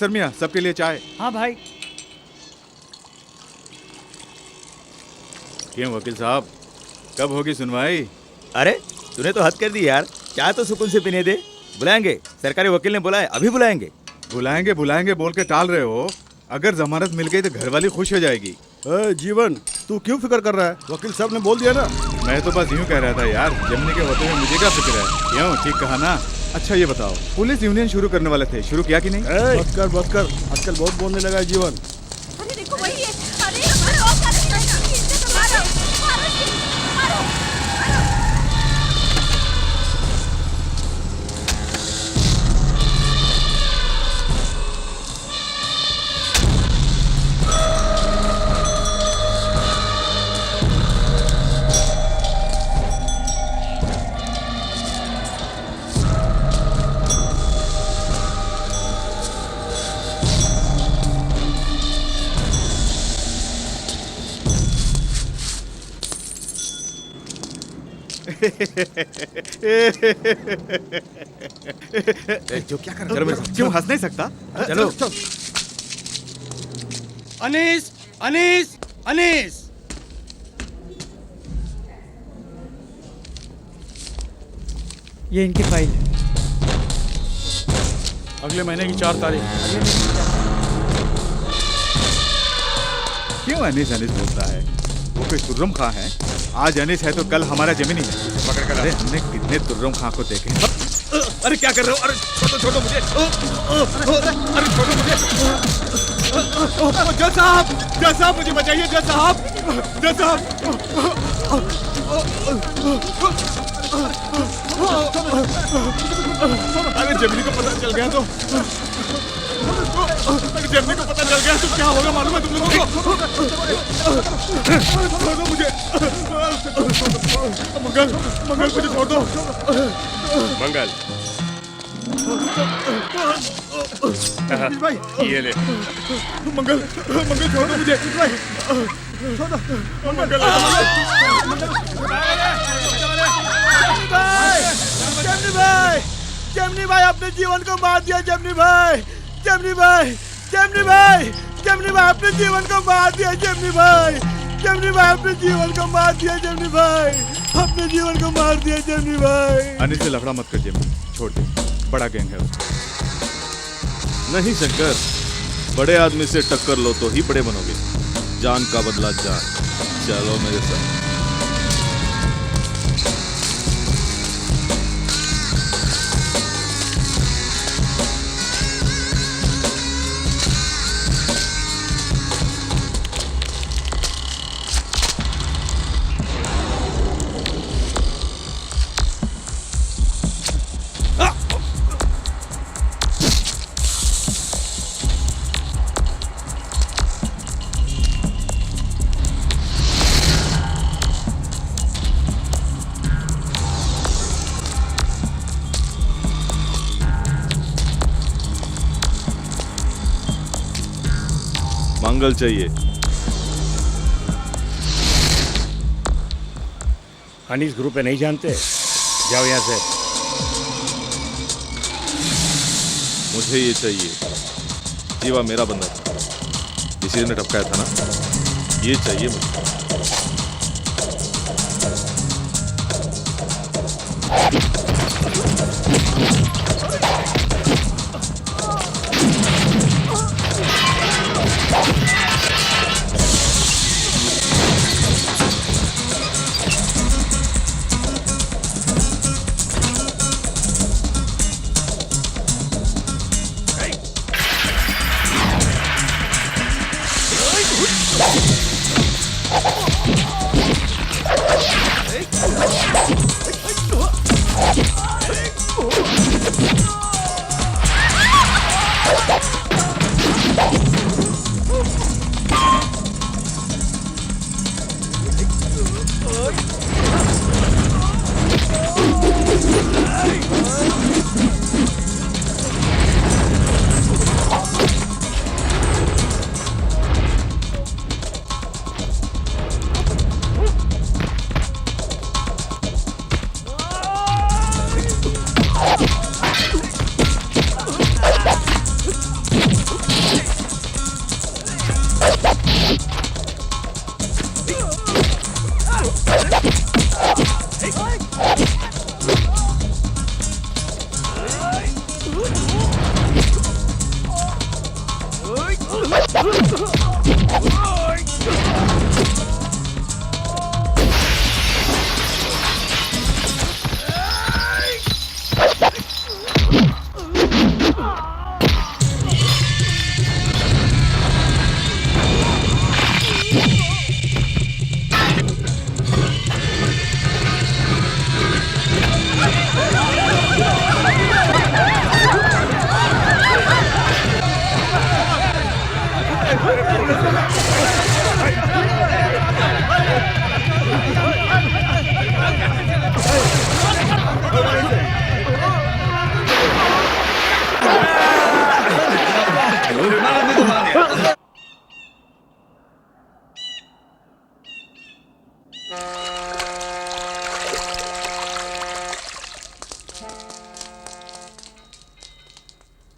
अफसर मियाँ, सबके लिए चाय। हाँ भाई। क्यों वकील साहब, कब होगी सुनवाई? अरे तूने तो हद कर दी यार, चाय तो सुकून से पीने दे। बुलाएंगे, सरकारी वकील ने बुलाया, अभी बुलाएंगे। बुलाएंगे बुलाएंगे बोल के टाल रहे हो। अगर जमानत मिल गई तो घरवाली खुश हो जाएगी। जीवन, तू क्यों फिक्र कर रहा है? वकील साहब ने बोल दिया ना। मैं तो बस यूं कह रहा था यार, जमने के होते हुए मुझे क्या फिक्र है। क्यों, ठीक कहा ना? अच्छा ये बताओ, पुलिस यूनियन शुरू करने वाले थे, शुरू किया कि नहीं? बस कर, आजकल बहुत बोलने लगा है जीवन। अरे देखो वही है। अरे मारो, मारो, मारो। जो क्या कर रहा है? क्यों हंस नहीं सकता? चलो। अनीस, अनीस, अनीस। ये इनकी फाइल है। अगले महीने की 4 तारीख। क्यों अनीस अनीस बोलता है? वो कोई तुर्रम खां है? आज अनीस है तो कल हमारा जमीनी है। पकड़ कर। अरे हमने कितने तुर्रम खां को देखे। अरे क्या कर रहे हो? अरे छोड़ो मुझे। अरे छोड़ो मुझे। जज साहब मुझे बचाइए। जज साहब। अरे जमीनी को पता चल गया तो क्या होगा मालूम है तुम लोगों को? छोड़ो मुझे। मंगल मुझे छोड़ दो। मंगल, भाई ये ले। मंगल छोड़ दो मुझे। जमनी भाई अपने जीवन को मार दिया। जमनी भाई अपने जीवन को मार दिया। जमनी भाई अपने जीवन को मार दिया। जमनी भाई अनिल से लफड़ा मत कर जेमी, छोड़ दे, बड़ा गैंग है उसका। नहीं शंकर, बड़े आदमी से टक्कर लो तो ही बड़े बनोगे। जान का बदला जान। चलो मेरे साथ। मंगल चाहिए। अनीस ग्रुप पे नहीं जानते? जाओ यहाँ से। मुझे ये चाहिए। जीवा मेरा बंदा था, इसी ने टपकाया था ना। ये चाहिए मुझे।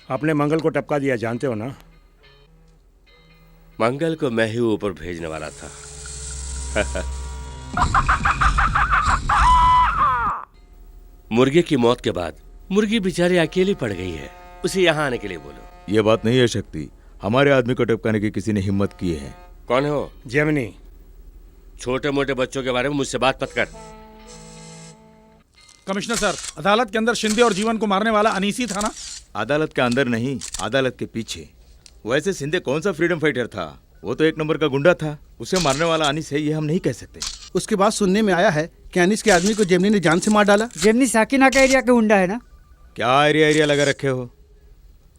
आपने मंगल को टपका दिया, जानते हो ना? मंगल को मैं ही ऊपर भेजने वाला था। मुर्गे की मौत के बाद मुर्गी बेचारी अकेली पड़ गई है, उसे यहाँ आने के लिए बोलो। ये बात नहीं है शक्ति, हमारे आदमी को टपकाने की किसी ने हिम्मत की है। कौन हो? जेमिनी। छोटे मोटे बच्चों के बारे में मुझसे बात मत कर। कमिश्नर सर, अदालत के अंदर शिंदे और जीवन को मारने वाला अनीसी था ना? अदालत के अंदर नहीं, अदालत के पीछे। वैसे शिंदे कौन सा फ्रीडम फाइटर था? वो तो एक नंबर का गुंडा था। उसे मारने वाला अनीस है, ये हम नहीं कह सकते। उसके बाद सुनने में आया है कि अनीस के आदमी को जेमिनी ने जान से मार डाला। जेमनी साकिना का एरिया का गुंडा है ना? क्या एरिया एरिया लगा रखे हो?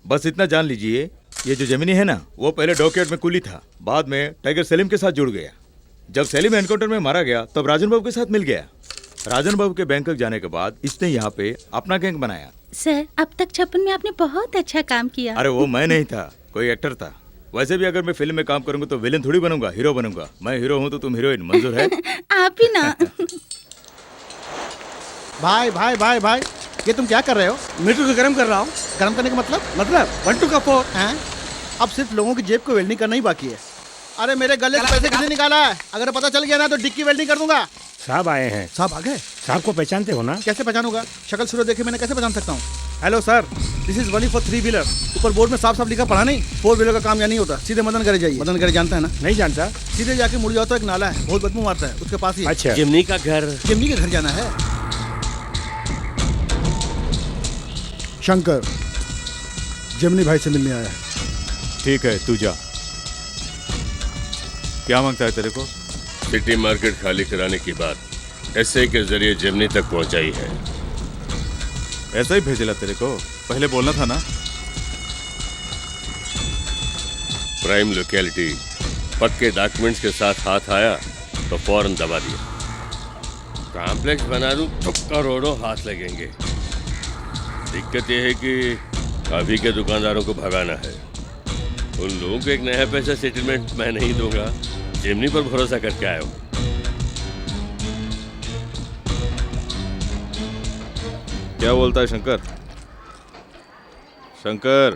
बस इतना जान लीजिए, ये जो जेमिनी है ना, वो पहले डॉकयार्ड में कुली था, बाद में टाइगर सलीम के साथ जुड़ गया। जब सलीम एनकाउंटर में मारा गया तब राजन बाबू के साथ मिल गया। राजन बाबू के बैंकॉक जाने के बाद इसने यहाँ पे अपना गैंग बनाया। सर, अब तक छप्पन में आपने बहुत अच्छा काम किया। अरे वो मैं नहीं था, कोई एक्टर था। वैसे भी अगर मैं फिल्म में काम करूंगा तो विलेन थोड़ी बनूंगा, हीरो बनूंगा। मैं हीरो हूँ तो तुम हीरोइन, मंजूर है? आप ही ना। भाई भाई भाई भाई, ये तुम क्या कर रहे हो? मीटर को गर्म कर रहा हूँ। गर्म करने का मतलब 1 2 का 4 हैं? अब सिर्फ लोगों की जेब को वेल्डिंग करना ही बाकी है। अरे मेरे गले से पैसे किसने निकाला है? अगर पता चल गया ना तो डिक्की वेल्डिंग कर दूंगा। साहब आए हैं। साहब आ गए? साहब को पहचानते हो ना? कैसे पहचानूंगा? शक्ल सूरत देखे मैंने कैसे पहचान सकता हूँ? Hello sir, this is only for 3 wheeler. ऊपर बोर्ड में साफ साफ लिखा पढ़ा नहीं? 4 व्हीलर का काम यहाँ नहीं होता। सीधे मदन करे जाइए। मदन करे जानता है ना? नहीं जानता। सीधे जाके मुड़ जाओ तो एक नाला है, बहुत बदबू मारता है, उसके पास ही है। अच्छा। जिमनी का घर। जिमनी के घर जाना है। शंकर जिमनी भाई से मिलने आया है। ठीक है, तू जा। क्या मांगता है तेरे को? सिटी मार्केट खाली कराने की बात एसआई के जरिए जिमनी तक पहुंचाई है। ऐसा ही भेजेला तेरे को? पहले बोलना था ना। प्राइम लोकेलिटी पक्के डॉक्यूमेंट्स के साथ हाथ आया तो फौरन दबा दिया। कॉम्प्लेक्स बना दूं तो करोड़ों हाथ लगेंगे। दिक्कत यह है कि अभी के दुकानदारों को भगाना है। उन लोगों को एक नया पैसा सेटलमेंट मैं नहीं दूंगा। जिमनी पर भरोसा करके आया हूँ। क्या बोलता है शंकर? शंकर,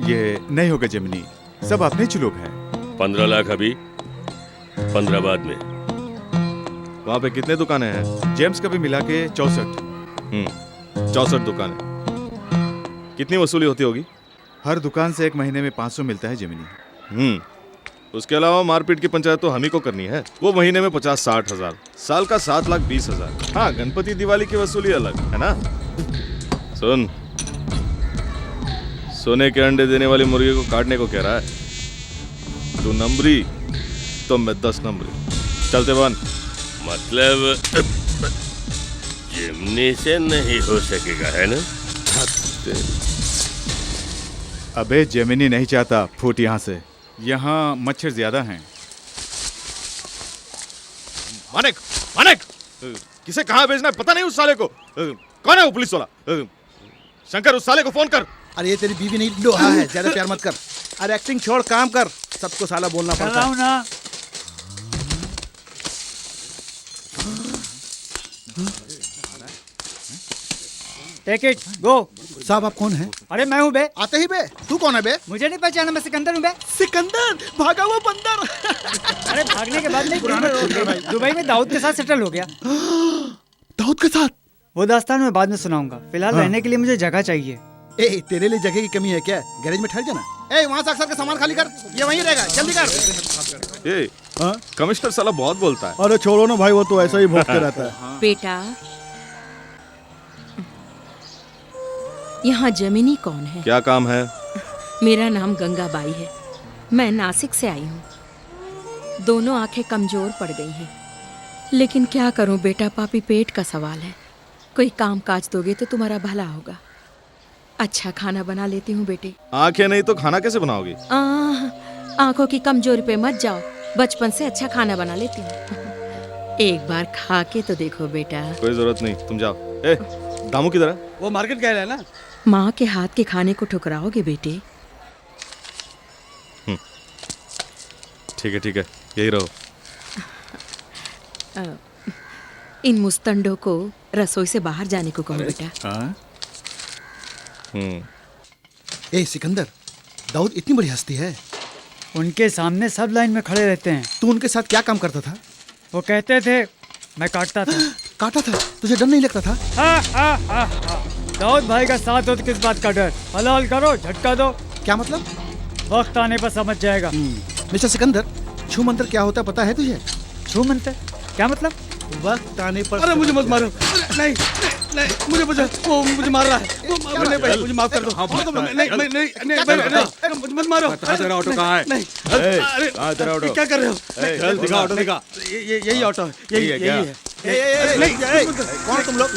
ये नहीं होगा जेमिनी, सब अपने ही लोग हैं। 15 लाख अभी, 15 बाद में। वहाँ पे कितने दुकानें हैं? जेम्स का भी मिला के 64। 64 दुकानें। कितनी वसूली होती होगी? हर दुकान से एक महीने में 500 मिलता है जेमिनी। उसके अलावा मारपीट की पंचायत तो हम ही को करनी है, वो महीने में 50-60 हजार, साल का 7,20,000। हाँ, गणपति दिवाली की वसूली अलग है ना। सुन, सोने के अंडे देने वाली मुर्गी को काटने को कह रहा है तू? नंबरी तो मैं 10 नंबरी। चलते बन। मतलब जिमनी से नहीं हो सकेगा, है ना? अबे जेमिनी नहीं चाहता फूट यहाँ से। यहाँ मच्छर ज्यादा हैं। मानिक, मानिक, किसे कहाँ भेजना है पता नहीं उस साले को। कौन है वो पुलिस वाला? शंकर, उस साले को फोन कर। अरे ये तेरी बीवी नहीं, लोहा है, ज्यादा प्यार मत कर। अरे एक्टिंग छोड़, काम कर। सबको साला बोलना पड़ता है ना। टेक इट, गो। साहब आप कौन हैं? अरे मैं हूँ बे। आते ही बे। तू कौन है बे? मुझे नहीं पहचाना, मैं सिकंदर हूँ बे। सिकंदर, भागा हुआ बंदर। अरे भागने के बाद नहीं, दुबई में दाऊद के साथ सेटल हो गया। दाऊद के साथ? वो दास्तान मैं बाद में सुनाऊंगा, फिलहाल रहने के लिए मुझे जगह चाहिए। ए, तेरे लिए जगह की कमी है क्या? गैरेज में ठहर जाना। ए, वहाँ से अक्सर का सामान खाली कर, ये वहीं रहेगा, जल्दी कर। ए, कमिश्नर साला बहुत बोलता है। अरे छोड़ो ना भाई, वो तो ऐसा ही भौंकते रहता है। बेटा, यहाँ जमीनी कौन है? क्या काम है? मेरा नाम गंगाबाई है, मैं नासिक से आई हूँ। दोनों आंखें कमजोर पड़ गई हैं, लेकिन क्या करूँ बेटा, पापी पेट का सवाल है। कोई काम काज दोगे तो तुम्हारा भला होगा। अच्छा खाना बना लेती हूँ बेटे। आंखें नहीं तो खाना कैसे बनाओगी? आंखों की कमजोरी पे मत जाओ, बचपन से अच्छा खाना बना लेती हूँ। एक बार खा के तो देखो बेटा। कोई जरूरत नहीं, तुम जाओ। ए, दामू किधर है? वो मार्केट गया है ना। माँ के हाथ के खाने को ठुकराओगे बेटे? ठीक है ठीक है, यही रहो। इन मुस्तंडों को रसोई से बाहर जाने को कहो बेटा। ए सिकंदर, दाऊद इतनी बड़ी हस्ती है। उनके सामने सब लाइन में खड़े रहते हैं। तू उनके साथ क्या काम करता था? वो कहते थे, मैं काटता था। काटा था? तुझे डर नहीं लगता था? दाऊद भाई का साथ हो तो किस बात का डर? हलाल करो, झटका दो। क्या मतलब? वक्त आने पर समझ जाएगा। मिस्टर सिकंदर, छू मंत्र क्या होता है पता है तुझे? छू मंत्र क्या मतलब? वक्त आने पर। अरे मुझे मत मारो, नहीं नहीं, मुझे वो मुझे मार रहा है। नहीं, मुझे माफ कर दो। नहीं, मुझे मत मारो। तेरा ऑटो कहाँ है? नहीं, तेरा ऑटो क्या कर रहे हो? चल दिखा, ऑटो दिखा। यही ऑटो है, यही है। कौन तुम लोग?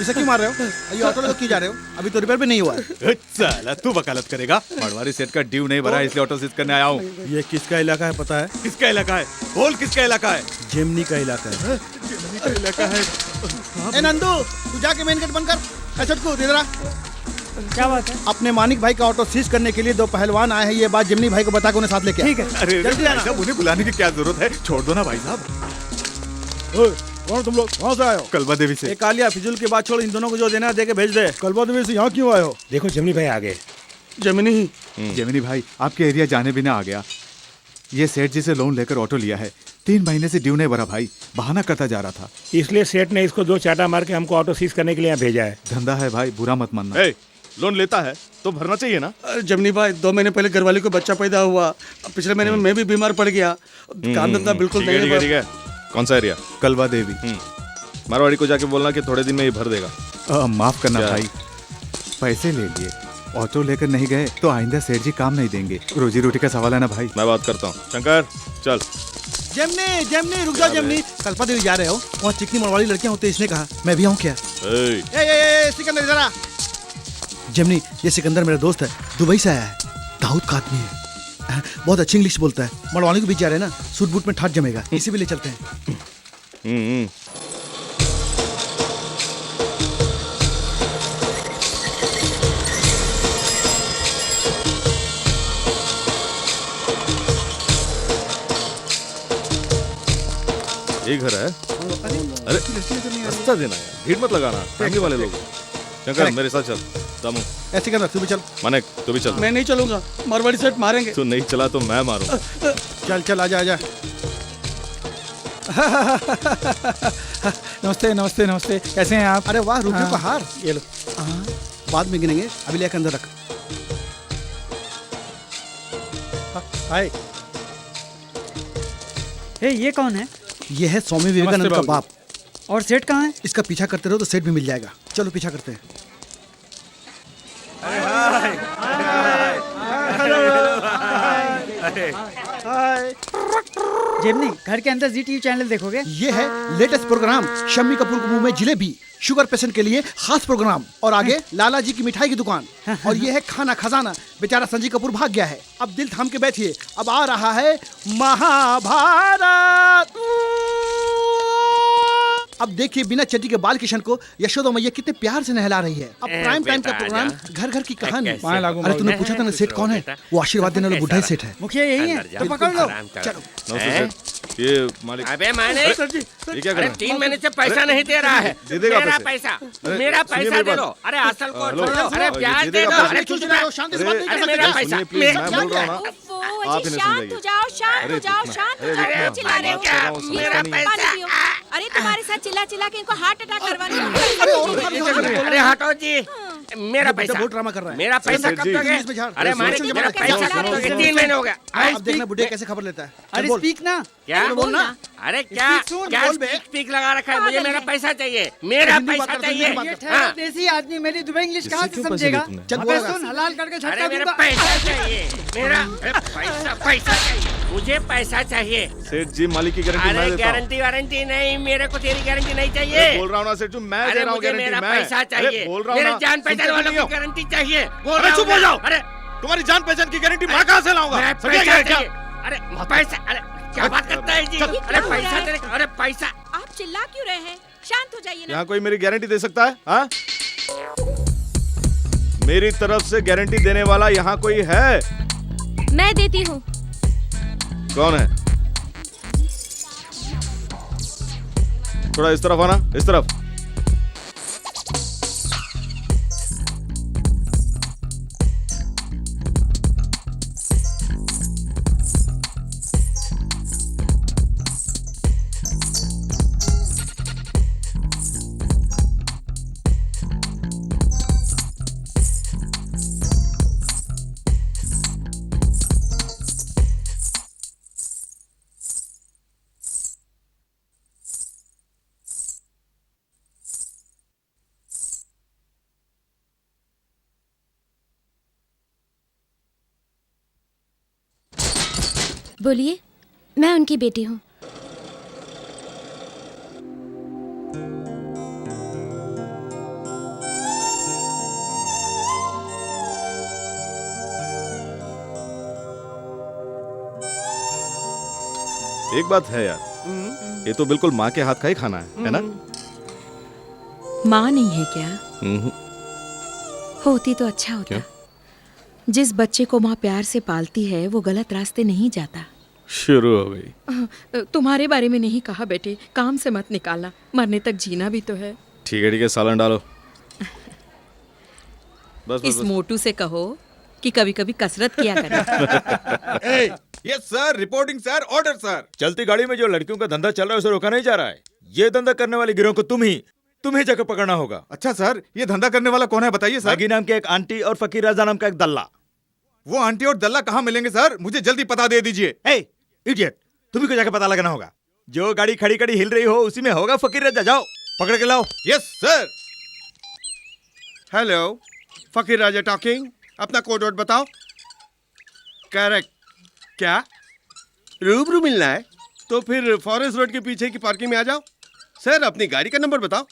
इसे क्यों मार रहे हो? ये ऑटो लोग क्यों जा रहे हो? अभी तो रिपेयर भी नहीं हुआ है। साला तू वकालत करेगा? पटवारी सेठ का ड्यू नहीं भरा, इसलिए ऑटो सीज करने आया हूँ। ये किसका इलाका है पता है? किसका इलाका है? बोल, किसका इलाका है? जेमनी का इलाका है। इलाका है। ए नंदू, तू जाके मेन गेट बंद कर। ए छोटकू, इधर आ। क्या बात है? अपने मानिक भाई का ऑटो सीज करने के लिए दो पहलवान आए हैं, ये बात जिमनी भाई को बता के उन्हें साथ लेके आ। ठीक है। अरे जल्दी आना। साहब, उन्हें बुलाने की क्या जरूरत है? छोड़ दो ना भाई साहब। कौन तुम लोग? कहाँ से आए हो? कलवा देवी से। कालिया, फिजूल की बात छोड़, इन दोनों को जो देना है दे के भेज दे। कलवा देवी से यहाँ क्यों आए हो? देखो जमनी भाई आ गए। जमीनी जेमिनी भाई, आपके एरिया जाने बिना आ गया। ये सेठ जी से लोन लेकर ऑटो लिया है, 3 महीने से ड्यू नहीं भरा भाई, बहाना करता जा रहा था। इसलिए सेठ ने इसको 2 चाटा मार के हमको ऑटो सीज करने के लिए यहाँ भेजा है। धंधा है भाई, बुरा मत मानना। ए, लोन लेता है तो भरना चाहिए ना। जमनी भाई, 2 महीने पहले घरवाली को बच्चा पैदा हुआ, पिछले महीने में मैं भी बीमार पड़ गया। काम धंधा बिल्कुल नहीं है। ठीक है। कौन सा एरिया? कलवा देवी। मारवाड़ी को जाके बोलना कि थोड़े दिन में ये भर देगा। माफ करना क्या? भाई, पैसे ले लिए, ऑटो लेकर नहीं गए तो आइंदा सेठ जी काम नहीं देंगे। रोजी रोटी का सवाल है ना भाई। मैं बात करता हूँ। शंकर चल। जेमनी, जेमनी, रुक जाओ जेमनी। कल्पा देवी जा रहे हो? वहाँ चिकनी मरवाड़ी लड़कियाँ होती है, इसने कहा। मैं भी आऊँ क्या? ए, सिकंदर इधर आ। जेमनी, ये सिकंदर मेरा दोस्त है, दुबई से आया है, दाऊद का आदमी है। बहुत अच्छी इंग्लिश बोलता है। मरवाड़ी के बीच जा रहे हैं ना, सूट बूट में ठाट जमेगा, इसी भी ले चलते हैं। यही घर है? अरे रास्ता देना यार, भीड़ मत लगाना, फैमिली वाले लोग। शंकर मेरे साथ चल। दामू, ऐसे करना, तू भी चल। मानिक तू भी चल। मैं नहीं चलूंगा, मारवाड़ी सेठ मारेंगे। तू नहीं चला तो मैं मारूंगा। चल चल, आजा आजा। नमस्ते नमस्ते नमस्ते, कैसे हैं आप? अरे वाह, रुपये का हार। ये लो, बाद में गिनेंगे, अभी लेकर अंदर रख। हाय। ये कौन है? ये है स्वामी विवेकानंद का बाप। और सेठ कहाँ है? इसका पीछा करते रहो तो सेठ भी मिल जाएगा। चलो पीछा करते हैं। जेमनी, घर के अंदर ZTV चैनल देखोगे? ये है लेटेस्ट प्रोग्राम, शम्मी कपूर के मुंह में जिलेबी, शुगर पेशेंट के लिए खास प्रोग्राम, और आगे लाला जी की मिठाई की दुकान, और ये है खाना खजाना। बेचारा संजीव कपूर भाग गया है, अब दिल थाम के बैठिए, अब आ रहा है महाभारत। अब देखिए बिना चड्डी के बाल किशन को यशोदा मैया कितने प्यार से नहला रही है। अब प्राइम टाइम का प्रोग्राम, घर घर की कहानी। अरे तूने पूछा था ना सेठ कौन है? वो आशीर्वाद देने वाला बुढ़ा ही सेठ है। मुखिया यही है, तो पकड़ लो। चलो ये मालिक अबे मैंने ये क्या कर रहा है? 3 महीने से पैसा नहीं दे रहा है। दे देगा मेरा पैसे। पैसा, मेरा सुनिए पैसा मेरी दे बात। दो। अरे असल को हेलो, छोड़ दो। अरे ये प्याज दे दे देगा दो। पैसे। अरे चुप रहो, शांति से बात नहीं अरे कर मेरा सकते। पैसा, सुनिए प्लीज, मैं बोल रहा हूँ ना। ओफो, आप जी इन्हें शांत समझाइए। हो जाओ, शांत हो अरे जाओ, इतना- शांत हो अरे जाओ। इतना क्यों चिल्ला रहे हो? बात कर रहा हूँ, ये समझता लो, नहीं। पानी पियो। अरे तुम्हारे साथ चिल्ला चिल्ला के इनको हार्ट अटैक करवाने अरे हटो जी, मेरा पैसा, बहुत ड्रामा कर रहा है। मेरा पैसा सेठ कब जी। तक है? इंग्लिश में झाड़। अरे मारे सुनो, मेरा सुनो, पैसा सुनो, कब तक है? सुनो, 3 महीने हो गया। अब देखना बुढ़िया कैसे खबर लेता है। चल अरे बोल। स्पीक ना। क्या बोल ना। अरे क्या सुन, क्या बोल बे। स्पीक लगा रखा है? मुझे मेरा पैसा चाहिए, मेरा हिंदी बात पैसा कर, हिंदी चाहिए। बात ये कर। ठहरा हाँ। देसी आदमी मेरी दुबई इंग्लिश कहाँ से क्यों पैसे समझेगा? दिए तुमने? चल अबे बोल। सुन, हलाल करके झटका अरे मेरा दूंगा। पैसा चाहिए, मेरा अरे पैसा चाहिए, मुझे पैसा चाहिए। सेठ जी मालिक की गारंटी मैं अरे देता हूँ। गारंटी वारंटी नहीं, मेरे को तेरी गारंटी नहीं अरे चाहिए। बोल रहा हूँ ना सेठ जी, मैं दे अरे रहा हूँ मुझे गारंटी। मेरा मैं पैसा अरे चाहिए, बोल रहा हूँ मेरे ना। जान पहचान सुनते वालों नहीं हो। की गारंटी चाहिए। बोल अरे रहा चुप हूँ हो जाओ। अरे तुम्हारी जान पहचान की गारंटी मैं कहाँ से लाऊंगा? मैं समझे पैसा क्या? चाहिए। अरे पैसा, अरे क्या बात करता है जी? ये अरे क्या हो रहा पैसा है? तेरे, अरे पैसा। आप चिल्ला क्यों रहे हैं? शांत हो जाइए ना। यहाँ कोई मेरी गारंटी दे सकता है? हाँ, मेरी तरफ से गारंटी देने वाला यहाँ कोई है? मैं देती हूँ। कौन है? थोड़ा इस तरफ आना, इस तरफ। बोलिए, मैं उनकी बेटी हूँ। एक बात है यार, ये तो बिल्कुल माँ के हाथ का ही खाना है ना? माँ नहीं है क्या? हम्म। होती तो अच्छा होता। जिस बच्चे को माँ प्यार से पालती है वो गलत रास्ते नहीं जाता। शुरू हो गई। तुम्हारे बारे में नहीं कहा बेटे, काम से मत निकालना, मरने तक जीना भी तो है। ठीक है, सालन डालो। बस इस मोटू से कहो कि कभी कभी कसरत किया करे। Yes sir, reporting sir, order sir. चलती गाड़ी में जो लड़कियों का धंधा चल रहा है उसे रोका नहीं जा रहा है। ये धंधा करने वाले गिरोह को तुम्हें जाकर पकड़ना होगा। अच्छा सर, ये धंधा करने वाला कौन है बताइए सर। नागी नाम के एक आंटी और फकीर राजा नाम का एक दल्ला। वो आंटी और दल्ला कहाँ मिलेंगे सर? मुझे जल्दी पता दे दीजिए। ए इडियट, तुम्ही को जाकर पता लगाना होगा। जो गाड़ी खड़ी खड़ी हिल रही हो उसी में होगा फकीर राजा। जाओ पकड़ के लाओ। Yes sir. हेलो, फकीर राजा टॉकिंग। अपना कोड वर्ड बताओ। करेक्ट। क्या रूबरू मिलना है? तो फिर फॉरेस्ट रोड के पीछे की पार्किंग में आ जाओ। सर, अपनी गाड़ी का नंबर बताओ।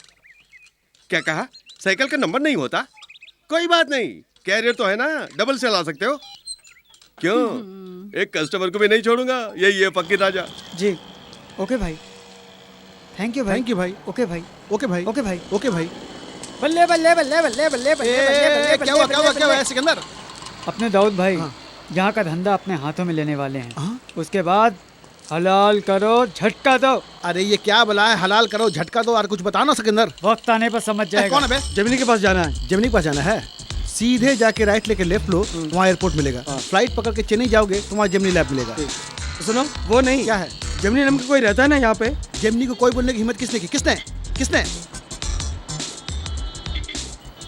क्या कहा? साइकिल का नंबर नहीं होता? कोई बात नहीं, कैरियर तो है ना, डबल से ला सकते हो। क्यों? एक कस्टमर को भी नहीं छोड़ूंगा। यही है फकीर राजा। जी, ओके भाई। थैंक यू भाई। थैंक यू भाई। ओके भाई। ओके भाई। ओके भाई। ओके भाई। बल्ले बल्ले बल्ले बल्ले बल्ले बल्ले। क्या हुआ क्या हुआ क्या हुआ सिकंदर? अपने दाऊद भाई यहाँ का धंधा अपने हाथों में लेने वाले हैं। उसके बाद हलाल करो, झटका दो। अरे ये क्या बला है? हलाल करो, झटका दो, और कुछ बता ना सिकंदर। वक्त आने पर समझ जाएगा। कौन है बे? जमीनी के पास जाना है। जमिनी के पास जाना है। सीधे जाके राइट लेके लेफ्ट लो, वहाँ एयरपोर्ट मिलेगा। फ्लाइट पकड़ के चेन्नई जाओगे तो वहाँ जेमिनी लैब मिलेगा। सुनो, वो नहीं। क्या है? जमीनी नाम का कोई रहता है ना यहाँ पे? जेमिनी को कोई बोलने की हिम्मत किसने की? किसने किसने?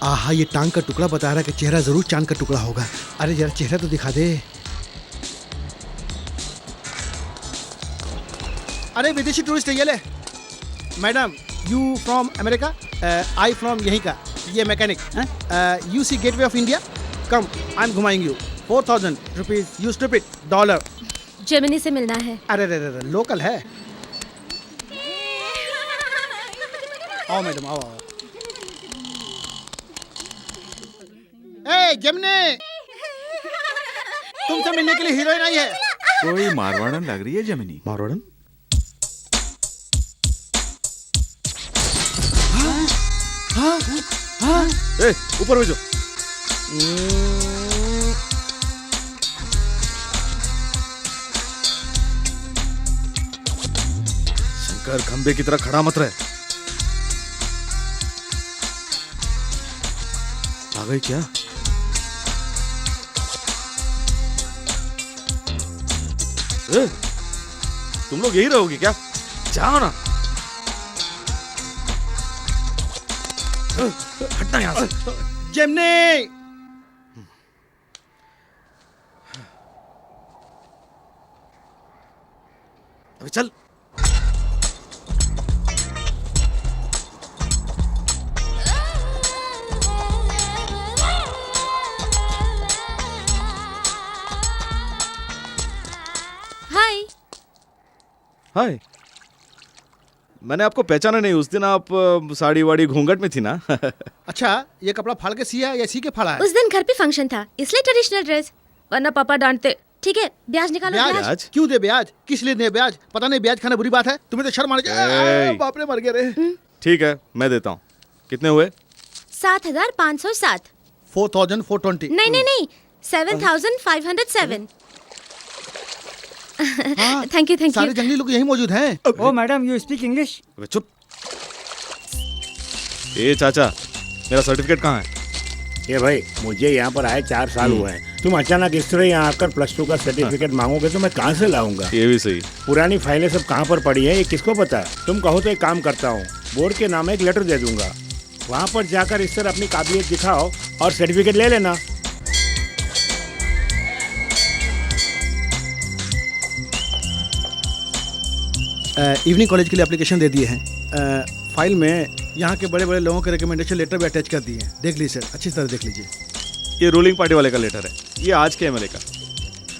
आहा, ये टांग का टुकड़ा बता रहा है कि चेहरा जरूर चांद का टुकड़ा होगा। अरे जरा चेहरा तो दिखा दे। अरे विदेशी टूरिस्ट है ये ले। Madam, you from America? I from यहीं का। ये mechanic. You see gateway of India? Come, I am घुमाएंगे you. 4000 rupees. You stupid. Dollar. Gemini से मिलना है। अरे रे रे, लोकल है। आओ मैडम, आओ आओ। ए जेमिनी, तुमसे मिलने के लिए हीरोइन आई है। कोई मारवाड़न लग रही है जेमिनी। मारवाड़न? हाँ हाँ ए ऊपर भेजो। शंकर खंबे की तरह खड़ा मत रहे। आ गई क्या? ए, तुम लोग यही रहोगे क्या? जाओ ना। हटना यहां से। जेमिनी अबे चल। हाय। हाय। मैंने आपको पहचाना नहीं। उस दिन आप साड़ी वाड़ी घूंघट में थी ना। अच्छा, ये कपड़ा फाड़ के सिया है या सी के फाड़ा है? उस दिन घर पे फंक्शन था इसलिए ट्रेडिशनल ड्रेस, वरना पापा डांटते। ठीक है, ब्याज निकालो। ब्याज? क्यों दे ब्याज? किस लिए दे ब्याज? पता नहीं ब्याज खाना बुरी बात है? तुम्हें तो शर्म आनी चाहिए। बाप रे, मर गए रे। ठीक है, मैं देता हूँ। कितने हुए? 7,507। 4,420। नहीं नहीं नहीं, 7,507। थैंक यू सारे जंगली लोग यही मौजूद हैं। ओ मैडम, यू स्पीक इंग्लिश? अबे चुप। ए चाचा, मेरा सर्टिफिकेट कहाँ है? ये भाई, मुझे यहाँ पर आए 4 साल हुए हैं। तुम अचानक इस तरह यहाँ आकर +2 का सर्टिफिकेट मांगोगे तो मैं कहाँ से लाऊंगा? ये भी सही। पुरानी फाइलें सब कहाँ पर पड़ी है ये किसको पता? तुम कहो तो एक काम करता हूँ, बोर्ड के नाम एक लेटर दे दूंगा, वहाँ पर जाकर इस तरह अपनी काबिलियत दिखाओ और सर्टिफिकेट ले लेना। इवनिंग कॉलेज के लिए एप्लीकेशन दे दिए हैं। फाइल में यहाँ के बड़े बड़े लोगों के रिकमेंडेशन लेटर भी अटैच कर दिए हैं। देख लीजिए सर, अच्छी तरह देख लीजिए। ये रूलिंग पार्टी वाले का लेटर है, ये आज के एमएलए का,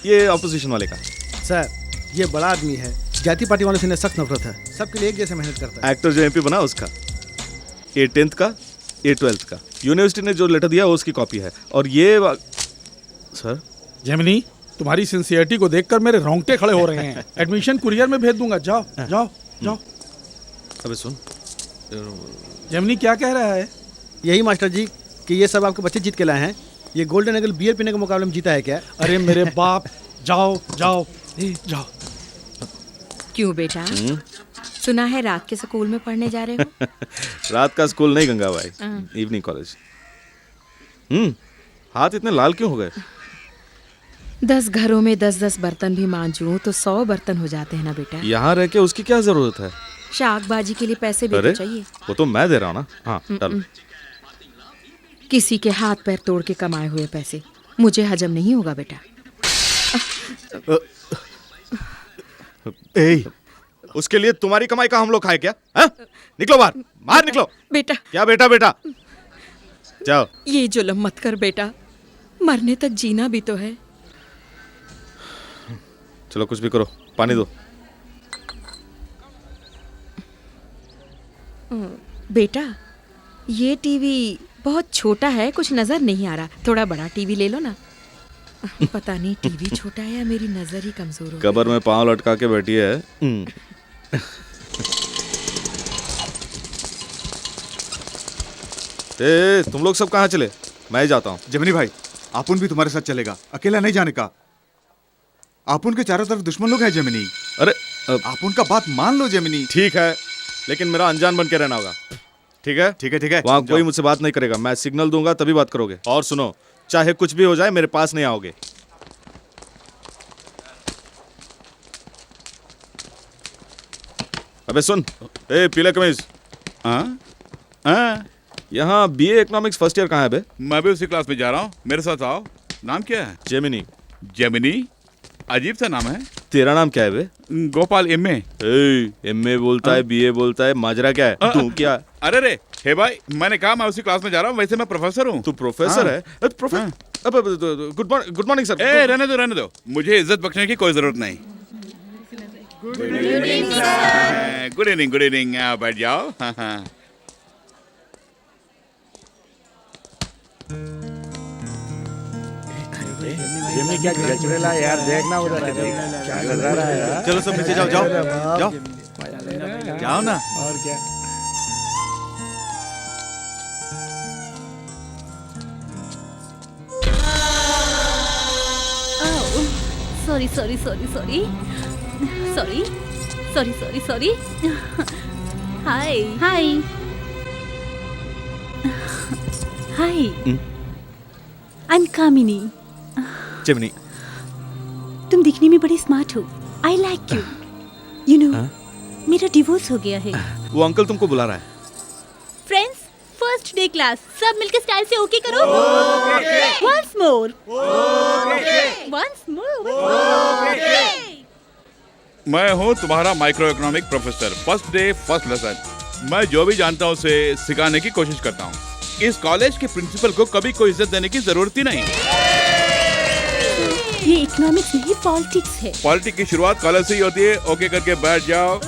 ये ऑपोजिशन वाले का। सर, ये बड़ा आदमी है, जाति पार्टी वालों से इन्हें सख्त नफरत है, सबके लिए एक जैसे मेहनत करता है। एक्टर जो एमपी बना उसका, ये 10th का, ये 12th का। यूनिवर्सिटी ने जो लेटर दिया उसकी कॉपी है। और ये सर जेमिनी, तुम्हारी सिंसियरिटी को देखकर मेरे रोंगटे खड़े हो रहे हैं। एडमिशन कुरियर में भेज दूंगा। जाओ जाओ जाओ। अबे सुन, जेमिनी क्या कह रहा है? यही मास्टर जी कि ये सब आपके बच्चे जीत के लाए हैं। ये गोल्डन एगल बियर पीने के मुकाबले में जीता है क्या? अरे मेरे बाप, जाओ जाओ जाओ। क्यों बेटा, सुना है रात के स्कूल में पढ़ने जा रहे हो? रात का स्कूल नहीं गंगा भाई, इवनिंग कॉलेज। हाथ इतने लाल क्यों हो गए? 10 घरों में 10-10 बर्तन भी मांजूं तो 100 बर्तन हो जाते हैं ना बेटा। यहाँ रह के उसकी क्या जरूरत है? शाकबाजी के लिए पैसे भी तो चाहिए। वो तो मैं दे रहा हूँ ना। हाँ डालो। किसी के हाथ पैर तोड़ के कमाए हुए पैसे मुझे हजम नहीं होगा बेटा। उसके लिए तुम्हारी कमाई का हम लोग खाए क्या? हा? निकलो बाहर, बाहर निकलो। बेटा क्या बेटा बेटा? जाओ। ये जुल्म मत कर बेटा, मरने तक जीना भी तो है। चलो कुछ भी करो, पानी दो। बेटा, ये टीवी बहुत छोटा है, कुछ नजर नहीं आ रहा, थोड़ा बड़ा टीवी ले लो ना। पता नहीं टीवी छोटा है या मेरी नजर ही कमजोर हो गई। कबर में पांव लटका के बैठी है। ए, तुम लोग सब कहाँ चले? मैं ही जाता हूँ। जेमिनी भाई, आपुन भी तुम्हारे साथ चलेगा, अकेला नहीं जाने का। आपुन के चारों तरफ दुश्मन लोग हैं जेमिनी। अरे आपुन का बात मान लो जेमिनी। ठीक है, लेकिन मेरा अनजान बन के रहना होगा। ठीक है ठीक है ठीक है। वहाँ कोई मुझसे बात नहीं करेगा, मैं सिग्नल दूंगा तभी बात करोगे। और सुनो, चाहे कुछ भी हो जाए मेरे पास नहीं आओगे। अबे सुन, ए पीले कमीज, यहाँ बीए इकोनॉमिक्स फर्स्ट ईयर कहाँ है बे? मैं भी उसी क्लास में जा रहा हूँ, मेरे साथ आओ। नाम क्या है? जेमिनी। जेमिनी? अजीब सा नाम है। तेरा नाम क्या है बे? गोपाल एमए। एमए बोलता है, बीए बोलता है, माजरा क्या है? तू क्या? अरे रे, हे भाई, मैंने कहा मैं उसी क्लास में जा रहा हूँ, वैसे मैं प्रोफेसर हूँ। तू प्रोफेसर है? Good morning sir. ए रहने दो, मुझे इज्जत बख्शने की कोई जरूरत नहीं। गुड इवनिंग, आओ बैठ जाओ। हाँ। जेमिनी क्या गचरेला यार, देखना उधर क्या कर रहा है यार। चलो सब नीचे जाओ जाओ जाओ जाओ ना। और क्या? Sorry sorry sorry sorry sorry sorry sorry sorry hi hi hi I am Kamini. Gemini, तुम दिखने में बड़ी स्मार्ट हो। I like you. You know मेरा डिवोर्स हो गया है। वो अंकल तुमको बुला रहा है। फ्रेंड्स, फर्स्ट डे क्लास, सब मिलकर स्टाइल से ओके करो। Once more once more. मैं हूँ तुम्हारा micro economic professor. First day first lesson. मैं जो भी जानता हूँ उसे सिखाने की कोशिश करता हूँ। इस कॉलेज के प्रिंसिपल को कभी कोई इज्जत देने की जरूरत ही नहीं। ये इकोनॉमिक्स नहीं, पॉलिटिक्स है। पॉलिटिक्स की शुरुआत कॉलेज से ही होती है। ओके करके बैठ जाओ।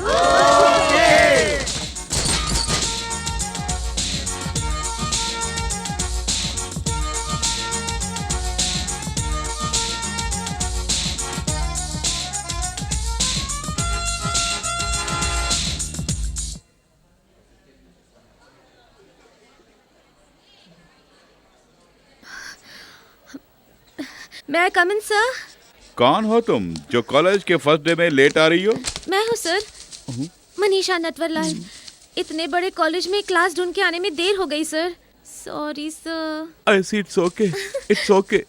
May I come in, sir? कौन हो तुम जो कॉलेज के फर्स्ट डे में लेट आ रही हो? मैं हूँ सर, मनीषा नटवरलाल। इतने बड़े कॉलेज में क्लास ढूंढ के आने में देर हो गई sir. Sorry sir. I see, it's okay. It's okay.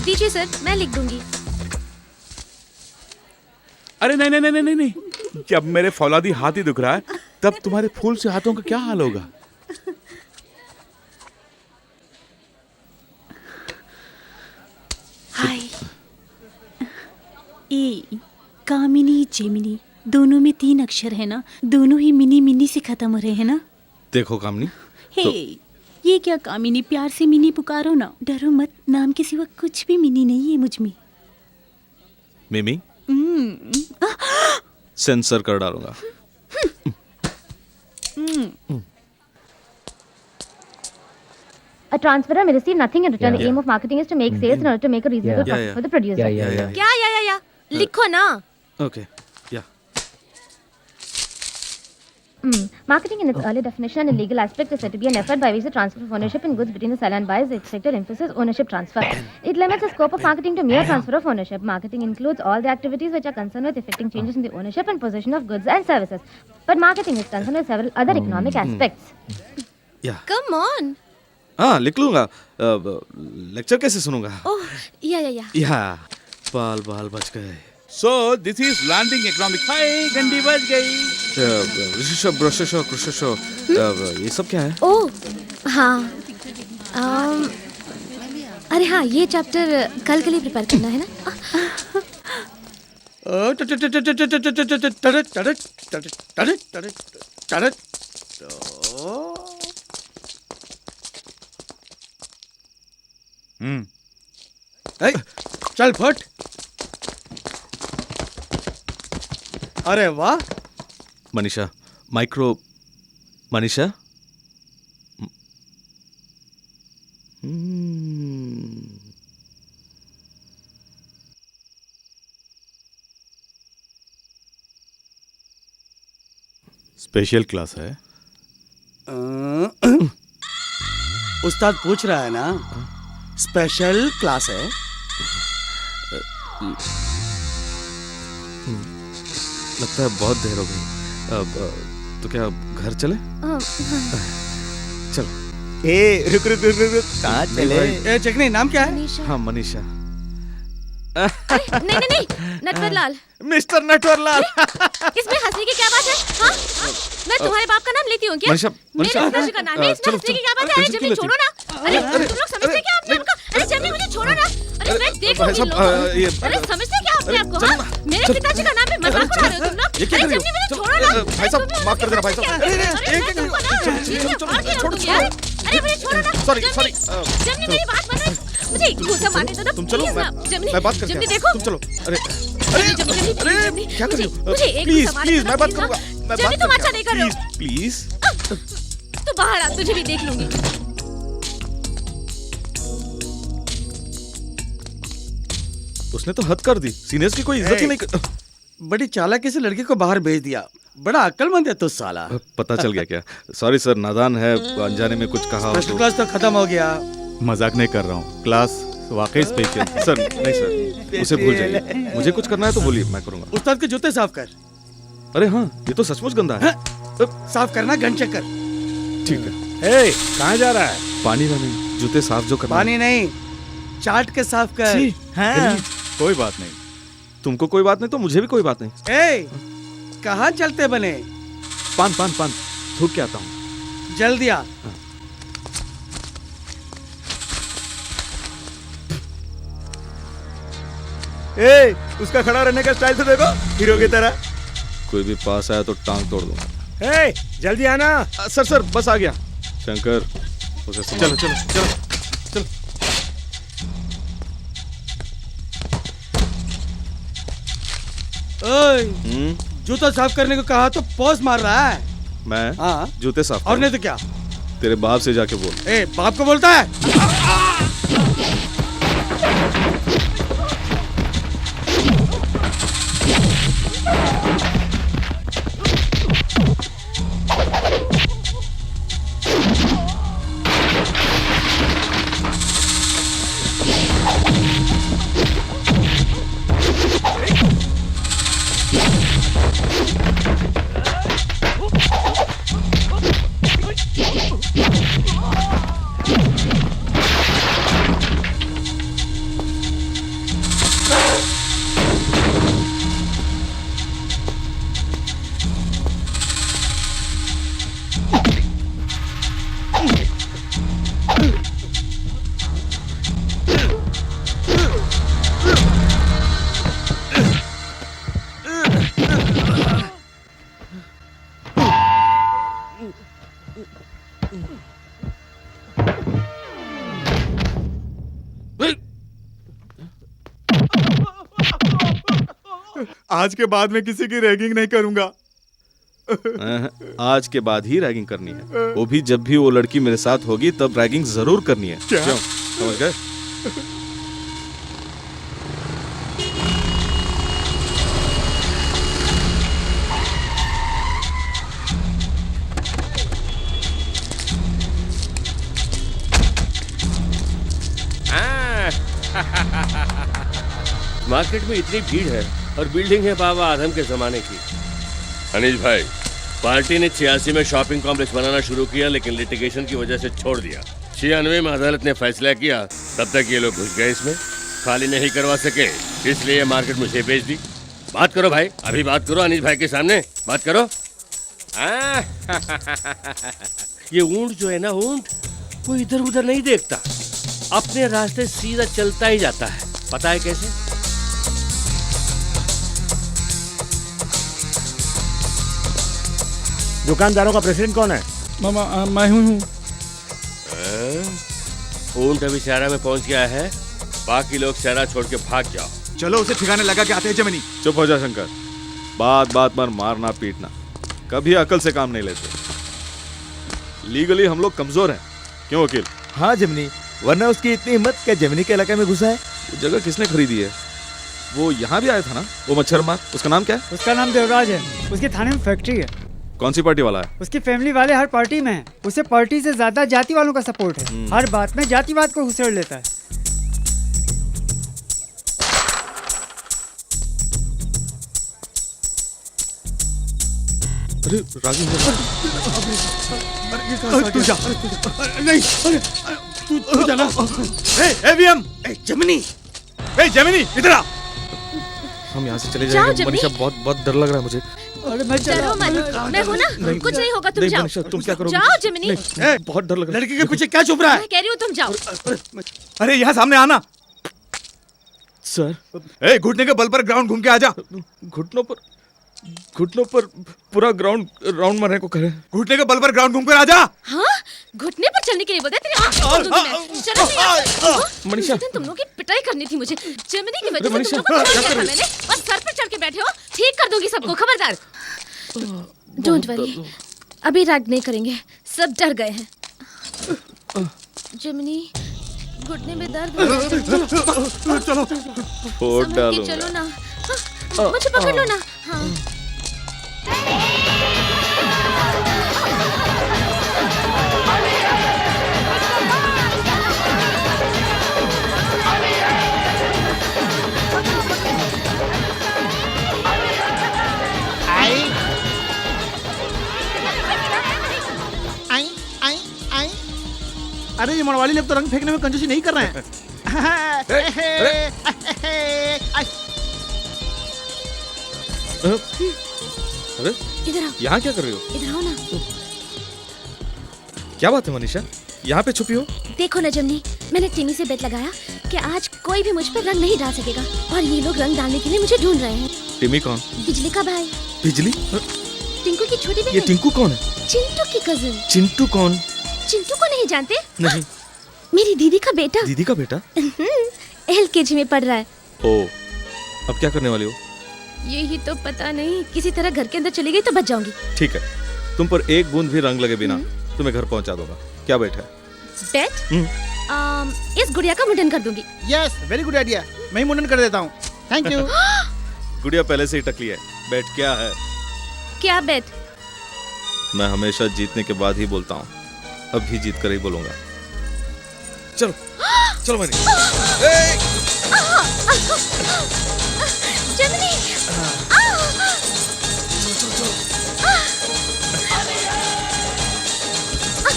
दीजिए सर, मैं लिख दूंगी। अरे नहीं नहीं नहीं नहीं नहीं, जब मेरे फौलादी हाथ ही दुख रहा है तब तुम्हारे फूल से हाथों का क्या हाल होगा? हाय। ए, कामिनी जेमिनी, दोनों में 3 अक्षर है ना? दोनों ही मिनी मिनी से खत्म हो रहे हैं ना? देखो कामनी, हे, ये क्या कामिनी, प्यार से मिनी पुकारो ना। डरो मत, नाम के सिवा कुछ भी मिनी नहीं है मुझ में। मिमी सेंसर कर डालूंगा। A transferor may receive nothing in return. The aim of marketing is to make sales in order to make a reasonable Yeah, profit yeah. for the producer. क्या या लिखो ना। ओके या Marketing in its early definition and in legal aspect is said to be an effort by which the transfer of ownership in goods between the seller and buyer is expected. Emphasis ownership transfer. It limits the scope of marketing to mere transfer of ownership. Marketing includes all the activities which are concerned with effecting changes in the ownership and possession of goods and services. But marketing is concerned with several other economic aspects. या Come on. हाँ लिख लूंगा। Lecture कैसे सुनूंगा? Oh, या। या बाल बाल बच गए। So this is landing economic. हाय, गंडी बच गई। ऋषिशो ब्रशशो कृशशो ये सब क्या है? ओह हाँ, अरे हाँ, ये चैप्टर कल के लिए प्रिपेयर करना है ना? चल फट। अरे वाह। Manisha micro Manisha special class है। उस्ताद पूछ रहा है ना, स्पेशल क्लास है। लगता है बहुत देर हो गई। अब तो क्या घर चले? चलो। ए रुक रुक रुक रुक, कहाँ चले? ए चकनी, नाम क्या है? मनीषा। हाँ मनीषा। नहीं नहीं नहीं, नटवरलाल। मिस्टर नटवरलाल। इसमें हंसने की क्या बात है? हाँ? मैं तुम्हारे बाप का नाम लेती हूँ क्या? मनीषा, मेरे पिताजी का नाम है, इसमें हंसने की क्या बात है? अरे जमीन छोड़ो ना। अरे तुम लोग समझते क्या अपने आप को? अरे जमीन मुझे छोड़ो ना। अरे मैं देख लूंगी इन लोगों को। अरे समझते क्या अपने आप को? हाँ? मेरे पिताजी का नाम है, मजाक उड़ा रहे हो तुम लोग? अरे जमीन मुझे छोड़ो ना। भाई साहब माफ कर देना भाई साहब। अरे मुझे छोड़ो ना। सॉरी जमीन मेरी बात मानो। मुझे घूसा मारने दो ना। तुम चलो, प्लीज ना। जमीन मैं बात करते जमीन हैं। देखो। तुम चलो। अरे अरे क्या कर रही हो? मुझे एक प्लीज घूसा मारने प्लीज दो मैं ना, बात प्लीज ना। करूंगा। मैं जमीन तुम अच्छा नहीं कर रहे हो। प्लीज तू बाहर आ, तुझे भी देख लूंगी। उसने तो हद कर दी। सीनियर्स की कोई इज्जत ही नहीं कर... बड़ी चालाकी से लड़के को बाहर भेज दिया। बड़ा अक्लमंद है तू साला। पता चल गया क्या? सॉरी सर, नादान है, अनजाने में कुछ कहा हो फर्स्ट तो। क्लास तो खत्म हो गया। मजाक नहीं कर रहा हूँ, क्लास वाकई स्पेशल। सर नहीं सर, उसे भूल जाइए। मुझे कुछ करना है तो बोलिए, मैं करूंगा। उस्ताद के जूते साफ कर। अरे हाँ, ये तो सचमुच गंदा है। साफ करना घन चक्कर। ठीक है। ए, कहाँ जा रहा है? पानी लाने, जूते साफ जो करना। पानी नहीं, चाट के साफ कर। हाँ, कोई बात नहीं। तुमको कोई बात नहीं तो मुझे भी कोई बात नहीं। ए, कहाँ चलते बने? पान पान पान, थूक के आता हूँ। जल्दी आ। ए, उसका खड़ा रहने का स्टाइल तो देखो, हीरो की तरह। कोई भी पास आया तो टांग तोड़ दूंगा। ए, जल्दी आना। सर सर बस आ गया। शंकर, उसे चलो चलो चलो चलो। ओए, जूता साफ करने को कहा तो पॉज मार रहा है। मैं हाँ। जूते साफ और नहीं तो क्या? तेरे बाप से जाके बोल। ए, बाप को बोलता है? आज के बाद में किसी की रैगिंग नहीं करूंगा। आज के बाद ही रैगिंग करनी है, वो भी जब भी वो लड़की मेरे साथ होगी तब रैगिंग जरूर करनी है। क्या? क्यों? समझ गए? मार्केट में इतनी भीड़ है और बिल्डिंग है बाबा आदम के जमाने की। अनिल भाई, पार्टी ने 86 में शॉपिंग कॉम्प्लेक्स बनाना शुरू किया, लेकिन लिटिगेशन की वजह से छोड़ दिया। 96 में अदालत ने फैसला किया, तब तक ये लोग घुस गए इसमें, खाली नहीं करवा सके, इसलिए मार्केट मुझे बेच दी। बात करो भाई, अभी बात करो अनिल भाई के सामने, बात करो। ये ऊंट जो है ना, ऊंट वो इधर उधर नहीं देखता, अपने रास्ते सीधा चलता ही जाता है। पता है कैसे? दुकानदारों का प्रेसिडेंट कौन है? मैं हूँ। ऊंट अभी शहरा में पहुंच गया है, बाकी लोग शहरा छोड़ के भाग जाओ। चलो उसे ठिकाने लगा के आते हैं जमीनी। चुप हो जा शंकर, बात बात पर मारना पीटना, कभी अकल से काम नहीं लेते। लीगली हम लोग कमजोर हैं, क्यों वकील? हाँ जमीनी, वरना उसकी इतनी हिम्मत क्या जमीनी के इलाके में घुसा है? वो जगह किसने खरीदी है? वो यहाँ भी आया था ना, वो मच्छर मार, उसका नाम क्या है? उसका नाम देवराज है, उसके थाने में फैक्ट्री है। कौन सी पार्टी वाला है? उसकी फैमिली वाले हर पार्टी में है, उसे पार्टी से ज्यादा जाति वालों का सपोर्ट है, हर बात में जातिवाद को घुसेड़ लेता है। अरे राजू, तू जा। नहीं, तू जाना। जमिनी, ए जेमिनी इधर आ। हम यहाँ से चले जाओ, जाएंगे जल्दी। मनीषा, बहुत बहुत डर लग रहा है मुझे। अरे मैं चला डरो मत, मैं हूँ ना, कुछ नहीं होगा, तुम नहीं जाओ। मनीषा, तुम क्या करोगे? जाओ जिमिनी। नहीं, बहुत डर लग रहा है। लड़की के पीछे क्या छुप रहा है? मैं कह रही हूँ तुम जाओ। अरे यहाँ सामने आना। सर, ए घुटने के बल पर ग्राउंड घूम के आ जा। घुटनों पर पूरा ग्राउंड राउंड मारने को करे। घुटने के बल पर ग्राउंड घूम कर आ जा। हाँ, घुटने पर चलने के लिए बोलते तेरी आँखें खोल दूंगी मैं। चलो नहीं यार। मनीषा। उस दिन तुम लोगों की पिटाई करनी थी मुझे। जेमिनी की वजह से मनीषा, तुम लोगों को क्या छोड़ कर दिया था रही मैंने, और सर पर चढ़ के बैठे हो। ठीक कर दूंगी सबको, खबरदार। डोंट वरी, अभी राग नहीं करेंगे, सब डर गए हैं। जेमिनी, घुटने में दर्द हो रहा है। चलो फोड़ संभल के डालो। चलो ना। हाँ, मुझे पकड़ लो ना। हाँ। आई आई आई। अरे ये मड़वाली लोग तो रंग फेंकने में कंजूसी नहीं कर रहे हैं। अरे इधर आओ, यहाँ क्या कर रही हो? इधर आओ ना। क्या बात है मनीषा, यहाँ पे छुपी हो? देखो ना जमनी, मैंने टिमी से बेट लगाया कि आज कोई भी मुझ पर रंग नहीं डाल सकेगा, और ये लोग रंग डालने के लिए मुझे ढूंढ रहे हैं। टिमी कौन? बिजली का भाई, बिजली? टिंकू की छोटी ये बहन। टिंकू कौन है? चिंटू की कजिन। चिंटू कौन? चिंटू को नहीं जानते? नहीं। मेरी दीदी का बेटा। दीदी का बेटा? LKG में पढ़ रहा है। ओ, अब क्या करने वाली हो? यही तो पता नहीं, किसी तरह घर के अंदर चली गई तो बच जाऊंगी। ठीक है, तुम पर एक बूंद भी रंग लगे बिना तुम्हें घर पहुंचा दूंगा। क्या बैठा है? बेट? इस गुड़िया का मुंडन कर दूंगी। Yes, very good idea. मैं ही मुंडन कर देता हूँ। Thank you. गुड़िया पहले से ही टकली है। बैठ क्या है? क्या बेट? मैं हमेशा जीतने के बाद ही बोलता हूँ, अब भी जीत कर ही बोलूंगा। चलो चलो मनी। जमनी।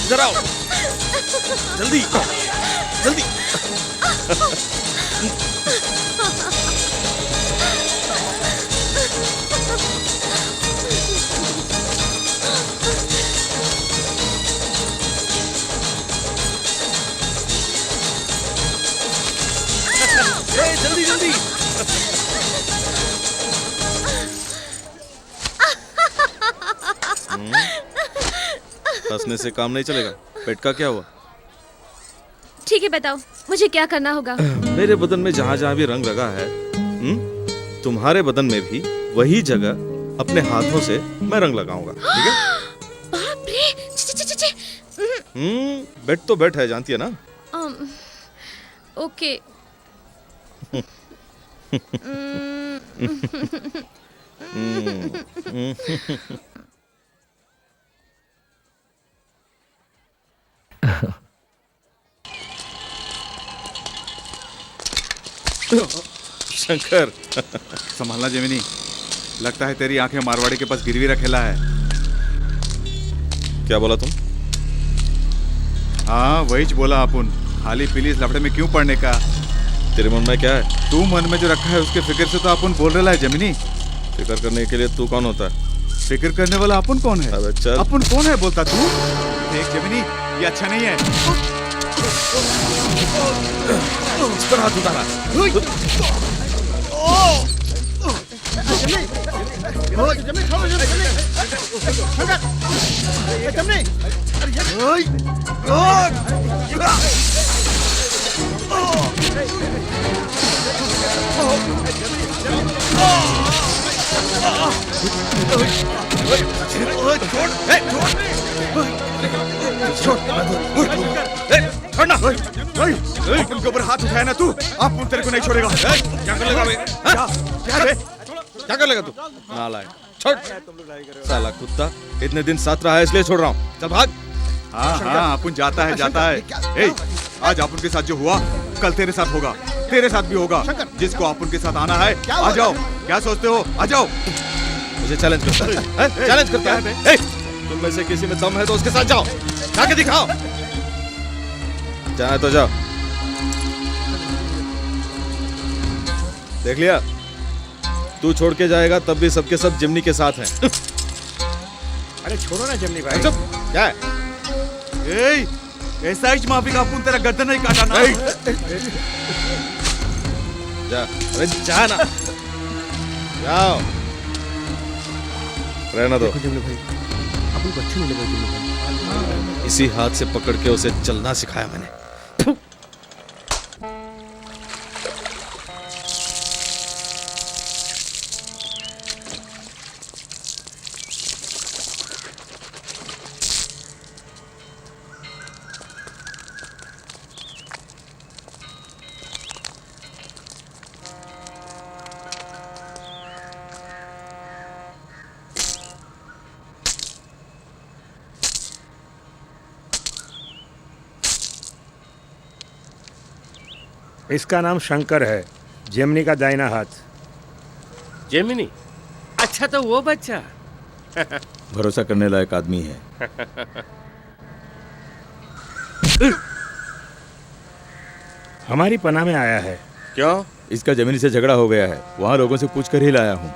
इधर आओ, जल्दी जल्दी। जल्दी जल्दी। हंसने से काम नहीं चलेगा। पेट का क्या हुआ? ठीक है, बताओ मुझे क्या करना होगा। मेरे बदन में जहाँ जहाँ भी रंग लगा है, तुम्हारे बदन में भी वही जगह अपने हाथों से मैं रंग लगाऊंगा। ठीक है? बाप रे, ची, ची, ची, ची। बेट तो बेट है, जानती है ना? ओके। शंकर। संभालना जेमिनी, लगता है तेरी आंखें मारवाड़ी के पास गिरवी रखेला है। क्या बोला तुम? हाँ वही बोला अपन, खाली पीली इस लफड़े में क्यों पड़ने का। तेरे मन में क्या है? तू मन में जो रखा है उसके फिक्र से तो अपन बोल रहा है जेमिनी। फिक्र करने के लिए तू कौन होता है? फिक्र करने वाला अपन कौन है? अबे चल। अपन कौन है बोलता तू? देख जेमिनी, ये अच्छा नहीं है। इस पर हाथ उतारा। छोड़ना। अपन के ऊपर हाथ उठाया ना तू, अपन तेरे को नहीं छोड़ेगा। क्या कर लेगा बे? क्या कर लेगा तू? नालायक, छोड़। साला कुत्ता, इतने दिन साथ रहा है इसलिए छोड़ रहा हूँ। चल भाग। हाँ हाँ, अपन जाता है जाता है। ए, आज अपन के साथ जो हुआ कल तेरे साथ होगा, तेरे साथ भी होगा। जिसको अपन के साथ आना है आ जाओ। क्या सोचते हो? आ जाओ। मुझे चैलेंज करता है? चैलेंज करता है? ए, तुम में से किसी में दम है तो उसके साथ जाओ, जाके दिखाओ। जाए तो जाओ। देख लिया, तू छोड़ के जाएगा तब भी सबके सब जिमनी के साथ हैं। अरे छोड़ो ना जमनी भाई। चुप, क्या है? ऐसा ही माफी का अपन तेरा गर्दन नहीं काटा ना। जा, अरे जा ना, जाओ, रहना दो। जमने भाई अपन को अच्छा नहीं लगा जमने भाई। इसी हाथ से पकड़ के उसे चलना सिखाया मैंने। इसका नाम शंकर है, जेमिनी का दाहिना हाथ। जेमिनी? अच्छा तो वो बच्चा। भरोसा करने लायक आदमी है। हमारी पनाह में आया है। क्यों? इसका जमीनी से झगड़ा हो गया है, वहाँ लोगों से पूछ कर ही लाया हूँ।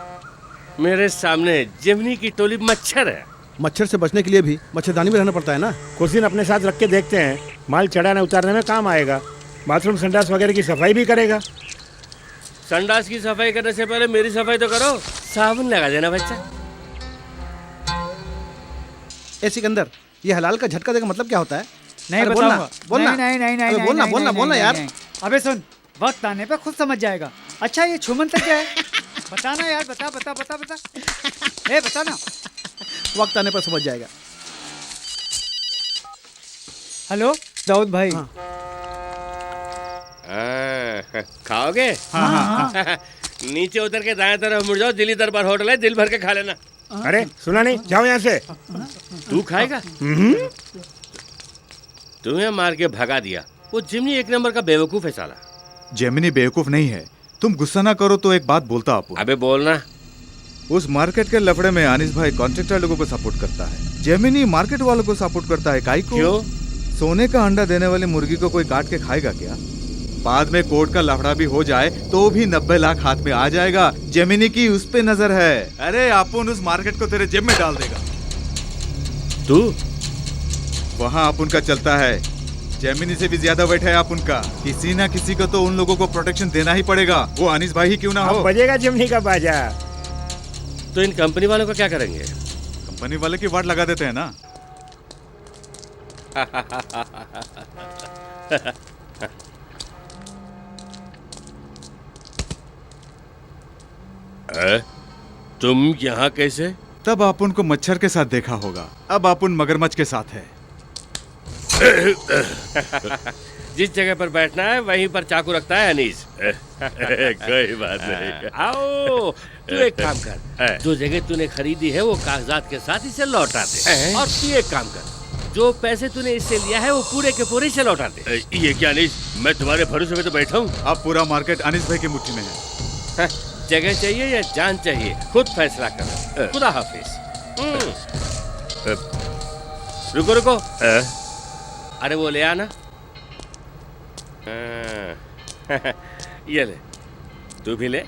मेरे सामने जेमिनी की टोली मच्छर है। मच्छर से बचने के लिए भी मच्छरदानी में रहना पड़ता है ना। कुछ दिन अपने साथ रख के देखते हैं, माल चढ़ाने उतारने में काम आएगा। बाथरूम संडास वगैरह की सफाई भी करेगा। संडास की सफाई करने से पहले मेरी सफाई तो करो। साबुन लगा देना बच्चा। ए सिकंदर, ये हलाल का झटका देगा मतलब क्या होता है? नहीं अरे बताऊंगा। बोलना, नहीं नहीं नहीं अबे नहीं बोलना नहीं, बोलना नहीं, बोलना नहीं, यार। नहीं। अबे सुन, वक्त आने पे खुद समझ जाएगा। अच्छा ये छुमंतर क्या है? बताना यार, बता बता बता बता। ए बताना। वक्त आने पर समझ जाएगा। हेलो दाऊद भाई। खाओगे? नीचे उतर के दाएं तरफ मुड़ जाओ, दिल्ली दरबार होटल है, दिल भर के खा लेना। अरे सुना नहीं, जाओ यहाँ से। तू खाएगा? तुम्हें मार के भगा दिया। वो जिमनी एक नंबर का बेवकूफ है साला। जेमिनी बेवकूफ नहीं है, तुम गुस्सा ना करो तो एक बात बोलता आपको। अबे बोलना। उस मार्केट के लफड़े में अनिस भाई कॉन्ट्रैक्टर लोगों को सपोर्ट करता है, जेमिनी मार्केट वालों को सपोर्ट करता है। काई को? क्यों? सोने का अंडा देने वाली मुर्गी को कोई काट के खाएगा क्या? बाद में कोर्ट का लफड़ा भी हो जाए तो भी 90 लाख हाथ में आ जाएगा। जेमिनी की उस पे नजर है। अरे अपन उस मार्केट को तेरे जेब में डाल देगा। तू वहाँ अपन का चलता है, जेमिनी से भी ज्यादा वेट है अपन का। किसी ना किसी को तो उन लोगों को प्रोटेक्शन देना ही पड़ेगा, वो अनिस भाई ही क्यों ना हो। बजेगा जेमिनी का बाजा। तो इन कंपनी वालों का क्या करेंगे? कंपनी वाले की वाट लगा देते हैं ना। तुम यहाँ कैसे? तब अपन को मच्छर के साथ देखा होगा, अब अपन मगरमच्छ के साथ है। जिस जगह पर बैठना है वहीं पर चाकू रखता है अनीस। कोई बात नहीं। आओ, तू एक काम कर, जो जगह तूने खरीदी है वो कागजात के साथ इसे लौटा दे। और तू एक काम कर, जो पैसे तूने इससे लिया है वो पूरे के पूरे इसे लौटा दे। ये क्या अनीस, मैं तुम्हारे भरोसे में तो बैठा हूँ। अब पूरा मार्केट अनिस भाई की मुट्ठी में है। जगह चाहिए या जान चाहिए, खुद फैसला करो। खुदा हाफिज। रुको रुको, अरे वो ले आना। ये ले, तू भी ले।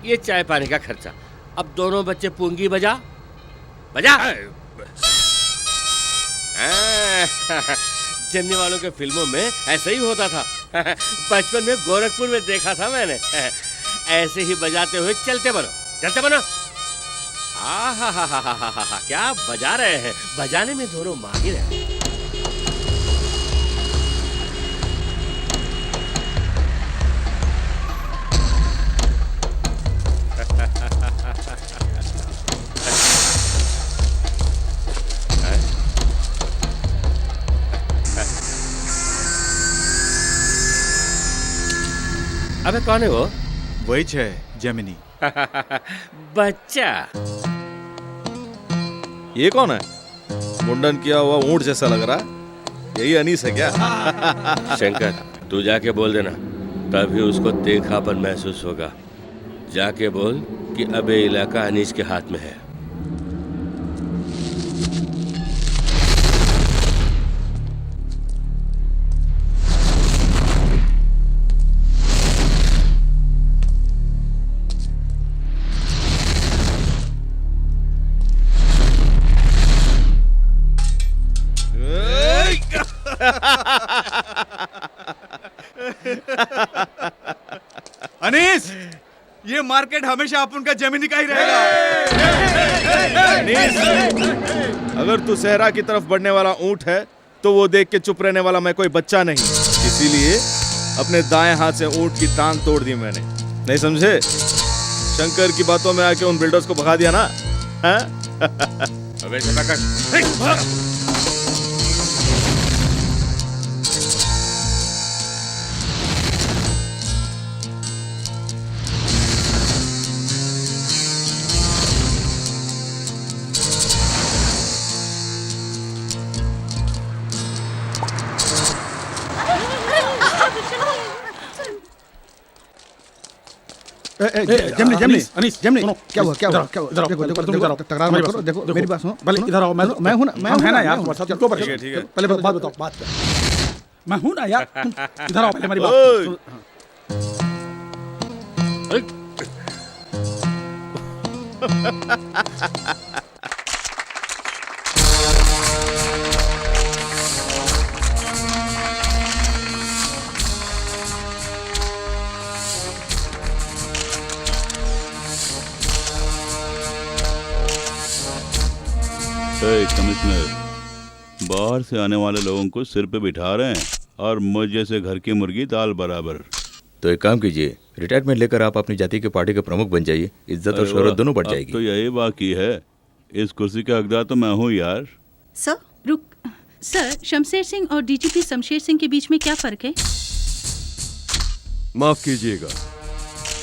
ये चाय पानी का खर्चा। अब दोनों बच्चे पूंगी बजा बजा। जमने वालों के फिल्मों में ऐसा ही होता था। बचपन में गोरखपुर में देखा था मैंने। ऐसे ही बजाते हुए चलते बनो, चलते बनो। आहा, क्या बजा रहे हैं। बजाने में दोनों माहिर हैं। अबे कौन है वो? वही है जेमिनी। बच्चा। ये कौन है? मुंडन किया हुआ ऊंट जैसा लग रहा है। यही अनीस है क्या? शंकर, तू जाके बोल देना, तभी उसको देखा महसूस होगा। जाके बोल कि अब ये इलाका अनीस के हाथ में है। अनीस, ये मार्केट हमेशा अपन का जेमिनी का ही रहेगा। अनीस, अगर तू सहरा की तरफ बढ़ने वाला ऊंट है तो वो देख के चुप रहने वाला मैं कोई बच्चा नहीं, इसीलिए अपने दाएं हाथ से ऊंट की टांग तोड़ दी मैंने। नहीं समझे? शंकर की बातों में आके उन बिल्डर्स को भगा दिया ना? अबे चला कर। जेमिनी जेमिनी अनीस, जेमिनी सुनो, क्या हुआ क्या हुआ इधर क्या आओ, हुआ? इधर आओ, देखो देखो तुम इधर आओ, देखो तकरार मत मेरी करो। बात देखो सुनो, मेरी बात सुनो। भले इधर आओ, मैं हूं ना, मैं हम हूं है ना मैं यार हूं। तुम्हारे साथ, चलो, रुको, ठीक है। पहले बात बताओ, बात कर। मैं हूं ना यार, तुम इधर आओ, पहले मेरी बात ओए। सुनो। कमिश्नर, बाहर से आने वाले लोगों को सिर पे बिठा रहे हैं और मुझ जैसे घर की मुर्गी दाल बराबर। तो एक काम कीजिए, रिटायरमेंट लेकर आप अपनी जाति के पार्टी के प्रमुख बन जाइए, इज्जत और शोहरत दोनों बढ़ अब जाएगी। तो यही बाकी है, इस कुर्सी का हकदार तो मैं हूँ यार। सर रुक सर, शमशेर सिंह और डीजीपी शमशेर सिंह के बीच में क्या फर्क है? माफ कीजिएगा,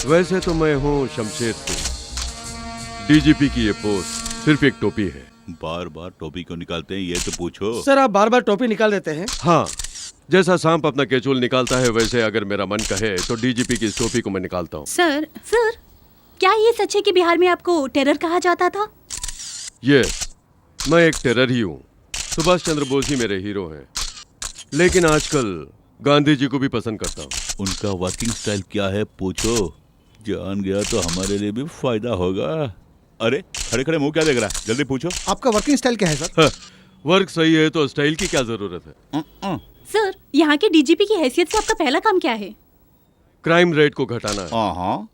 वैसे तो मैं हूँ शमशेर सिंह। डीजीपी की ये पोस्ट सिर्फ एक टोपी है। बार बार टोपी क्यों निकालते हैं ये तो पूछो। सर आप बार बार टोपी निकाल देते हैं। हाँ, जैसा सांप अपना केचुल निकालता है वैसे अगर मेरा मन कहे तो डीजीपी की इस टोपी को मैं निकालता हूँ। सर क्या ये सच है कि बिहार में आपको टेरर कहा जाता था? यस, मैं एक टेरर ही हूँ। सुभाष चंद्र बोस ही मेरे हीरो हैं, लेकिन आजकल गांधी जी को भी पसंद करता हूँ। उनका वर्किंग स्टाइल क्या है पूछो, जान गया तो हमारे लिए भी फायदा होगा। अरे खड़े खड़े मुंह क्या देख रहा है, जल्दी पूछो। आपका वर्किंग स्टाइल क्या है सर? वर्क सही है तो स्टाइल की क्या जरूरत है? सर यहाँ के डीजीपी की हैसियत से आपका पहला काम क्या है? क्राइम रेट को घटाना है। हाँ,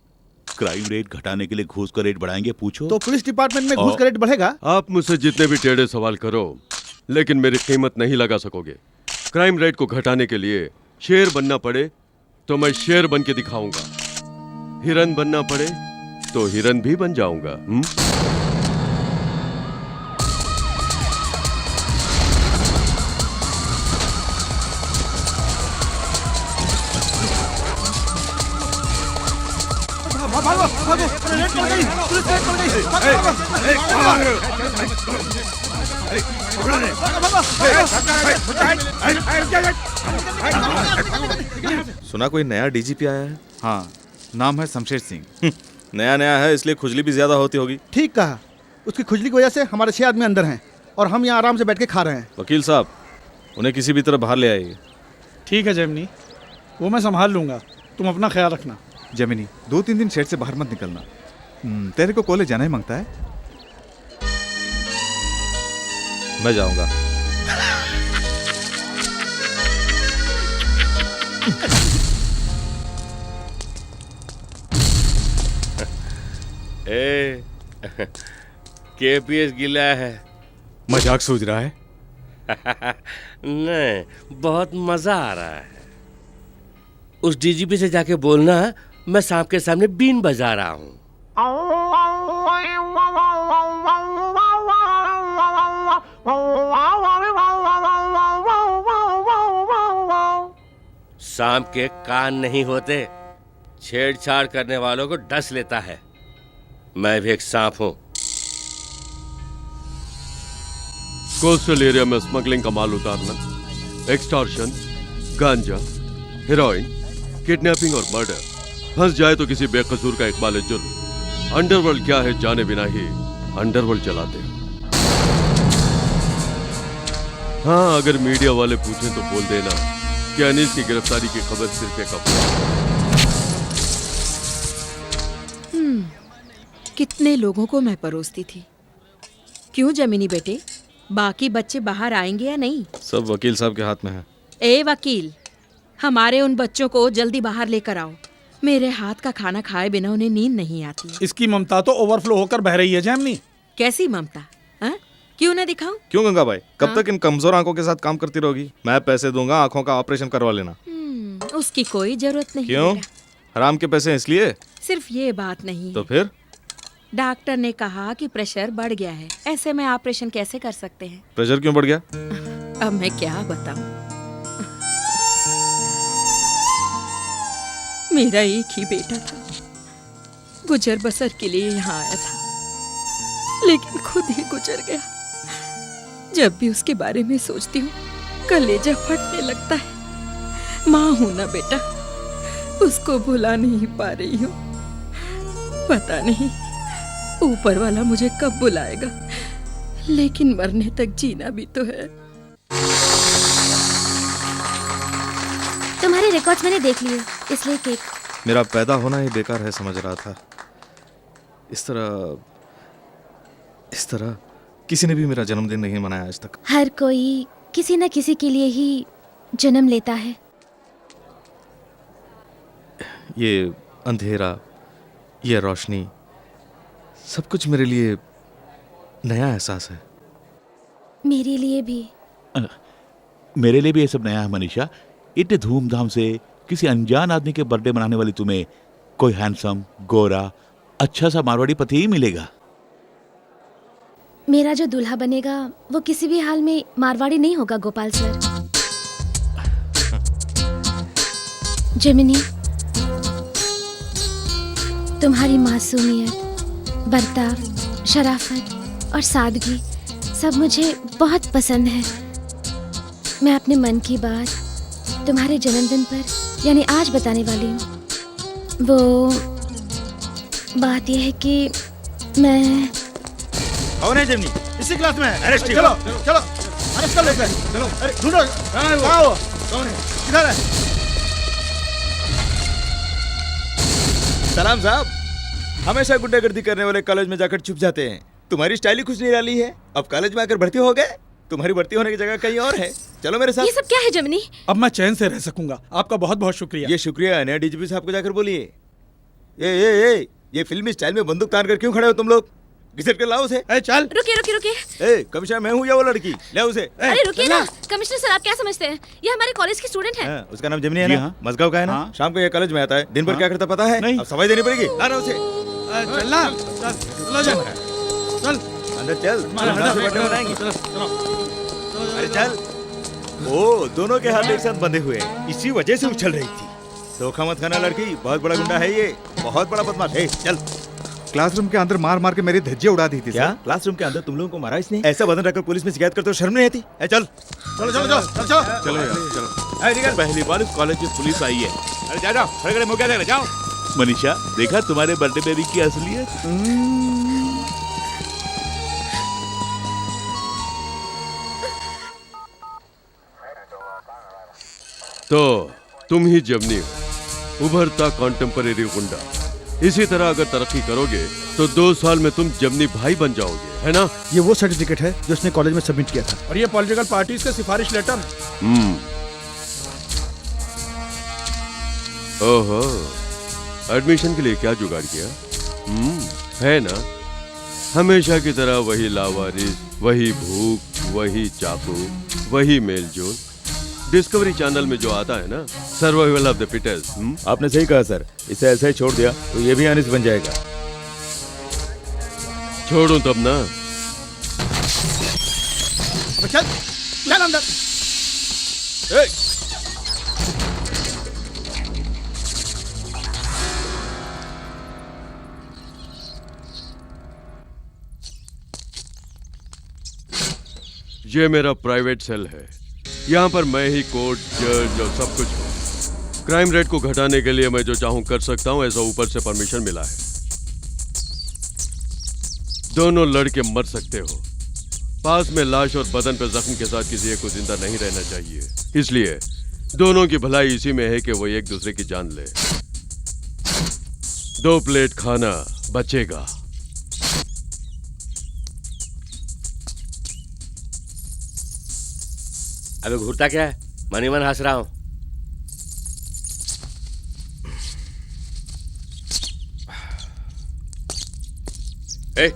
क्राइम रेट घटाने के लिए घूस का रेट बढ़ाएंगे पूछो। तो पुलिस डिपार्टमेंट में घूस का रेट बढ़ेगा? आप मुझसे जितने भी टेढ़े सवाल करो, लेकिन मेरी कीमत नहीं लगा सकोगे। क्राइम रेट को घटाने के लिए शेर बनना पड़े तो मैं शेर बन के दिखाऊंगा, हिरन बनना पड़े तो हिरन भी बन जाऊंगा। सुना कोई नया डीजीपी आया है? हाँ, नाम है शमशेर सिंह। नया नया है इसलिए खुजली भी ज्यादा होती होगी। ठीक कहा, उसकी खुजली की वजह से हमारे 6 आदमी अंदर हैं और हम यहाँ आराम से बैठ के खा रहे हैं। वकील साहब, उन्हें किसी भी तरह बाहर ले आइए। ठीक है जेमिनी, वो मैं संभाल लूंगा, तुम अपना ख्याल रखना। जेमिनी, 2-3 दिन शेड से बाहर मत निकलना। तेरे को कॉलेज जाना ही मांगता है। मैं जाऊंगा। ए, केपीएस गिला है। मजाक सूझ रहा है? नहीं, बहुत मजा आ रहा है। उस डीजीपी से जाके बोलना मैं सांप के सामने बीन बजा रहा हूँ। सांप के कान नहीं होते, छेड़छाड़ करने वालों को डस लेता है। मैं भी एक सांप हूँ। कोस्टल एरिया में स्मगलिंग का माल उतारना, एक्सटॉर्शन, गांजा, हेरोइन, किडनैपिंग और मर्डर, फंस जाए तो किसी बेकसूर का इकबाल जुर्म। अंडरवर्ल्ड क्या है जाने बिना ही अंडरवर्ल्ड चलाते हैं। हाँ, अगर मीडिया वाले पूछें तो बोल देना कि अनीस की गिरफ्तारी की खबर सिर्फ एक अफवाह। कितने लोगों को मैं परोसती थी। क्यों जमीनी बेटे, बाकी बच्चे बाहर आएंगे या नहीं? सब वकील साहब के हाथ में है। ए वकील, हमारे उन बच्चों को जल्दी बाहर लेकर आओ। मेरे हाथ का खाना खाए बिना उन्हें नींद नहीं आती। इसकी ममता तो ओवरफ्लो होकर बह रही है जैमनी। कैसी ममता? हाँ? क्यों ना दिखाऊं? क्यों गंगा भाई, कब तक इन कमजोर आंखों के साथ काम करती रहोगी? मैं पैसे दूंगा, आंखों का ऑपरेशन करवा लेना। उसकी कोई जरूरत नहीं। क्यों? हराम के पैसे इसलिए? सिर्फ ये बात नहीं तो है। फिर डॉक्टर ने कहा कि प्रेशर बढ़ गया है, ऐसे में ऑपरेशन कैसे कर सकते हैं? प्रेशर क्यों बढ़ गया? अब मैं क्या बताऊं? मेरा एक ही बेटा था, गुजर बसर के लिए यहाँ आया था, लेकिन खुद ही गुजर गया। जब भी उसके बारे में सोचती हूँ कलेजा फटने लगता है। माँ हूं ना बेटा, उसको भुला नहीं पा रही हूँ। पता नहीं ऊपर वाला मुझे कब बुलाएगा, लेकिन मरने तक जीना भी तो है। तुम्हारे रिकॉर्ड्स मैंने देख लिए, इसलिए केक। मेरा पैदा होना ही बेकार है समझ रहा था। इस तरह किसी ने भी मेरा जन्मदिन नहीं मनाया आज तक। हर कोई किसी न किसी के लिए ही जन्म लेता है। ये अंधेरा, ये रोशनी, सब कुछ मेरे लिए नया एहसास है। मेरे लिए भी। मेरे लिए भी ये सब नया है मनीषा। इतने धूमधाम से किसी अनजान आदमी के बर्थडे मनाने वाली तुम्हें कोई हैंडसम, गोरा, अच्छा सा मारवाड़ी पति ही मिलेगा। मेरा जो दूल्हा बनेगा वो किसी भी हाल में मारवाड़ी नहीं होगा गोपाल सर। जेमिनी, तुम्हारी मासूमियत, बर्ताव, शराफत और सादगी सब मुझे बहुत पसंद है। मैं अपने मन की बात तुम्हारे जन्मदिन पर यानी आज बताने वाली हूँ। वो बात यह है कि मैं। कौन है जेमिनी? इसी क्लास में है। अरेस्ट चलो चलो अरेस्ट कर लेते हैं। चलो अरे ढूंढो कहाँ हो? कौन है? किधर है? सलाम साहब। हमेशा गुंडागर्दी करने वाले कॉलेज में जाकर छुप जाते हैं। तुम्हारी स्टाइल ही कुछ निराली है। अब कॉलेज में आकर भर्ती हो गए। तुम्हारी भर्ती होने की जगह कहीं और है। चलो मेरे साथ। ये सब क्या है जेमिनी? अब मैं चैन से रह सकूंगा। आपका बहुत बहुत शुक्रिया। ये शुक्रिया है डीजीपी साहब को जाकर बोलिए। ये फिल्मी स्टाइल में बंदूक तान कर क्यों खड़े हो तुम लोग? घिसट कर लाओ उसे। चल। रुकिए। कमिश्नर मैं हूँ या वो लड़की? ले उसे। अरे रुकिए ना, कमिश्नर सर आप क्या समझते हैं? ये हमारे कॉलेज की स्टूडेंट है। उसका नाम जेमिनी है ना? मजगांव का है ना? शाम को ये कॉलेज में आता है। दिन भर क्या करता पता है? अब सफाई देनी पड़ेगी। ला ना उसे। चलना। चल अंदर चल। अरे चल। ओ, दोनों के हाथ एक साथ बंधे हुए हैं। इसी वजह से उछल रही थी। धोखा मत खाना लड़की, बहुत बड़ा गुंडा है ये, बहुत बड़ा बदमाश है। चल। क्लासरूम के अंदर मार मार के मेरी धज्जियां उड़ा दी थी। क्या क्लासरूम के अंदर तुम लोगों को मारा इसने? ऐसा बदन रखकर पुलिस में शिकायत करते हो, शर्म नहीं आती? चल चलो चलो चलो चलो चलो यार चलो। पहली बार इस कॉलेज में पुलिस आई है। अरे जा जाओ, खड़े खड़े मुंह क्या देख रहे, जाओ। मनीषा, देखा तुम्हारे बर्थडे बेबी की असलियत? तो तुम ही जेमिनी हो, उभरता कॉन्टेम्परेरी गुंडा। इसी तरह अगर तरक्की करोगे तो 2 साल में तुम जेमिनी भाई बन जाओगे, है ना? ये वो सर्टिफिकेट है जो उसने कॉलेज में सबमिट किया था। और ये पॉलिटिकल पार्टीज के सिफारिश लेटर। ओहो, एडमिशन के लिए क्या जुगाड़ किया? है ना, हमेशा की तरह वही लावारिस, वही भूख, वही चाकू, वही मेलजोल। डिस्कवरी चैनल में जो आता है ना, सर्वाइवल ऑफ द फिटेस्ट। आपने सही कहा सर। इसे ऐसे ही छोड़ दिया तो ये भी अनिस बन जाएगा। छोड़ूं तब ना। चल चल अंदर। ये मेरा प्राइवेट सेल है। यहाँ पर मैं ही कोर्ट, जज और सब कुछ हूँ। क्राइम रेट को घटाने के लिए मैं जो चाहूँ कर सकता हूँ, ऐसा ऊपर से परमिशन मिला है। दोनों लड़के मर सकते हो। पास में लाश और बदन पर जख्म के साथ किसी एक को जिंदा नहीं रहना चाहिए। इसलिए दोनों की भलाई इसी में है कि वो एक दूसरे की जान ले। 2 प्लेट खाना बचेगा। अबे घूरता क्या है? मनी मन हंस रहा हूं। ए,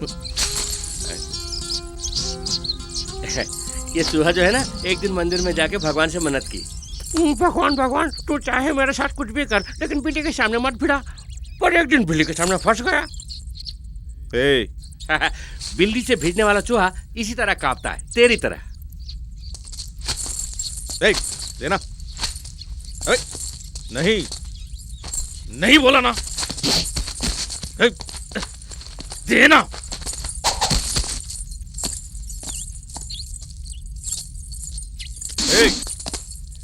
ये चूहा जो है ना, एक दिन मंदिर में जाके भगवान से मन्नत की, भगवान भगवान तू चाहे मेरे साथ कुछ भी कर, लेकिन बिल्ली के सामने मत भिड़ा। पर एक दिन बिल्ली के सामने फंस गया। बिल्ली से भिड़ने वाला चूहा इसी तरह कांपता है, तेरी तरह। देना। नहीं, नहीं बोला ना। देना।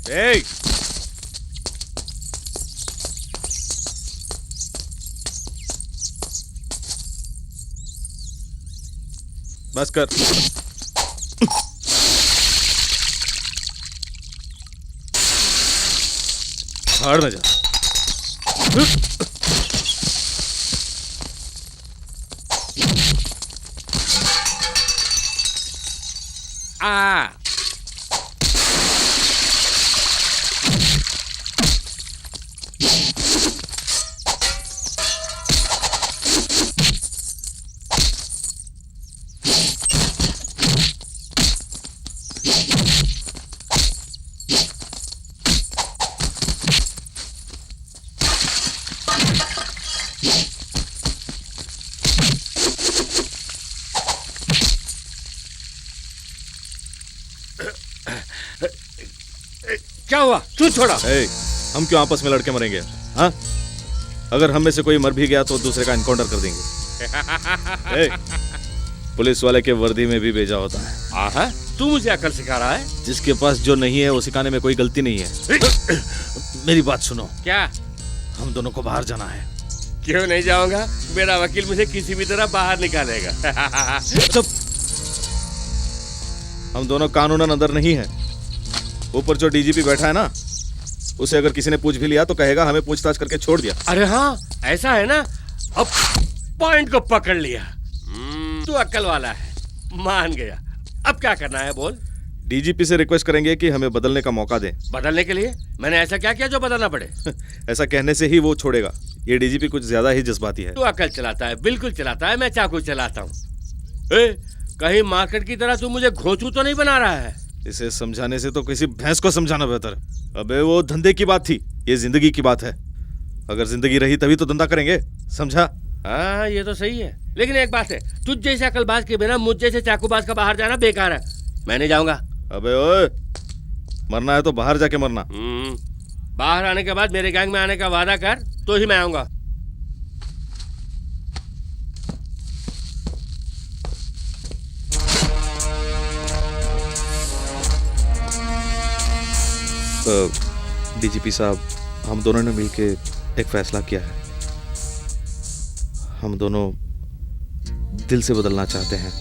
ए, बस कर। भाड़ में जा। आ क्या हुआ? तू छोड़ा। हम क्यों आपस में लड़के मरेंगे? हाँ, अगर हम में से कोई मर भी गया तो दूसरे का एनकाउंटर कर देंगे। पुलिस वाले के वर्दी में भी भेजा होता है। आहा, तू मुझे अकल सिखा रहा है? जिसके पास जो नहीं है वो सिखाने में कोई गलती नहीं है। मेरी बात सुनो। क्या? हम दोनों को बाहर जाना है। क्यों नहीं जाऊंगा? मेरा वकील मुझे किसी भी तरह बाहर निकालेगा। चुप। हम दोनों कानूनन अंदर नहीं है। ऊपर जो डीजीपी बैठा है ना, उसे अगर किसी ने पूछ भी लिया तो कहेगा हमें पूछताछ करके छोड़ दिया। अरे हाँ, ऐसा है ना। अब पॉइंट को पकड़ लिया। तू अक्ल वाला है, मान गया। अब क्या करना है बोल? डीजीपी से रिक्वेस्ट करेंगे कि हमें बदलने का मौका दें। बदलने के लिए? मैंने ऐसा क्या किया जो बदलना पड़े? ऐसा कहने से ही वो छोड़ेगा। ये डीजीपी कुछ ज्यादा ही जज्बाती है। तू अकल चलाता है, बिल्कुल चलाता है। मैं चाकू चलाता हूँ। कहीं मार्केट की तरह तू मुझे घोंचू तो नहीं बना रहा है? इसे समझाने से तो किसी भैंस को समझाना बेहतर है। अबे वो धंधे की बात थी, ये जिंदगी की बात है। अगर जिंदगी रही तभी तो धंधा करेंगे, समझा? हाँ, ये तो सही है, लेकिन एक बात है, तुझ जैसे अकलबाज के बिना मुझ जैसे चाकूबाज का बाहर जाना बेकार है। मैं नहीं जाऊंगा। अबे ओए, मरना है तो बाहर जाके मरना। बाहर आने के बाद मेरे गैंग में आने का वादा कर, तो ही मैं आऊंगा। डीजीपी साहब, हम दोनों ने मिलके एक फैसला किया है। हम दोनों दिल से बदलना चाहते हैं।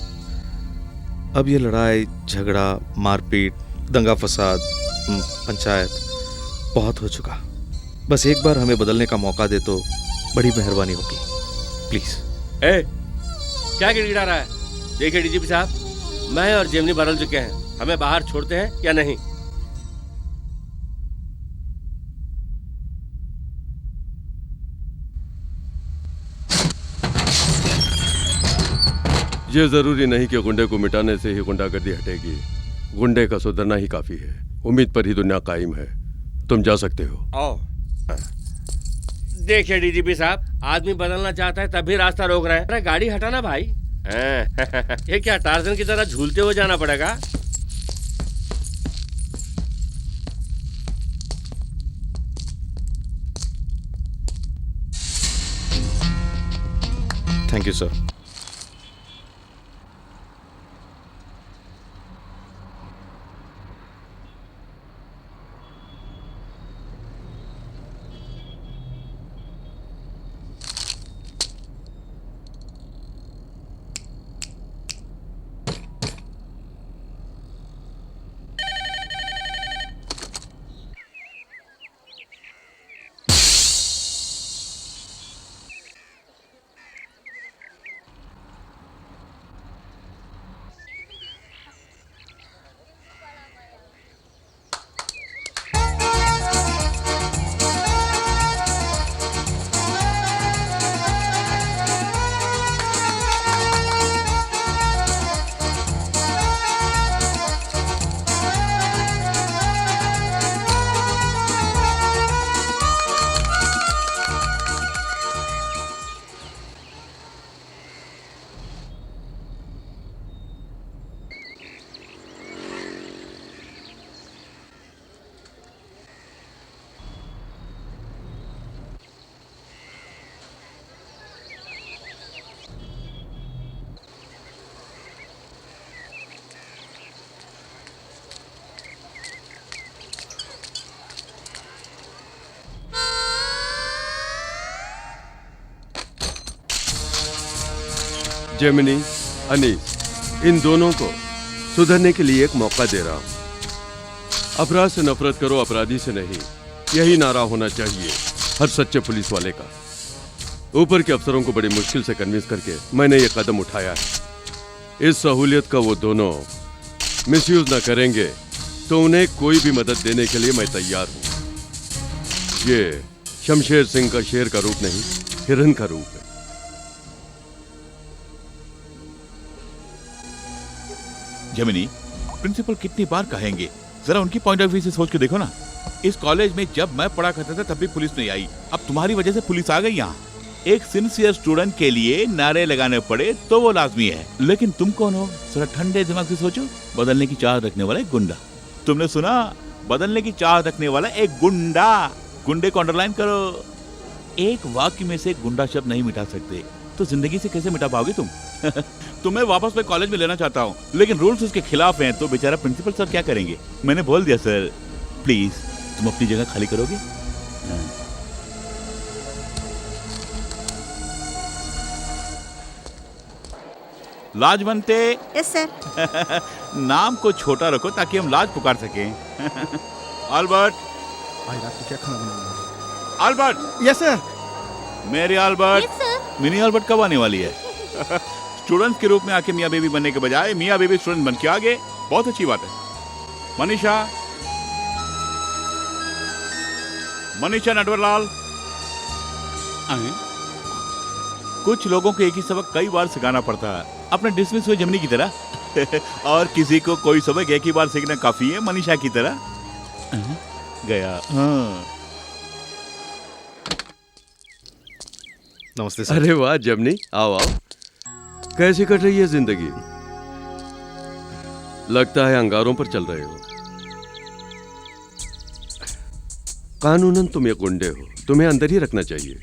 अब ये लड़ाई झगड़ा, मारपीट, दंगा फसाद, पंचायत बहुत हो चुका। बस एक बार हमें बदलने का मौका दे तो बड़ी मेहरबानी होगी, प्लीज। क्या गिड़गिड़ा रहा है? देखिए डीजीपी साहब, मैं और जेमिनी बदल चुके हैं। हमें बाहर छोड़ते हैं या नहीं? ये जरूरी नहीं कि गुंडे को मिटाने से ही गुंडागर्दी हटेगी। गुंडे का सुधरना ही काफी है। उम्मीद पर ही दुनिया कायम है। तुम जा सकते हो। देखिए डीजीपी साहब, आदमी बदलना चाहता है तभी रास्ता रोक रहे हैं। अरे गाड़ी हटाना भाई। ये क्या टार्जन की तरह झूलते हुए जाना पड़ेगा? Thank you sir. Gemini, Anees, इन दोनों को सुधरने के लिए एक मौका दे रहा हूं। अपराध से नफरत करो, अपराधी से नहीं, यही नारा होना चाहिए हर सच्चे पुलिस वाले का। ऊपर के अफसरों को बड़ी मुश्किल से कन्विंस करके मैंने ये कदम उठाया है। इस सहूलियत का वो दोनों मिसयूज ना करेंगे तो उन्हें कोई भी मदद देने के लिए मैं तैयार हूं। ये शमशेर सिंह का शेर का रूप नहीं, हिरन का रूप है। जेमिनी, प्रिंसिपल कितनी बार कहेंगे, जरा उनकी पॉइंट ऑफ व्यू से सोच के देखो ना। इस कॉलेज में जब मैं पढ़ा करता था तब भी पुलिस नहीं आई, अब तुम्हारी वजह से पुलिस आ गई यहाँ। एक सिंसियर स्टूडेंट के लिए नारे लगाने पड़े तो वो लाजमी है, लेकिन तुम कौन हो? जरा ठंडे दिमाग से सोचो। बदलने की चाह रखने वाला एक गुंडा। तुमने सुना? बदलने की चाह रखने वाला एक गुंडा। गुंडे को अंडरलाइन करो। एक वाक्य में से गुंडा शब्द नहीं मिटा सकते तो जिंदगी से कैसे मिटा पाओगे तुम? तुम्हें वापस मैं कॉलेज में लेना चाहता हूँ, लेकिन रूल्स उसके खिलाफ हैं, तो बेचारा प्रिंसिपल सर क्या करेंगे? मैंने बोल दिया सर, प्लीज तुम अपनी जगह खाली करोगे? लाजवंते। Yes sir. नाम को छोटा रखो ताकि हम लाज पुकार सकें। अल्बर्ट। भाई रात को क्या खाना बनाऊंगा? Albert. Yes sir. Mary Albert. Yes sir. Mini Albert कब आने वाली है? स्टूडेंट के रूप में आके मियाँ बेबी बनने के बजाय मियाँ बेबी स्टूडेंट बन के आगे, बहुत अच्छी बात है। मनीषा। मनीषा नटवरलाल। कुछ लोगों को एक ही सबक कई बार सिखाना पड़ता है, अपने डिसमिस हुए जेमिनी की तरह। और किसी को कोई सबक एक ही बार सीखना काफी है, मनीषा की तरह। गया। हाँ। नमस्ते सर। अरे वाह जेमिनी, आओ आओ। कैसी कट रही है जिंदगी? लगता है अंगारों पर चल रहे हो। कानूनन तुम एक गुंडे हो, तुम्हें अंदर ही रखना चाहिए।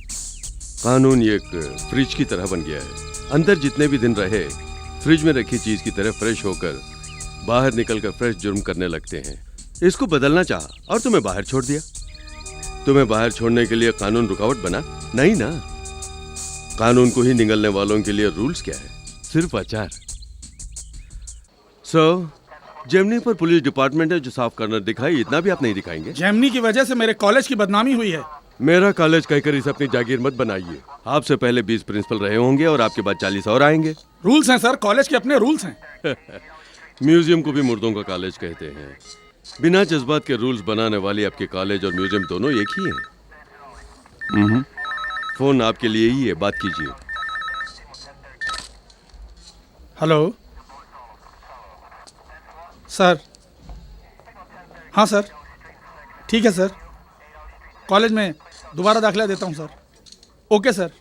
कानून ये एक फ्रिज की तरह बन गया है। अंदर जितने भी दिन रहे, फ्रिज में रखी चीज की तरह फ्रेश होकर बाहर निकलकर फ्रेश जुर्म करने लगते हैं। इसको बदलना चाहा और तुम्हें बाहर छोड़ दिया। तुम्हें बाहर छोड़ने के लिए कानून रुकावट बना? नहीं ना। कानून को ही निगलने वालों के लिए रूल्स क्या है? सिर्फ आचार। जेमिनी पर पुलिस डिपार्टमेंट ने जो साफ करना दिखाई, इतना भी आप नहीं दिखाएंगे? जेमिनी की वजह से मेरे कॉलेज की बदनामी हुई है। मेरा कॉलेज कहकर इसे अपनी जागीर मत बनाइए। आपसे पहले 20 प्रिंसिपल रहे होंगे और आपके बाद 40 और आएंगे। रूल्स हैं सर, कॉलेज के अपने रूल्स हैं। म्यूजियम को भी मुर्दों का कॉलेज कहते हैं। बिना जज्बात के रूल्स बनाने वाली आपके कॉलेज और म्यूजियम दोनों एक ही हैं। फोन आपके लिए ही है, बात कीजिए। Hello sir. हाँ सर, ठीक है सर, कॉलेज में दोबारा दाखिला देता हूँ सर। Okay sir.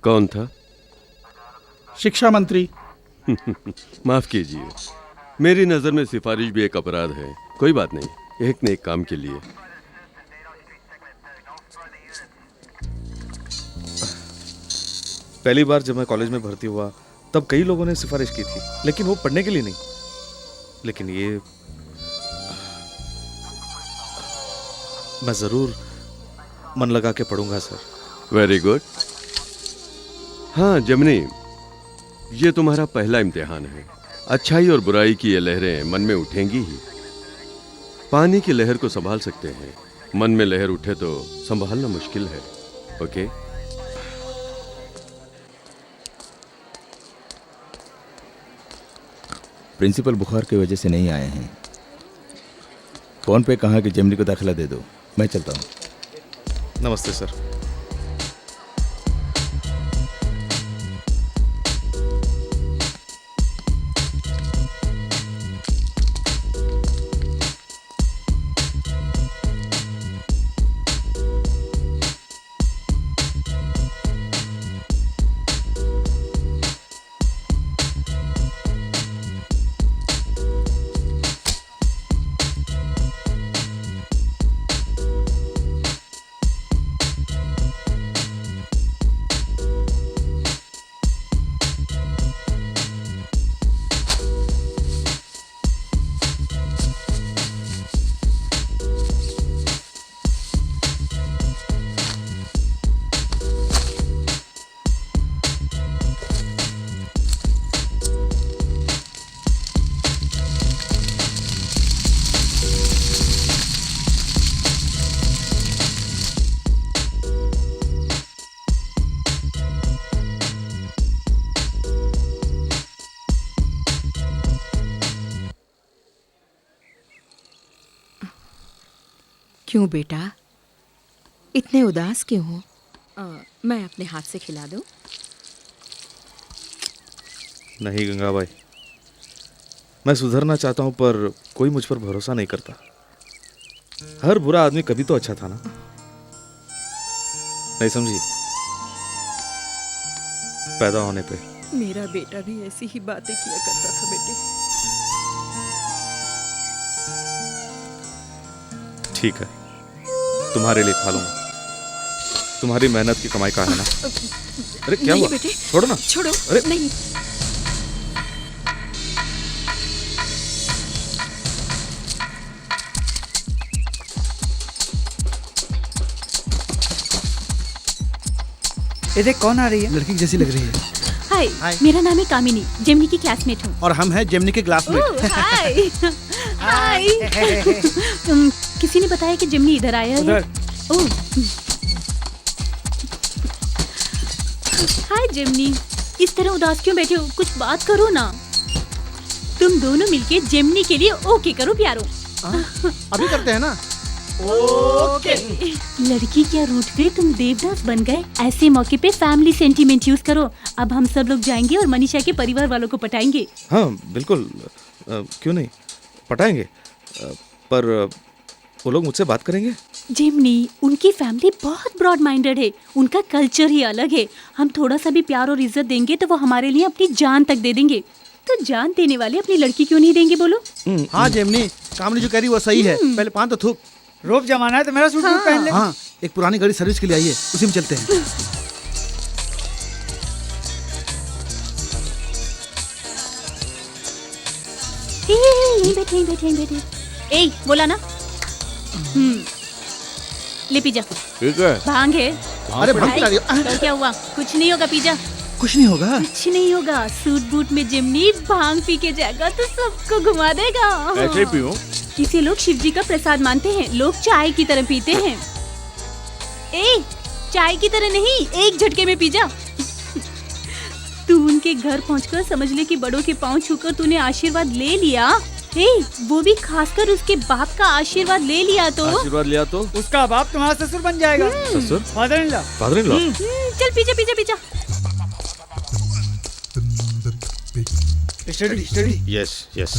कौन था? शिक्षा मंत्री। माफ कीजिए, मेरी नजर में सिफारिश भी एक अपराध है। कोई बात नहीं, एक न एक काम के लिए। पहली बार जब मैं कॉलेज में भर्ती हुआ तब कई लोगों ने सिफारिश की थी, लेकिन वो पढ़ने के लिए नहीं। लेकिन ये मैं जरूर मन लगा के पढ़ूंगा सर। Very good. हाँ जेमिनी, ये तुम्हारा पहला इम्तिहान है। अच्छाई और बुराई की ये लहरें मन में उठेंगी ही। पानी की लहर को संभाल सकते हैं, मन में लहर उठे तो संभालना मुश्किल है। ओके? प्रिंसिपल बुखार की वजह से नहीं आए हैं। फोन पे कहा कि जेमिनी को दाखिला दे दो, मैं चलता हूँ। नमस्ते सर। क्यों बेटा, इतने उदास क्यों हो? मैं अपने हाथ से खिला दूं? नहीं गंगाबाई, मैं सुधरना चाहता हूं पर कोई मुझ पर भरोसा नहीं करता। हर बुरा आदमी कभी तो अच्छा था ना, नहीं समझी? पैदा होने पे मेरा बेटा भी ऐसी ही बातें किया करता था बेटे। ठीक है, तुम्हारे लिए खा लूंगा। तुम्हारी मेहनत की कमाई का है ना। अरे क्या नहीं हुआ? बेटे, छोड़ो ना। छोड़ो। अरे नहीं। ये देख कौन आ रही है? लड़की जैसी लग रही है। हाय, मेरा नाम है कामिनी, जेमिनी की क्लासमेट हूँ। और हम हैं जेमिनी के क्लासमेट। हाय। हाय। किसी ने बताया कि जेमिनी इधर आया है? ओह। हाय जेमिनी, इस तरह उदास क्यों बैठे हो? कुछ बात करो ना। तुम दोनों मिलके जेमिनी के लिए ओके करो प्यारो। अभी करते हैं ना। ओके। लड़की क्या रूठ गई, तुम देवदास बन गए? ऐसे मौके पे फैमिली सेंटीमेंट यूज करो। अब हम सब लोग जाएंगे और मनीषा के परिवार वालों को पटाएंगे। हाँ बिल्कुल, क्यों नहीं पटाएंगे, पर वो लोग मुझसे बात करेंगे? जेमिनी, उनकी फैमिली बहुत ब्रॉड माइंडेड है, उनका कल्चर ही अलग है। हम थोड़ा सा भी प्यार और इज्जत देंगे तो वो हमारे लिए अपनी जान तक दे देंगे। तो जान देने वाले अपनी लड़की क्यों नहीं देंगे बोलो? हाँ जेमिनी, कामिनी जो कह रही वो सही है। पहले पान तो थूक। रोब जमाना है तो मेरा सूट पहन ले। हाँ, एक पुरानी गाड़ी सर्विस के लिए आई है, उसी में चलते हैं। यहीं बैठे यहीं बैठे यहीं बैठे। ए बोला ना। ले पी जा। ठीक है। भांग है। अरे भांग पिला रही हो? तो क्या हुआ? कुछ नहीं होगा, पी जा। कुछ नहीं होगा। कुछ नहीं होगा। सूट बूट में जेमिनी भांग पी के जाएगा तो सबको घुमा देगा। ऐसे ही पीऊं? इसे लोग शिव जी का प्रसाद मानते हैं, लोग चाय की तरह पीते हैं। ए, चाय की तरह नहीं, एक झटके में पी जा। तू उनके घर पहुंचकर समझ ले कि बड़ों के पांव छूकर तूने आशीर्वाद ले लिया। ए, वो भी खासकर उसके बाप का आशीर्वाद ले लिया तो आशीर्वाद लिया तो उसका बाप तुम्हारा ससुर बन जाएगा। ससुर? Father in law. Father in law? चल पीछे पीछे पीछे। Study study. Yes yes.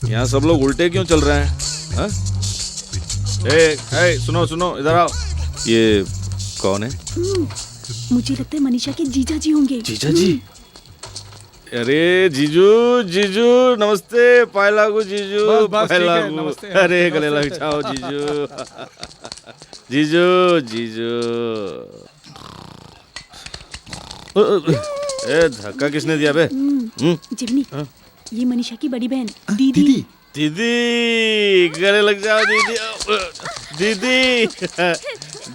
यहाँ सब लोग उल्टे क्यों चल रहे हैं? हाँ? ए, सुनो सुनो, इधर आओ। ये कौन है? मुझे लगता है मनीषा के जीजा जी होंगे। जीजा जी? अरे जीजू जीजू नमस्ते, पाए लागू जीजू, पाए लागू। अरे गले लग जाओ जीजू। जीजू जीजू। ए धक्का किसने दिया बे? जिमनी, ये मनीषा की बड़ी बहन दीदी। दीदी गले लग जाओ दीदी। दीदी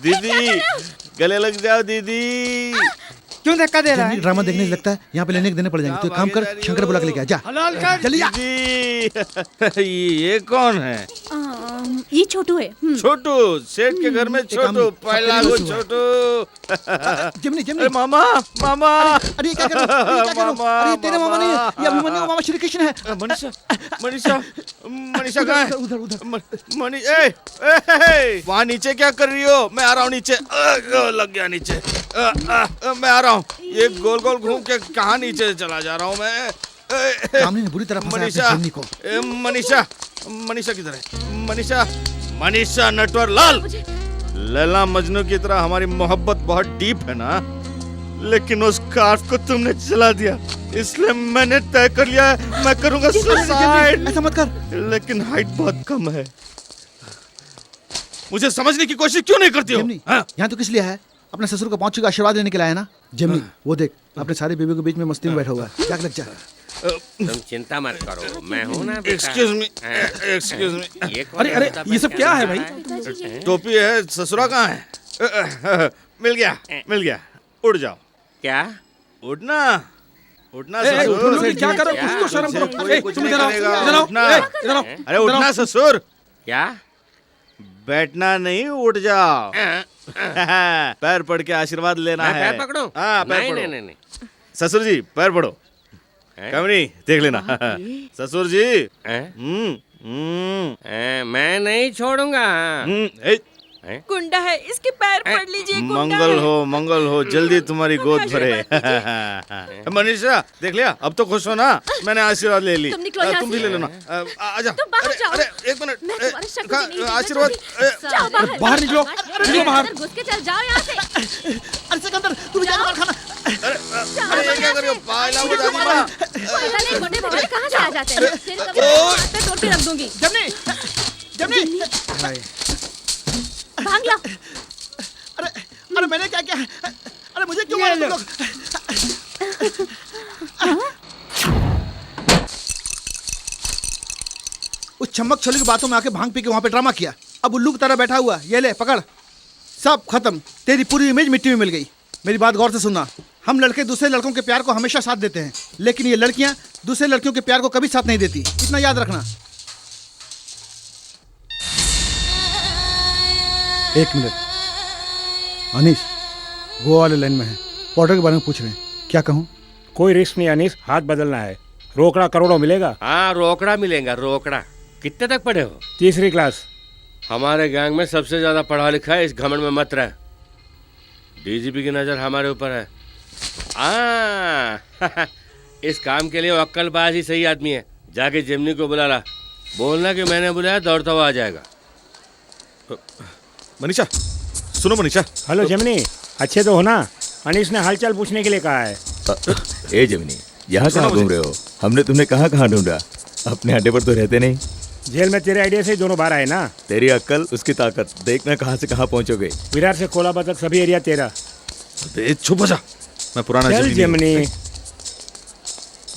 दीदी गले लग जाओ दीदी। क्यों धक्का दे रहा है? ड्रामा देखने से लगता है यहाँ पे लेने के देने पड़ जाएंगे। तो एक काम कर, शंकर बुला के लेके आ जा। हलाल कर। जल्दी जा। ये कौन है? ये छोटू है। छोटू, सेठ के घर में छोटू, पहला वो छोटू। जिमनी जिमनी। अरे मामा मामा। अरे क्या कर रहे हो? अरे क्या कर रहे हो? अरे तेरे मामा नहीं है, ये अभिमन्यु मामा श्री कृष्ण है। मनीषा मनीषा मनीषा कहाँ है? उधर उधर। ए वहाँ नीचे क्या कर रही हो? मैं आ रहा हूँ नीचे। लग गया नीचे। मैं आ रहा हूँ। ये गोल गोल घूम के कहाँ नीचे चला जा रहा हूँ मैं? कामिनी ने बुरी तरह फंसाया अपने जिमनी को। मनीषा मनीषा किधर है? मनीषा मनीषा नटवर लाल। लैला मजनू की तरह हमारी मोहब्बत बहुत डीप है ना, लेकिन उस स्कार्फ को तुमने जला दिया, इसलिए मैंने तय कर लिया है मैं करूंगा सुसाइड। ऐसा मत कर। लेकिन हाइट बहुत कम है। मुझे समझने की कोशिश क्यों नहीं करती हो? यहाँ तो किस लिए है? अपने ससुर को पहुंच का आशीर्वाद लेने के लिए आया ना। जिमनी वो देख, अपने सारे बेबी के बीच में मस्ती में बैठा हुआ है। जाग लग जा। तुम चिंता मत करो, मैं हूँ ना। Excuse me, excuse me. अरे अरे ये सब क्या है भाई? टोपी है, ससुरा कहाँ है? मिल गया। उड़ जाओ। क्या? उड़ना उठना ए, ससुर। तुम लोग क्या करो? कुछ तो शर्म करो। कोई ए, कुछ तुम नहीं इधर आओ, करेगा। इधर आओ, उठना। ए, इधर आओ, अरे इधर उठना आओ। ससुर। क्या? बैठना नहीं, उठ जाओ। पैर पड़ के आशीर्वाद लेना मैं है। पैर पकड़ूं? हाँ पैर नहीं, पकड़ो। नहीं। ससुर जी पैर पड़ो। कमनी देख लेना। ससुर जी। मैं नहीं छोड़ूंगा। गुंडा है, इसके पैर पड़ लीजिए। गुंडा मंगल हो जल्दी तुम्हारी गोद भरे। मनीषा देख लिया, अब तो खुश हो ना? मैंने आशीर्वाद ले ली, तुम निकलो यहाँ तुम से। भी ले लेना। आजा। तुम बाहर जाओ। अरे एक मिनट, मैं तुम्हारे शक को नहीं देखना आशीर्वाद। चाहती। जाओ बाहर। बाहर निकलो, निकलो बाहर। अंदर घुस के चल जाओ यहाँ से। अरे सिकंदर तू भी जाना खाना। अरे ये क्या कर रहे हो? पायला वो दादी माँ। पता नहीं गुंडे तुम्हारे कहाँ चला जाते हैं। फिर कभी हाथ पे तोड़ के रख दूंगी। जमनी भाग लो। अरे मैंने क्या किया? अरे मुझे क्यों मारा तुम लोग? उस चमक छली की बातों में आके भांग पी के वहां पे ड्रामा किया। अब उल्लू की तरह बैठा हुआ, ये ले पकड़, सब खत्म। तेरी पूरी इमेज मिट्टी में मिल गई। मेरी बात गौर से सुनना, हम लड़के दूसरे लड़कों के प्यार को हमेशा साथ देते हैं, लेकिन ये लड़कियां दूसरे लड़कियों के प्यार को कभी साथ नहीं देती, इतना याद रखना। एक मिनट, अनीस गोवा वाले लाइन में है, पॉटर के बारे में पूछ रहे हैं, क्या कहूँ? कोई रिस्क नहीं अनीस, हाथ बदलना है। रोकड़ा करोड़ों मिलेगा। हाँ रोकड़ा मिलेगा, रोकड़ा। कितने तक पढ़े हो? 3री क्लास। हमारे गैंग में सबसे ज्यादा पढ़ा लिखा है, इस घमंड में मत रह। डीजीपी की नजर हमारे ऊपर है। इस काम के लिए वो अक्कलबाज ही सही आदमी है। जाके जेमिनी को बुला ला, बोलना कि मैंने बुलाया, दौड़ता हुआ आ जाएगा। मनीषा सुनो मनीषा। हेलो जेमिनी, अच्छे तो हो ना? अनीस ने हालचाल पूछने के लिए कहा है। ए जेमिनी, यहाँ कहाँ घूम रहे हो? हमने तुम्हें कहाँ कहाँ ढूंढा? अपने अड्डे पर तो रहते नहीं। जेल में तेरे आइडिया से दोनों बार आए ना। तेरी अक्ल उसकी ताकत, देखना कहाँ से कहाँ पहुँचोगे। विरार से कोलाबा तक सभी एरिया तेरा। चुप हो जा, मैं पुराना जेमिनी।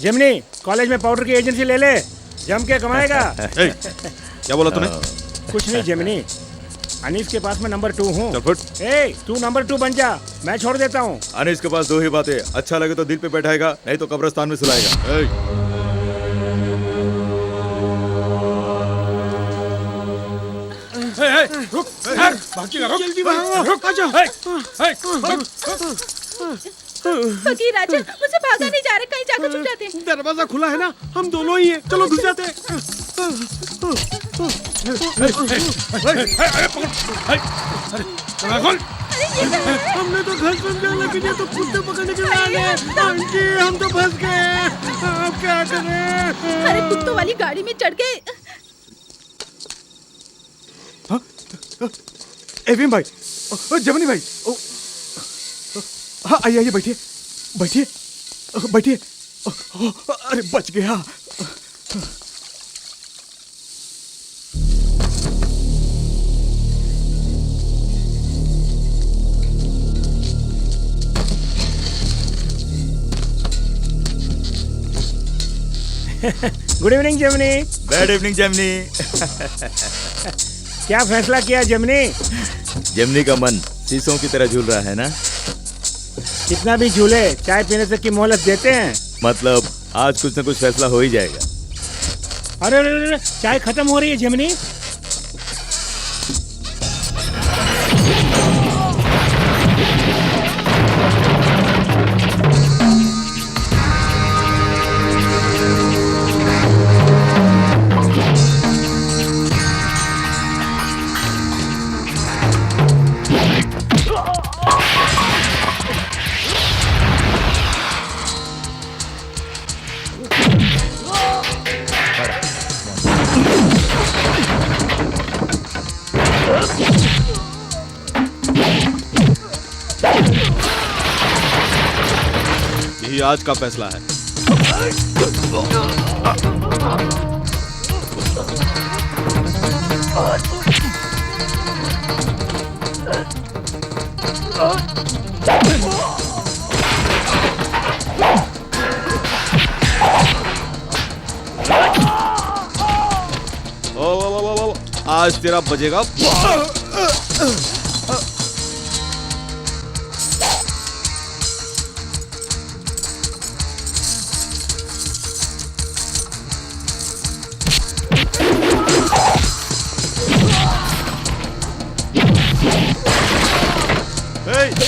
जेमिनी, कॉलेज में पाउडर की एजेंसी ले ले, जम के कमाएगा। क्या बोला तूने? कुछ नहीं जेमिनी, अनीस के पास मैं नंबर 2 हूँ। तू नंबर 2 बन जा, मैं छोड़ देता हूँ। अनीस के पास 2 ही बातें, अच्छा लगे तो दिल पे बैठाएगा, नहीं तो कब्रिस्तान में सुलाएगा। रुक, जल्दी रुक, फकीर राजा, मुझसे भागा नहीं जा रहे, कहीं जाकर छुप जाते हैं। दरवाजा खुला है ना, हम दोनों ही हैं, चलो घुस जाते हैं। हमने तो घर समझा, लेकिन ये तो कुत्ते पकड़ने के लिए आ गए। आंटी हम तो फंस गए, अब क्या करें? अरे कुत्तों वाली गाड़ी में चढ़ गए। एविन भाई, जमनी भाई, हाँ आइए आइए, बैठिए बैठिए बैठिए। अरे बच गया। Good evening Gemini. Bad evening Gemini. क्या फैसला किया जेमिनी? जेमिनी का मन शीशों की तरह झूल रहा है ना। कितना भी झूले, चाय पीने तक की मोहलत देते हैं। मतलब आज कुछ न कुछ फैसला हो ही जाएगा। अरे अरे अरे, चाय खत्म हो रही है जेमिनी। यही आज का फैसला है। ओ, आज तेरा बजेगा।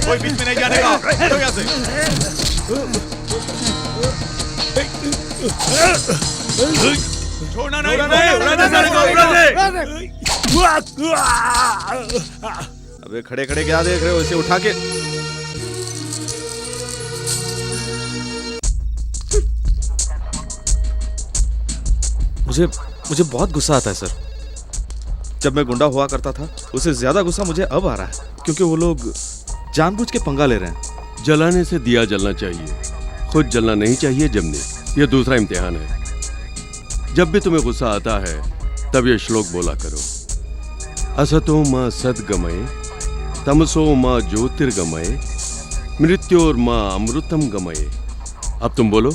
कोई बीच में नहीं जाने का। हटो यहाँ से। छोड़ना नहीं, उड़ा दे सारे को, उड़ा दे। अबे खड़े खड़े क्या देख रहे हो, इसे उठा के। मुझे बहुत गुस्सा आता है सर। जब मैं गुंडा हुआ करता था उससे ज्यादा गुस्सा मुझे अब आ रहा है, क्योंकि वो लोग जानबूझ के पंगा ले रहे हैं। जलाने से दिया जलना चाहिए, खुद जलना नहीं चाहिए जमने। ये दूसरा इम्तिहान है। जब भी तुम्हें गुस्सा आता है तब ये श्लोक बोला करो। असतो मां सद्गमय, तमसो मां ज्योतिर्गमय, मृत्योर्मा अमृतम गमय। अब तुम बोलो।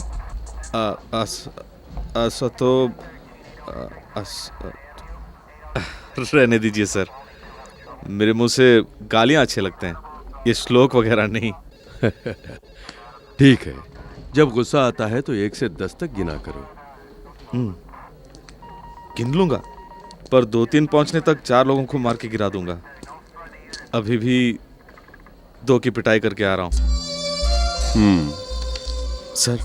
असतो रहने दीजिए सर, मेरे मुंह से गालियां अच्छे लगते हैं, ये श्लोक वगैरह नहीं। ठीक है, जब गुस्सा आता है तो 1 से 10 तक गिना करो। गिन लूंगा, पर 2-3 पहुंचने तक 4 लोगों को मार के गिरा दूंगा। अभी भी 2 की पिटाई करके आ रहा हूं। सर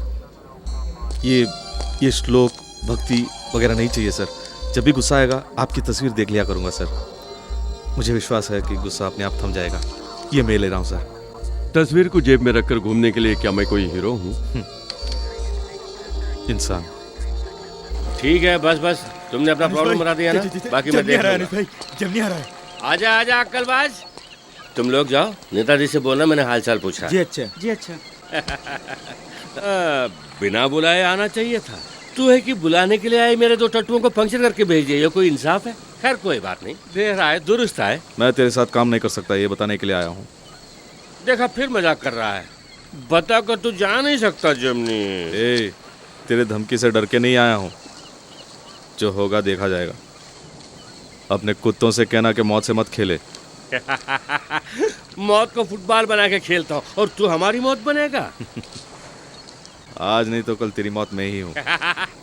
ये श्लोक भक्ति वगैरह नहीं चाहिए सर। जब भी गुस्सा आएगा आपकी तस्वीर देख लिया करूंगा सर। मुझे विश्वास है कि गुस्सा अपने आप थम जाएगा। ये मैं ले रहा हूं सर। तस्वीर को जेब में रखकर घूमने के लिए क्या मैं कोई हीरो हूं? इंसान। ठीक है, बस तुमने अपना प्रॉब्लम बता दिया ना, बाकी मैं देख लूंगा। जब नहीं आ रहा है। आजा अक्कलबाज। तुम लोग जाओ, नेताजी से बोलना मैंने हालचाल पूछा। जी अच्छा। जी अच्छा। बिना बुलाए आना चाहिए था। तू है कि बुलाने के लिए आए मेरे 2 टट्टुओं को पंक्चर करके भेज दिए, ये कोई इंसाफ है? खैर कोई बात नहीं, देर आए दुरुस्त आए। मैं तेरे साथ काम नहीं कर सकता, ये बताने के लिए आया हूँ। देखा, फिर मजाक कर रहा है। बता कर तू जा नहीं सकता जमनी। ए, तेरे धमकी से डर के नहीं आया हूँ, जो होगा देखा जाएगा। अपने कुत्तों से कहना कि मौत से मत खेले। मौत को फुटबॉल बना के खेलता हूँ और तू हमारी मौत बनेगा। आज नहीं तो कल तेरी मौत मैं ही हूँ।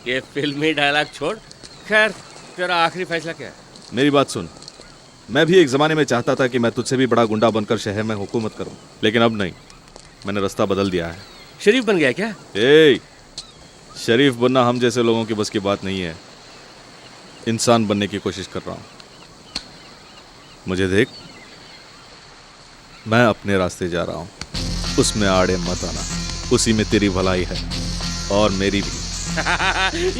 ये फिल्मी डायलॉग छोड़, खैर तेरा आखिरी फैसला क्या है? मेरी बात सुन, मैं भी एक जमाने में चाहता था कि मैं तुझसे भी बड़ा गुंडा बनकर शहर में हुकूमत करूं, लेकिन अब नहीं। मैंने रास्ता बदल दिया है। शरीफ बन गया क्या? शरीफ बनना हम जैसे लोगों की बस की बात नहीं है। इंसान बनने की कोशिश कर रहा हूं। मुझे देख, मैं अपने रास्ते जा रहा हूं, उसमें आड़े मत आना। उसी में तेरी भलाई है और मेरी भी।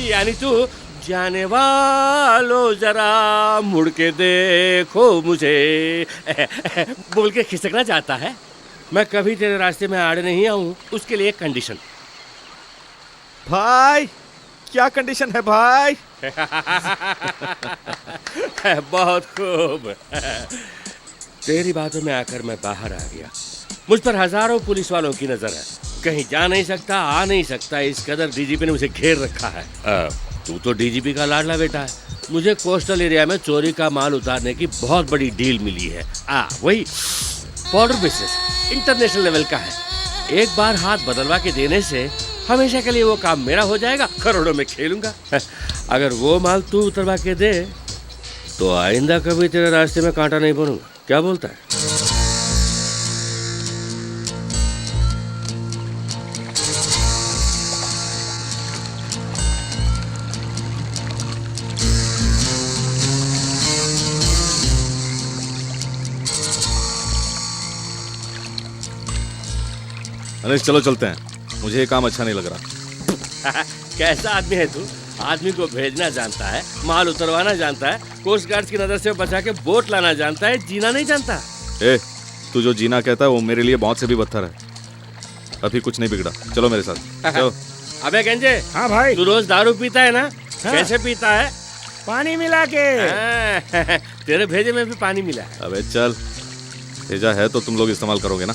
यानी तू जाने वालों जरा मुड़ के देखो मुझे बोल के खिसकना चाहता है। मैं कभी तेरे रास्ते में आड़े नहीं आऊं, उसके लिए एक कंडीशन। भाई क्या कंडीशन है भाई? बहुत खूब। तेरी बातों में आकर मैं बाहर आ गया। मुझ पर हजारों पुलिस वालों की नजर है। कहीं जा नहीं सकता, आ नहीं सकता, इस कदर डीजीपी ने मुझे घेर रखा है। तू तो डीजीपी का लाडला बेटा है। मुझे कोस्टल एरिया में चोरी का माल उतारने की बहुत बड़ी डील मिली है। वही बॉर्डर बिजनेस, इंटरनेशनल लेवल का है। एक बार हाथ बदलवा के देने से हमेशा के लिए वो काम मेरा हो जाएगा, करोड़ों में खेलूंगा। अगर वो माल तू उतरवा के दे तो आइंदा कभी तेरे रास्ते में कांटा नहीं बनूंगा। क्या बोलता है? अनिश चलो चलते हैं, मुझे ये काम अच्छा नहीं लग रहा। कैसा आदमी है तू? आदमी को भेजना जानता है, माल उतरवाना जानता है, कोस्ट गार्ड की नजर से बचा के बोट लाना जानता है, जीना नहीं जानता। तू जो जीना कहता है वो मेरे लिए बहुत से भी बदतर है। अभी कुछ नहीं बिगड़ा, चलो मेरे साथ। चलो। अबे गंजे। हाँ भाई। तू रोज दारू पीता है ना? हाँ। कैसे पीता है? पानी मिला के। तेरे भेजे में भी पानी मिला है। अबे चल, भेजा है तो तुम लोग इस्तेमाल करोगे ना।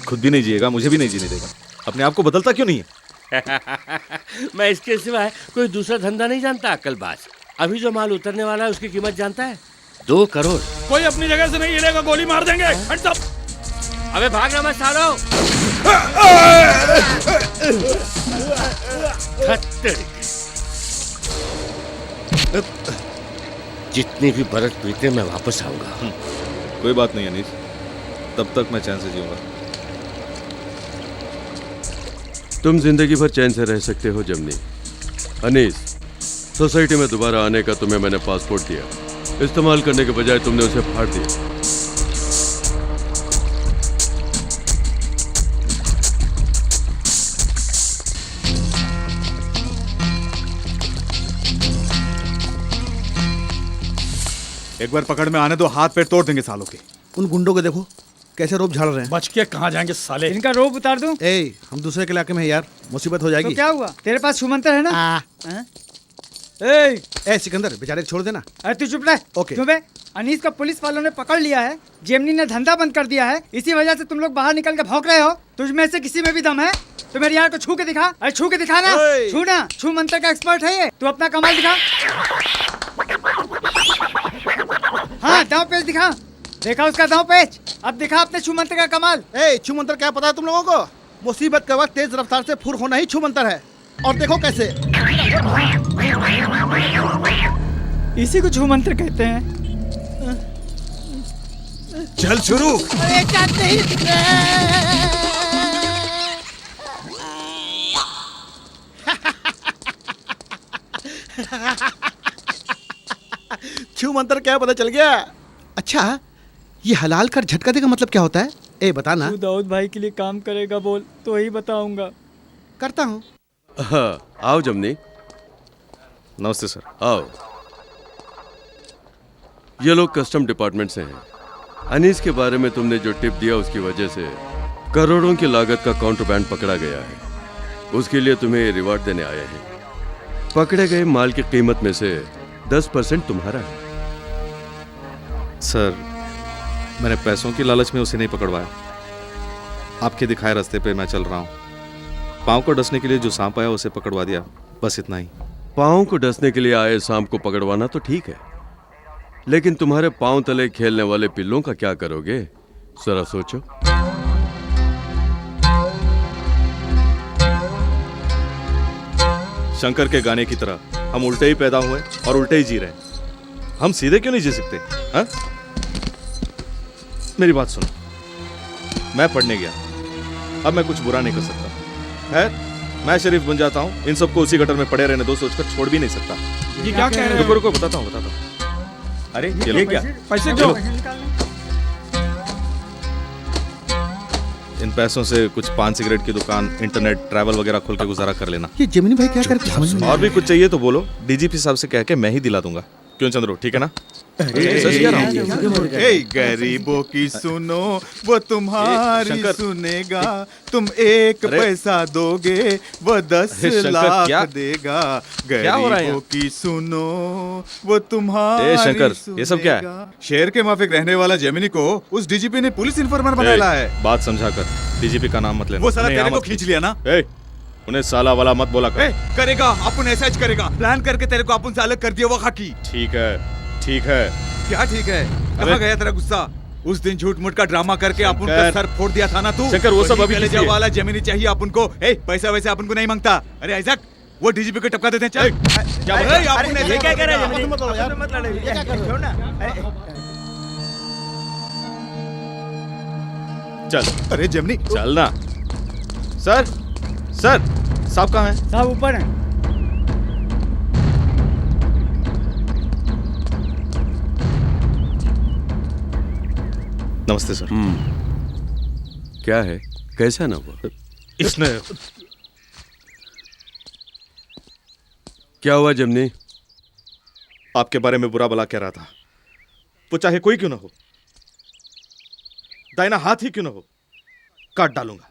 खुद भी नहीं जिएगा, मुझे भी नहीं जीने देगा। अपने आप को बदलता क्यों नहीं है? मैं इसके सिवाय कोई दूसरा धंधा नहीं जानता अक्लबाज। अभी जो माल उतरने वाला है उसकी कीमत जानता है? 2 करोड़। कोई अपनी जगह से नहीं हिलेगा, गोली मार देंगे। हट सब। अबे भागना मत सालो। जितनी भी बरस पीते मैं वापस आऊंगा। कोई बात नहीं अनीस, तब तक मैं चैन से जीऊंगा। तुम जिंदगी भर चैन से रह सकते हो जमनी। अनीस, सोसाइटी में दोबारा आने का तुम्हें मैंने पासपोर्ट दिया, इस्तेमाल करने के बजाय तुमने उसे फाड़ दिया। एक बार पकड़ में आने दो, हाथ पैर तोड़ देंगे सालों के। उन गुंडों को देखो कैसे रोब झाड़ रहे हैं। बच के कहाँ जाएंगे साले। इनका रोब उतार दूं? ए, हम दूसरे के इलाके में हैं यार, मुसीबत हो जाएगी। तो क्या हुआ, तेरे पास छुमंतर है ना? हैं? ए सिकंदर, बेचारे छोड़ देना। अरे तू चुप रह। ओके। तुम्हें अनीस को पुलिस वालों ने पकड़ लिया है, जेमनी ने धंधा बंद कर दिया है, इसी वजह से तुम लोग बाहर निकल के भौंक रहे हो। तुझ में से किसी में भी दम है तो मेरे यार को छू के दिखा। अरे छू के दिखा ना, छू ना, छू मंत्र का एक्सपर्ट है ये। तू अपना कमाल दिखा। हाँ, दांव पेच दिखा। देखा उसका दांव पेच, अब दिखा अपने छू मंत्र का कमाल। ए, छू मंत्र क्या पता है तुम लोगों को? मुसीबत के वक्त तेज रफ्तार से फुर होना ही छू मंत्र है। और देखो कैसे। इसी को छू मंत्र कहते हैं। चल शुरू। अरे चाहते ही। छू मंत्र क्या पता चल गया? अच्छा, ये हलाल कर झटका देगा मतलब क्या होता है? ए बता ना। तू दाऊद भाई के लिए काम करेगा बोल तो ही बताऊंगा। करता हूँ। हाँ, आओ जमनी। नमस्ते सर। आओ। ये लोग कस्टम डिपार्टमेंट से हैं। अनीस के बारे में तुमने जो टिप दिया उसकी वजह से करोड़ों की लागत का काउंटरबैंड पकड़ा गया है। उसके लिए तुम्हें ये रिवार्ड देने आए हैं। पकड़े गए माल की कीमत में से 10% तुम्हारा है। सर, मैंने पैसों की लालच में उसे नहीं पकड़वाया। आपके दिखाए रास्ते पे मैं चल रहा हूँ। पाँव को डसने के लिए जो सांप आया उसे पकड़वा दिया, बस इतना ही। पाँव को डसने के लिए आए सांप को पकड़वाना तो ठीक है, लेकिन तुम्हारे पाँव तले खेलने वाले पिल्लों का क्या करोगे? जरा सोचो। शंकर के गाने की तरह हम उल्टे ही पैदा हुए और उल्टे ही जी रहे हैं। हम सीधे क्यों नहीं जी सकते? हाँ? मेरी बात सुनो, मैं पढ़ने गया, अब मैं कुछ बुरा नहीं कर सकता। खैर, मैं शरीफ बन जाता हूँ, इन सबको उसी गटर में पड़े रहने दो सोचकर छोड़ भी नहीं सकता। ये क्या कह रहे हो? रुको रुको, बताता हूँ। अरे ये क्या? पैसे दो। इन पैसों से कुछ पान सिगरेट की दुकान, इंटरनेट, ट्रैवल वगैरह खोल के गुजारा कर लेना। ये जेमिनी भाई क्या करते हैं? और भी कुछ चाहिए तो बोलो, डीजीपी साहब से कह के मैं ही दिला दूंगा। क्यों चंद्रो, ठीक है ना? सच कह रहा हूँ। गरीबों की सुनो वो तुम्हारी शंकर, सुनेगा, तुम एक पैसा दोगे वो 10 लाख देगा। गरीबों की सुनो वो तुम्हारी शंकर, ये सब क्या है? शहर के माफिक रहने वाला जेमिनी को उस डीजीपी ने पुलिस इन्फॉर्मर बनाया है। बात समझा कर, डीजीपी का नाम मत लेना। वो साला तेरे को खींच लिया ना। उन्हें साला वाला मत बोला कर। करेगा अपन ऐसा ही करेगा, प्लान करके तेरे को अपन से अलग कर दिया वो खाकी। ठीक है, ठीक है। क्या ठीक है? कहाँ गया तेरा गुस्सा? उस दिन झूठ मूठ का ड्रामा करके अपन का सर फोड़ दिया था ना तू। शंकर, वो सब अभी ले वाला जेमिनी चाहिए अपन को। पैसा वैसे अपन को नहीं मांगता। अरे आइजक, वो डीजीपी को टपका देते हैं। चल क्या बोल रहे हैं? आपने ये क्या कह रहे हैं? मत लड़ो, ये क्या कर रहे हो? चल। अरे जेमिनी चल ना। सर, सर, साहब कहाँ हैं? साहब ऊपर हैं। नमस्ते सर। क्या है? कैसा ना हुआ? इसने क्या हुआ जमनी? आपके बारे में बुरा भला कह रहा था। वो चाहे कोई क्यों ना हो, दाहिना हाथ ही क्यों ना हो, काट डालूंगा।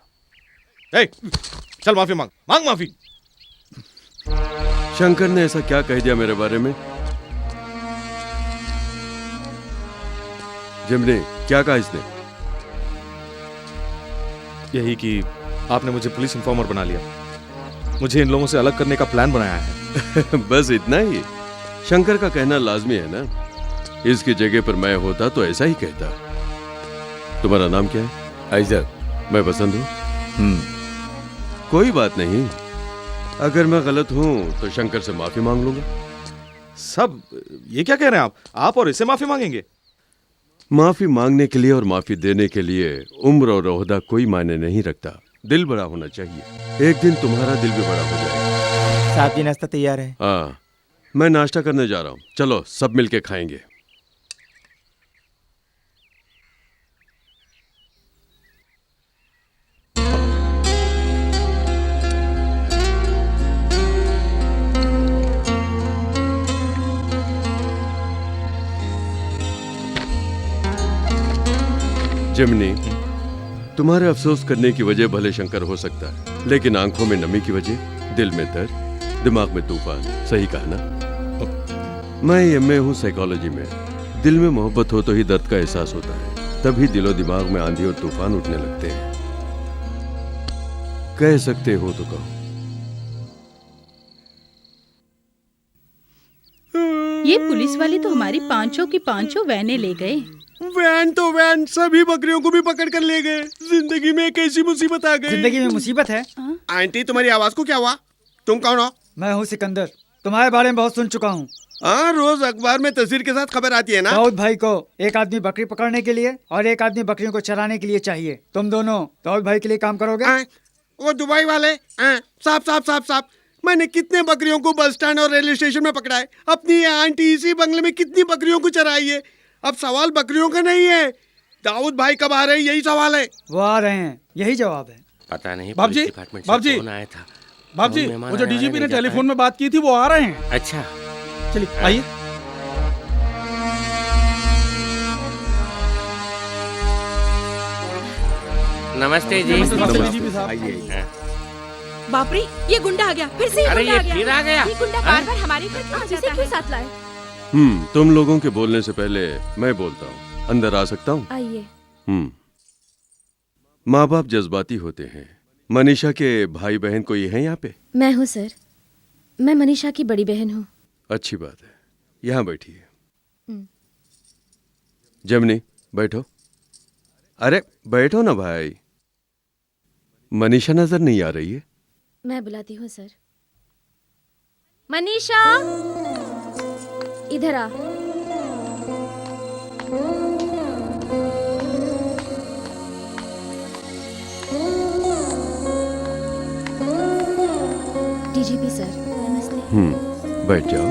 चल माफी मांग, मांग माफी। शंकर ने ऐसा क्या कह दिया मेरे बारे में? जिमने क्या कहा इसने? यही कि आपने मुझे पुलिस इन्फॉर्मर बना लिया, मुझे इन लोगों से अलग करने का प्लान बनाया है। बस इतना ही? शंकर का कहना लाजमी है ना? इसकी जगह पर मैं होता तो ऐसा ही कहता। तुम्हारा नाम क्या है? आइजक। मैं पसंद हूँ? कोई बात नहीं, अगर मैं गलत हूं तो शंकर से माफी मांग लूंगा। सब ये क्या कह रहे हैं आप और इससे माफी मांगेंगे? माफी मांगने के लिए और माफी देने के लिए उम्र और ओहदा कोई मायने नहीं रखता। दिल बड़ा होना चाहिए। एक दिन तुम्हारा दिल भी बड़ा हो जाएगा। साहब जी, नाश्ता तैयार है। हाँ, मैं नाश्ता करने जा रहा हूँ, चलो सब मिलके खाएंगे। जिमनी, तुम्हारे अफसोस करने की वजह भले शंकर हो सकता है, लेकिन आंखों में नमी की वजह, दिल में दर्द, दिमाग में तूफान। सही कहा ना? मैं एमए हूँ साइकोलॉजी में। दिल में मोहब्बत हो तो ही दर्द का एहसास होता है, तभी दिलो दिमाग में आंधी और तूफान उठने लगते हैं। कह सकते हो तो कहो। ये पुलिस वाले तो हमारी पांचों की पांचों वैने ले गए। वैन तो वैन, सभी बकरियों को भी पकड़ कर ले गए। जिंदगी में एक ऐसी मुसीबत आ गई। जिंदगी में मुसीबत है? आंटी, तुम्हारी आवाज को क्या हुआ? तुम कौन हो? मैं हूँ सिकंदर, तुम्हारे बारे में बहुत सुन चुका हूँ। हाँ, रोज अखबार में तस्वीर के साथ खबर आती है ना। दाऊद भाई को एक आदमी बकरी पकड़ने के लिए और एक आदमी बकरियों को चराने के लिए चाहिए। तुम दोनों दाऊद भाई के लिए काम करोगे? वो दुबई वाले साहब साहब साहब साहब, मैंने कितने बकरियों को बस स्टैंड और रेलवे स्टेशन में पकड़ा है। अपनी ये आंटी इसी बंगले में कितनी बकरियों को चराई है। अब सवाल बकरियों का नहीं है, दाऊद भाई कब आ रहे हैं, यही सवाल है। वो आ रहे हैं, यही जवाब है। पता नहीं बाप जी, बाप जी, आया था। बाप जी, वो जो डीजीपी ने टेलीफोन में बात की थी वो आ रहे हैं। अच्छा, चलिए आइए। नमस्ते जी। नमस्ते डीजीपी साहब। बाप रे, ये गुंडा आ गया, फिर से अरे गुंडा ये फिर आ गया। ये गुंडा बार-बार हमारे घर क्यों आता है? क्यों साथ लाए? तुम लोगों के बोलने से पहले मैं बोलता हूँ। अंदर आ सकता हूँ? आइए। माँ बाप जज्बाती होते हैं। मनीषा के भाई बहन कोई है यहाँ पे? मैं हूँ सर, मैं मनीषा की बड़ी बहन हूँ। अच्छी बात है, यहाँ बैठिए। जमनी, बैठो। अरे बैठो ना भाई। मनीषा नजर नहीं आ रही है? मैं बुलाती हूँ सर। मनीषा, इधर आ। डीजीपी सर, नमस्ते। बैठ जाओ।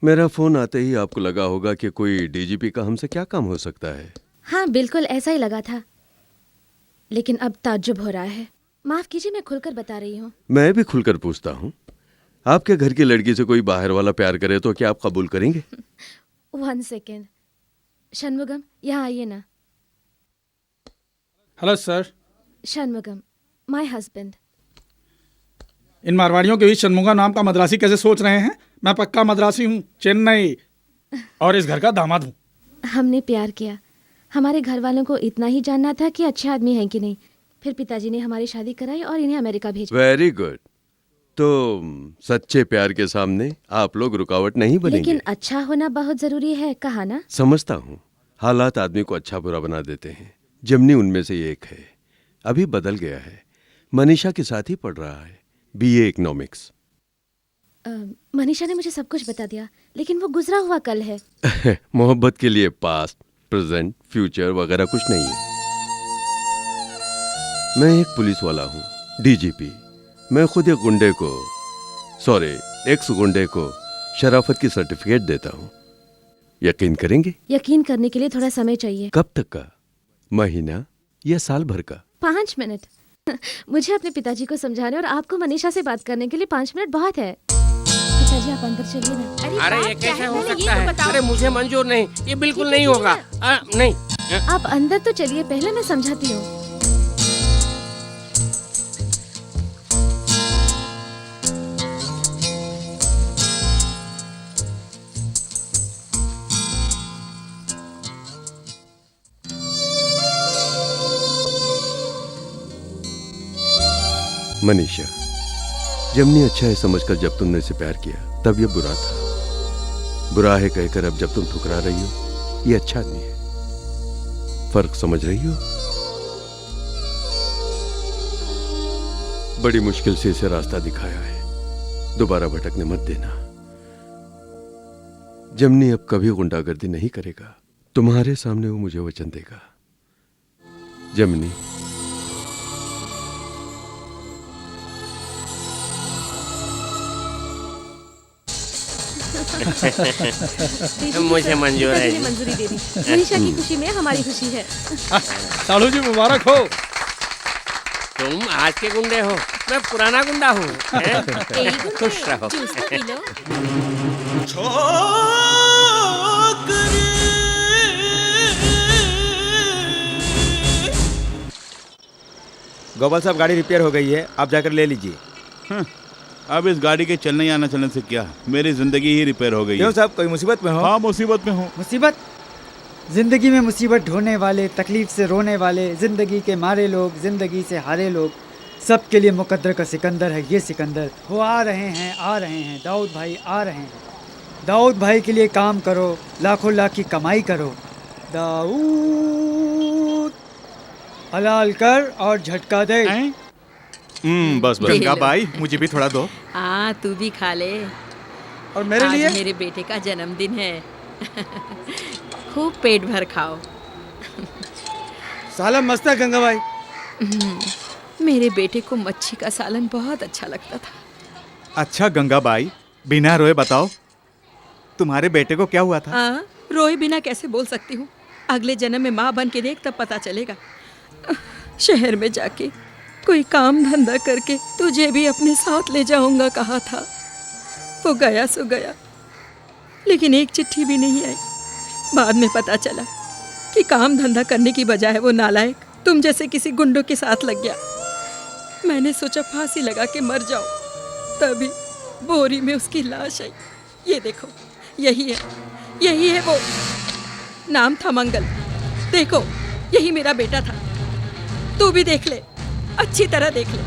मेरा फोन आते ही आपको लगा होगा कि कोई डीजीपी का हमसे क्या काम हो सकता है। हाँ, बिल्कुल ऐसा ही लगा था, लेकिन अब ताज्जुब हो रहा है। माफ कीजिए, मैं खुलकर बता रही हूँ। मैं भी खुलकर पूछता हूँ, आपके घर की लड़की से कोई बाहर वाला प्यार करे तो क्या आप कबूल करेंगे? 1 सेकेंड। शनमुगम, यहाँ आइए ना। Hello sir. Shanmugam, my husband. इन मारवाड़ियों के बीच शनमुगा नाम का मद्रासी कैसे सोच रहे हैं? मैं पक्का मद्रासी हूँ, चेन्नई, और इस घर का दामाद हूँ। हमने प्यार किया। हमारे घर वालों को इतना ही जानना था कि अच्छे आदमी हैं कि नहीं। फिर पिताजी ने हमारी शादी कराई और इन्हें अमेरिका भेजा। Very good. तो सच्चे प्यार के सामने आप लोग रुकावट नहीं बनेंगे। लेकिन अच्छा होना बहुत जरूरी है, कहा ना? समझता हूँ, हालात आदमी को अच्छा बुरा बना देते हैं। जमनी उनमें से एक है, अभी बदल गया है। मनीषा के साथ ही पढ़ रहा है, बीए इकोनॉमिक्स। मनीषा ने मुझे सब कुछ बता दिया, लेकिन वो गुजरा हुआ कल है। मोहब्बत के लिए पास्ट, प्रेजेंट, फ्यूचर वगैरह कुछ नहीं है। मैं एक पुलिस वाला हूँ, डीजीपी। मैं खुद एक गुंडे को, एक्स गुंडे को शराफत की सर्टिफिकेट देता हूँ। यकीन करेंगे? यकीन करने के लिए थोड़ा समय चाहिए। कब तक का? महीना या साल भर का? 5 मिनट। मुझे अपने पिताजी को समझाने और आपको मनीषा से बात करने के लिए 5 मिनट बहुत है। पिताजी, आप अंदर चलिए ना। अरे ये कैसे हो सकता है? अरे मुझे मंजूर नहीं, ये बिल्कुल नहीं होगा। नहीं। आप अंदर तो चलिए, पहले मैं समझाती हूँ। मनीषा, जमनी अच्छा है समझकर जब तुमने इसे प्यार किया तब ये बुरा था। बुरा है कहकर अब जब तुम ठुकरा रही हो ये अच्छा आदमी है। फर्क समझ रही हो? बड़ी मुश्किल से इसे रास्ता दिखाया है, दोबारा भटकने मत देना। जमनी अब कभी गुंडागर्दी नहीं करेगा। तुम्हारे सामने वो मुझे वचन देगा। जमनी, मुझे मंजूर है जी। मंजूरी दे दी। मनीषा की खुशी में हमारी खुशी है। सालू जी मुबारक हो। तुम आज के गुंडे हो, मैं पुराना गुंडा हूँ। खुश रहो। जूस तो पी लो। गोपाल साहब गाड़ी रिपेयर हो गई है, आप जाकर ले लीजिए। अब इस गाड़ी के चलने या न चलने से क्या, मेरी जिंदगी ही रिपेयर हो गई क्यों है। साहब, कोई मुसीबत में हो? हाँ, मुसीबत में हूँ। मुसीबत? जिंदगी में मुसीबत ढोने वाले, तकलीफ से रोने वाले, जिंदगी के मारे लोग, जिंदगी से हारे लोग, सबके लिए मुकद्दर का सिकंदर है ये सिकंदर। वो आ रहे हैं, दाऊद भाई आ रहे हैं। दाऊद भाई के लिए काम करो, लाखों लाख की कमाई करो। दाऊद हलाल कर और झटका दे। बस बस। गंगा भाई मुझे भी थोड़ा दो। हाँ, तू भी खा ले। और मेरे आज लिए? मेरे बेटे का जन्मदिन है। खूब पेट भर खाओ। साला मस्त है गंगा भाई। मेरे बेटे को मच्छी का सालन बहुत अच्छा लगता था। अच्छा गंगा भाई, बिना रोए बताओ तुम्हारे बेटे को क्या हुआ था? हाँ, रोए बिना कैसे बोल सकती हूँ? अगले जन्म में माँ बन के देख, तब पता चलेगा। शहर में जाके कोई काम धंधा करके तुझे भी अपने साथ ले जाऊंगा कहा था। वो गया सो गया, लेकिन एक चिट्ठी भी नहीं आई। बाद में पता चला कि काम धंधा करने की बजाय वो नालायक तुम जैसे किसी गुंडों के साथ लग गया। मैंने सोचा फांसी लगा के मर जाऊं, तभी बोरी में उसकी लाश आई। ये देखो, यही है वो। नाम था मंगल। देखो, यही मेरा बेटा था। तू भी देख ले, अच्छी तरह देख ले।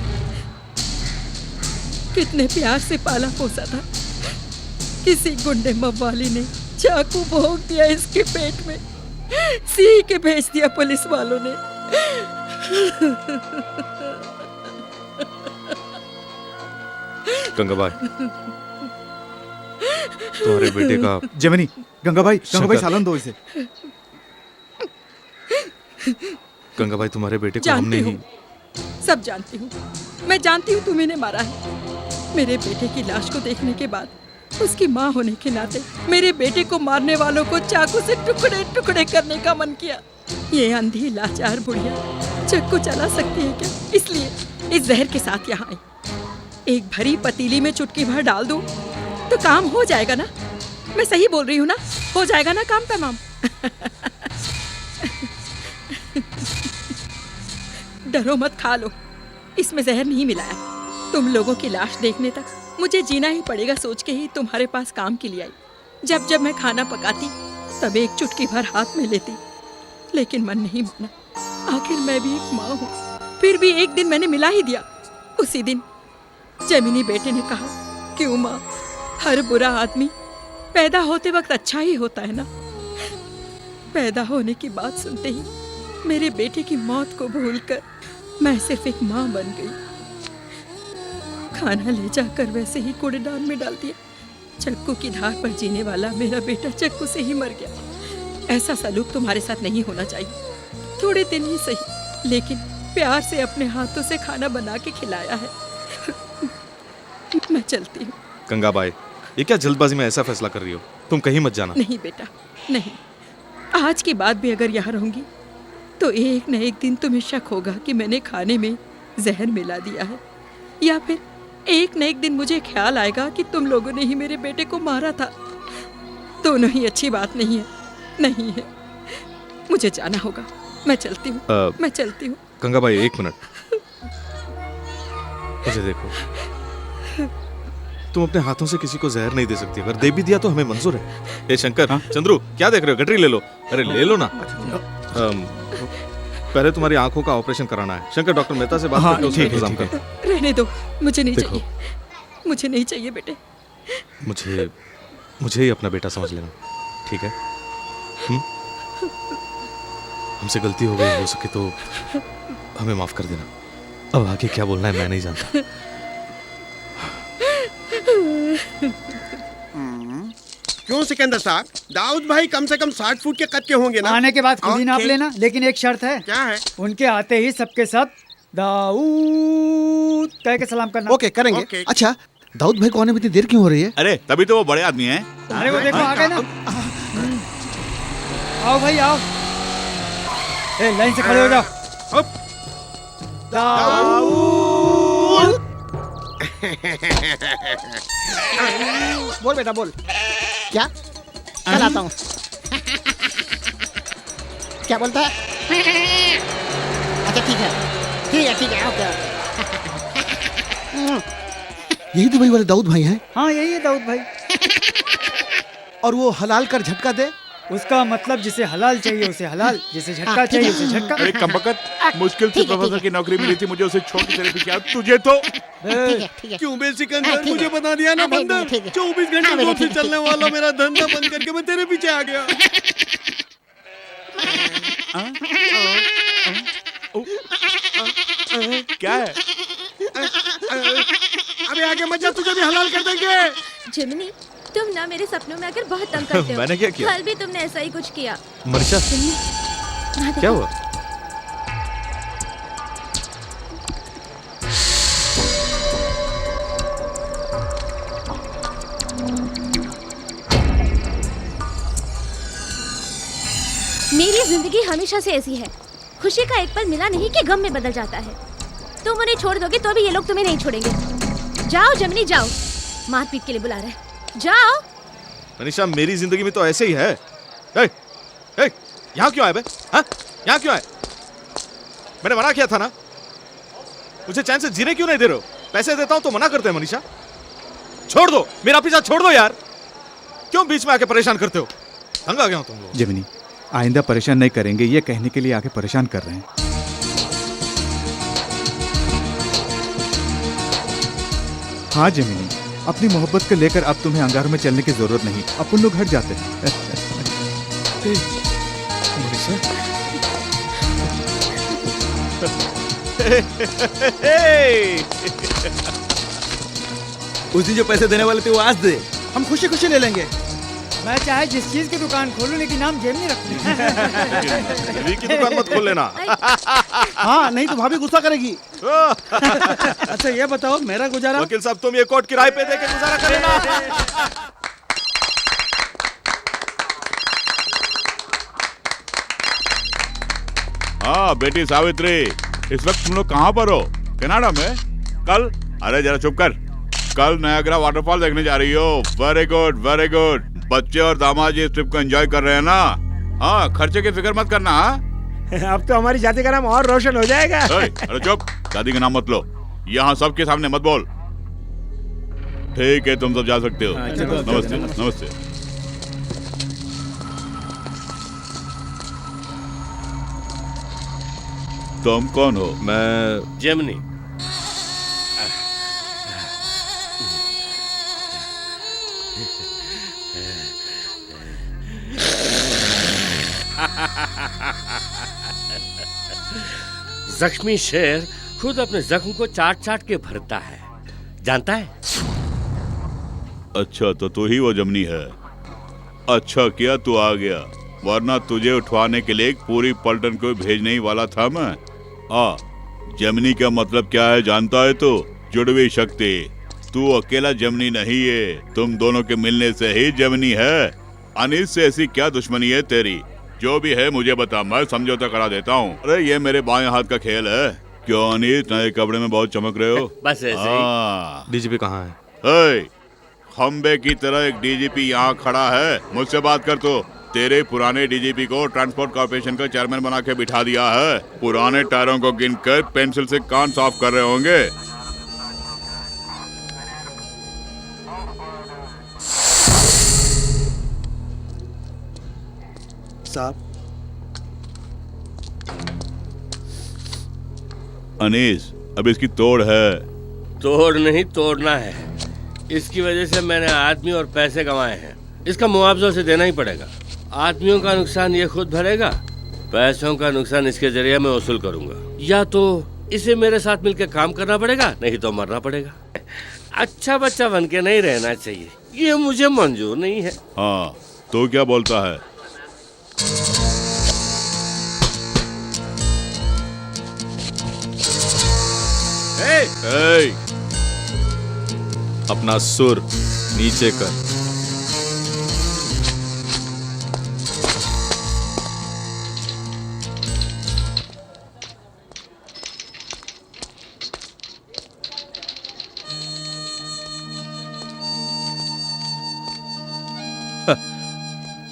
कितने प्यार से पाला पोसा था। किसी गुंडे मवाली ने चाकू भोंक दिया इसके पेट में, सी के भेज दिया पुलिस वालों ने। गंगा भाई, तुम्हारे बेटे का जेमिनी, गंगा भाई सालन दो इसे। गंगा भाई, तुम्हारे बेटे को जानती हमने ही हूँ, सब जानती हूँ। मैं जानती हूँ तुम इन्हें मारा है। मेरे बेटे की लाश को देखने के बाद, उसकी माँ होने के नाते, मेरे बेटे को मारने वालों को चाकू से टुकड़े टुकड़े करने का मन किया। ये अंधी लाचार बुढ़िया चाकू चला सकती है क्या? इसलिए इस जहर के साथ यहाँ आई। एक भरी पतीली में चुटकी भर डाल दूं तो काम हो जाएगा ना? मैं सही बोल रही हूँ ना? हो जाएगा ना काम तमाम? डरो मत, खा लो। इसमें जहर नहीं मिलाया। तुम लोगों की लाश देखने तक मुझे जीना ही पड़ेगा सोच के ही तुम्हारे पास काम के लिए आई। जब जब मैं खाना पकाती तब एक चुटकी भर हाथ में लेती, लेकिन मन नहीं माना। आखिर मैं भी एक माँ हूँ। फिर भी एक दिन मैंने मिला ही दिया। उसी दिन जेमिनी बेटे ने कहा, क्यों माँ, हर बुरा आदमी पैदा होते वक्त अच्छा ही होता है ना? पैदा होने की बात सुनते ही मेरे बेटे की मौत को भूलकर मैं सिर्फ एक माँ बन गई। खाना ले जाकर वैसे ही कूड़ेदान में डाल दिया। चक्कू की धार पर जीने वाला मेरा बेटा चक्कू से ही मर गया। ऐसा सलूक तुम्हारे साथ नहीं होना चाहिए। थोड़े दिन ही सही, लेकिन प्यार से अपने हाथों से खाना बना के खिलाया है। मैं चलती हूँ। गंगा भाई, ये क्या जल्दबाजी में ऐसा फैसला कर रही हो? तुम कहीं मत जाना। नहीं बेटा, नहीं। आज के बाद भी अगर यहाँ रहूंगी तो एक न एक दिन तुम्हें शक होगा कि मैंने खाने में जहर मिला दिया है, या फिर एक न एक दिन मुझे ख्याल आएगा कि तुम लोगों ने ही मेरे बेटे को मारा था। दोनों ही अच्छी बात नहीं है, नहीं है। मुझे जाना होगा। मैं चलती हूँ, मैं चलती हूँ। गंगा भाई, एक मिनट, मुझे देखो। तुम अपने हाथों से किसी को जहर नहीं दे सकती। अगर दे भी दिया तो हमें मंजूर है। ए शंकर, हाँ? चंद्रू, क्या देख रहे हो? गटरी ले लो। अरे ले लो ना। पहले तुम्हारी आंखों का ऑपरेशन कराना है। शंकर, डॉक्टर मेहता से बात करके उसका इंतजाम कर। रहने दो, मुझे नहीं चाहिए। मुझे नहीं चाहिए बेटे। मुझे ही अपना बेटा समझ लेना, ठीक है? हमसे गलती हो गई, हो सके तो हमें माफ कर देना। अब आगे क्या बोलना है मैं नहीं जानता। क्यों सिकंदर साहब, दाऊद भाई कम से कम 60 फुट के कद के होंगे ना? आने के बाद खुद ही नाप लेना, लेकिन एक शर्त है। क्या है? उनके आते ही सबके सब दाऊद कह के सलाम करना। ओके, करेंगे। अच्छा, दाऊद भाई को आने में इतनी देर क्यों हो रही है? अरे तभी तो वो बड़े आदमी हैं। अरे वो देखो आ गए ना। आओ भाई आओ। ए लाइन से खड़े हो जाओ। बोल बेटा बोल। क्या? कल आता हूँ। क्या बोलता है? अच्छा ठीक है ओके। यही दुबई वाले दाऊद भाई हैं? हाँ यही है दाऊद भाई। और वो हलाल कर झटका दे? उसका मतलब जिसे हलाल चाहिए उसे हलाल, जिसे झटका चाहिए उसे झटका। अरे कमबख्त, मुश्किल से प्रोफेसर की नौकरी मिली थी मुझे, उसे छोड़ के तेरे पीछे आया। तुझे तो क्यों बे सिकंदर, मुझे बता दिया ना बंदर। 24 घंटे रोज से चलने वाला मेरा धंधा बंद करके मैं तेरे पीछे आ गया। क्या है? अबे आगे मत जा, तुझे भी हलाल कर देंगे। जिमिनी, तुम ना मेरे सपनों में आकर बहुत तंग करते हो। मैंने क्या किया? कल भी तुमने ऐसा ही कुछ किया। मनीषा क्या हुआ? मेरी जिंदगी हमेशा से ऐसी है, खुशी का एक पल मिला नहीं कि गम में बदल जाता है। तुम उन्हें छोड़ दोगे तो भी ये लोग तुम्हें नहीं छोड़ेंगे। जाओ जमिनी जाओ, मारपीट के लिए बुला रहे हैं, जाओ। मनीषा मेरी जिंदगी में तो ऐसे ही है। यहाँ क्यों आए बे? हाँ? यहाँ क्यों आए? मैंने मना किया था ना, मुझे चैन से जीने क्यों नहीं दे रहे हो? पैसे देता हूँ तो मना करते हैं। मनीषा छोड़ दो, मेरा पीछा छोड़ दो यार। क्यों बीच में आके परेशान करते हो? तंग आ गया हूँ तुम लोग। जेमिनी, आइंदा परेशान नहीं करेंगे, ये कहने के लिए आके परेशान कर रहे हैं। हाँ जेमिनी, अपनी मोहब्बत को लेकर अब तुम्हें अंगारों में चलने की जरूरत नहीं, अपन लोग हट जाते हैं। उस दिन जो पैसे देने वाले थे वो आज दे, हम खुशी खुशी ले लेंगे। मैं चाहे जिस चीज की दुकान खोलूं लेकिन नाम जेमिनी रखूं। की दुकान मत खोल लेना। हाँ नहीं तो भाभी गुस्सा करेगी। अच्छा ये बताओ मेरा गुजारा? वकील साहब तुम ये कोर्ट किराए पे देके गुजारा कर लेना। हाँ बेटी सावित्री, इस वक्त तुम लोग कहाँ पर हो? कनाडा में? कल? अरे जरा चुप कर। कल नायग्रा वाटरफॉल देखने जा रही हो। Very good very good. बच्चे और दामाद जी इस ट्रिप को एंजॉय कर रहे हैं ना? हाँ, खर्चे की फिक्र मत करना। अब तो हमारी जाति का नाम और रोशन हो जाएगा। अरे चुप, दादी का नाम मत लो, यहाँ सबके सामने मत बोल। ठीक है, तुम सब जा सकते हो। नमस्ते नमस्ते। तुम कौन हो? मैं जेमिनी। जख्मी शेर खुद अपने जख्म को चाट चाट के भरता है, जानता है? अच्छा तो तू ही वो जमनी है। अच्छा किया तू आ गया, वरना तुझे उठवाने के लिए एक पूरी पलटन को भेजने ही वाला था मैं। जमनी का मतलब क्या है जानता है? तो जुड़वी शक्ति। तू अकेला जमनी नहीं है, तुम दोनों के मिलने से ही जमनी है। अनीस से ऐसी क्या दुश्मनी है तेरी? जो भी है मुझे बता, मैं समझौता करा देता हूँ। अरे ये मेरे बाएं हाथ का खेल है। क्यों अनीस, नए कपड़े में बहुत चमक रहे हो? बस ऐसे ही। डीजीपी कहाँ है? खंबे की तरह एक डीजीपी यहाँ खड़ा है, मुझसे बात कर। तो तेरे पुराने डीजीपी को ट्रांसपोर्ट कॉर्पोरेशन का चेयरमैन बना के बिठा दिया है। पुराने टायरों को गिनकर पेंसिल से कान साफ कर रहे होंगे। साहब अनीस, अब इसकी तोड़ है। तोड़ नहीं, तोड़ना है। इसकी वजह से मैंने आदमी और पैसे कमाए हैं, इसका मुआवजा उसे देना ही पड़ेगा। आदमियों का नुकसान ये खुद भरेगा, पैसों का नुकसान इसके जरिए मैं वसूल करूंगा। या तो इसे मेरे साथ मिलकर काम करना पड़ेगा, नहीं तो मरना पड़ेगा। अच्छा बच्चा बन के नहीं रहना चाहिए, ये मुझे मंजूर नहीं है। हाँ, तो क्या बोलता है? अपना सुर नीचे कर।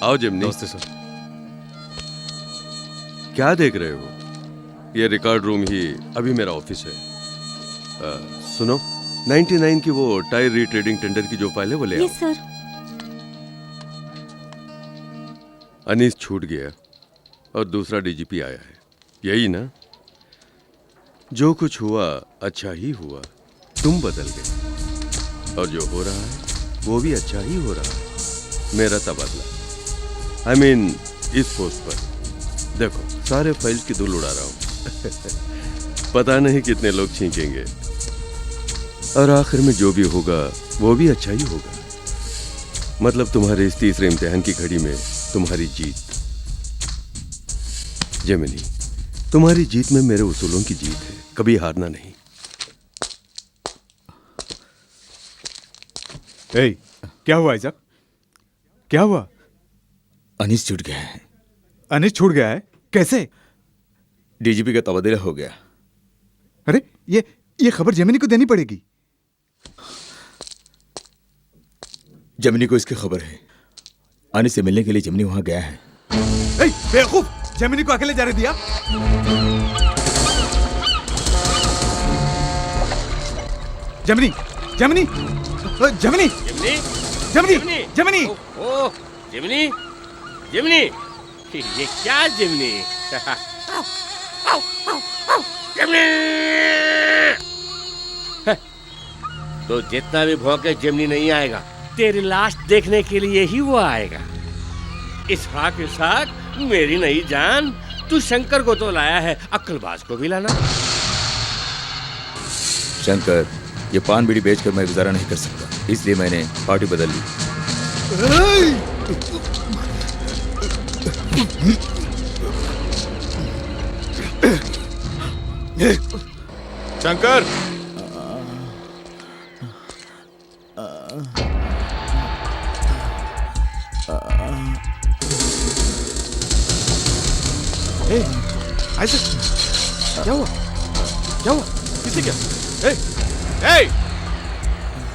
आओ जिमनी। नमस्ते सर। क्या देख रहे हो? ये रिकॉर्ड रूम ही अभी मेरा ऑफिस है। सुनो, 99 की वो टायर रिट्रेडिंग टेंडर की जो फाइल है वो ले आओ। Yes sir. अनीस छूट गया और दूसरा डीजीपी आया है, यही ना? जो कुछ हुआ अच्छा ही हुआ, तुम बदल गए और जो हो रहा है वो भी अच्छा ही हो रहा है। मेरा तबादला, I mean, इस पोस्ट पर देखो, सारे फाइल्स की धूल उड़ा रहा हूं। पता नहीं कितने लोग छींकेंगे और आखिर में जो भी होगा वो भी अच्छा ही होगा। मतलब तुम्हारे इस तीसरे इम्तिहान की घड़ी में तुम्हारी जीत। जेमिनी, तुम्हारी जीत में मेरे उसूलों की जीत है, कभी हारना नहीं। ए, क्या हुआ आइजक? क्या हुआ? अनीस छूट गया है। अनीस छूट गया है? कैसे? डीजीपी का तबादला हो गया। अरे ये खबर जेमिनी को देनी पड़ेगी। जेमिनी को इसकी खबर है। अनीस से मिलने के लिए जेमिनी वहां गया है। बेवकूफ, जेमिनी को अकेले जाने दिया? Gemini, Gemini, Gemini, Gemini, Gemini, ओ जेमिनी, जेमिनी, ये क्या जेमिनी? जेमिनी! तो जितना भी भौंके जेमिनी नहीं आएगा, तेरी लाश देखने के लिए ही वो आएगा। इसहाक, मेरी नई जान, तू शंकर को तो लाया है, अक्लबाज को भी लाना। शंकर, ये पान बीड़ी बेचकर मैं गुजारा नहीं कर सकता, इसलिए मैंने पार्टी बदल ली। शंकर, आइजक, क्या हुआ? क्या हुआ? किसे क्या?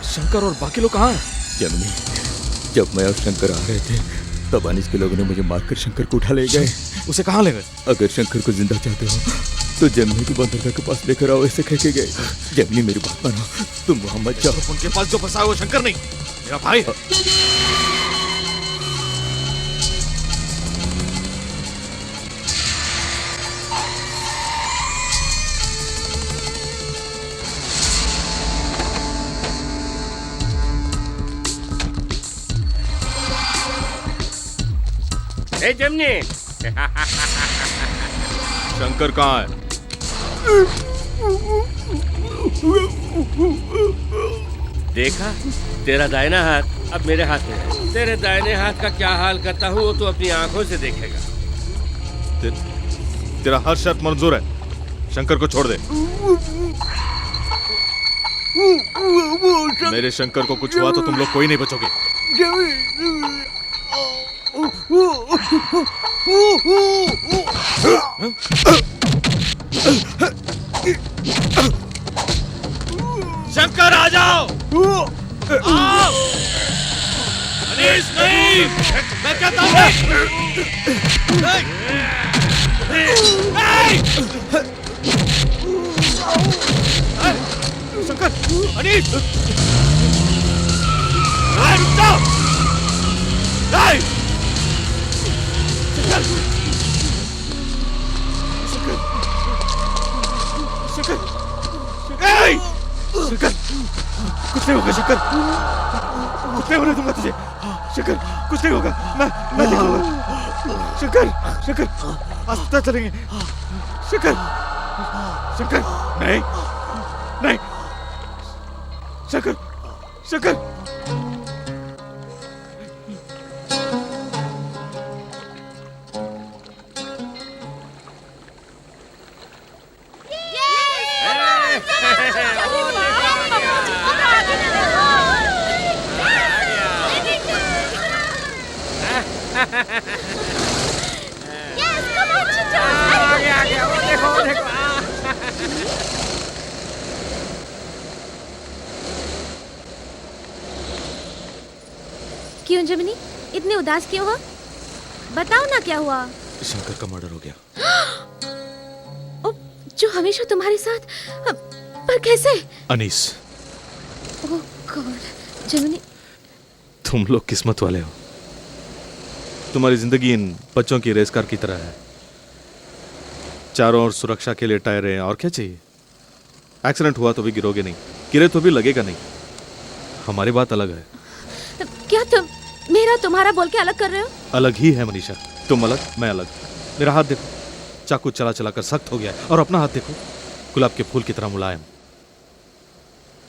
शंकर और बाकी लोग कहाँ हैं? जेमिनी, जब मैं और शंकर आ रहे थे तब अनीस के लोगों ने मुझे मारकर शंकर को उठा ले गए। उसे कहाँ ले गए? अगर शंकर को जिंदा चाहते हो तो जेमिनी को बंदरगाह के पास लेकर आओ, ऐसे कह के गए। जेमिनी, मेरी बात मानो, तुम वहां मत जाओ। उनके पास जो फंसा है वो शंकर नहीं, मेरा भाई है। ए जेमिनी, शंकर कहाँ है? देखा, तेरा दाहिना हाथ अब मेरे हाथ में है। तेरे दाहिने हाथ का क्या हाल करता हूँ वो तो अपनी आंखों से देखेगा। तेरा हर शर्त मंजूर है, शंकर को छोड़ दे। मेरे शंकर को कुछ हुआ तो तुम लोग कोई नहीं बचोगे। शंकर आ जाओ! आओ! अनीस नहीं! मैं कहता हूँ शंकर, अनीस! रुक जाओ! शंकर, शंकर, कुछ नहीं होगा शंकर, कुछ नहीं होने दूंगा तुझे। शंकर, कुछ नहीं होगा, मैं देख लूंगा। शंकर, शंकर, अस्पताल चलेंगे। शंकर, शंकर, नहीं, नहीं, शंकर, शंकर। क्यों जेमिनी, इतने उदास क्यों हो? बताओ ना क्या हुआ। शंकर का मर्डर हो गया। जो हमेशा तुम्हारे साथ, पर कैसे? अनीस, ओह गॉड, जेमिनी। तुम लोग किस्मत वाले हो। तुम्हारी जिंदगी इन बच्चों की रेस कार की तरह है। चारों ओर सुरक्षा के लिए टायर हैं, और क्या चाहिए? एक्सीडेंट हुआ तो भी गिरोगे नहीं, गिरे तो भी लगेगा नहीं। हमारी बात अलग है। क्या तुम मेरा तुम्हारा बोल के अलग कर रहे हो? अलग ही है मनीषा, तुम अलग, मैं अलग। मेरा हाथ देखो, चाकू चला चला कर सख्त हो गया है, और अपना हाथ देखो, गुलाब के फूल की तरह मुलायम।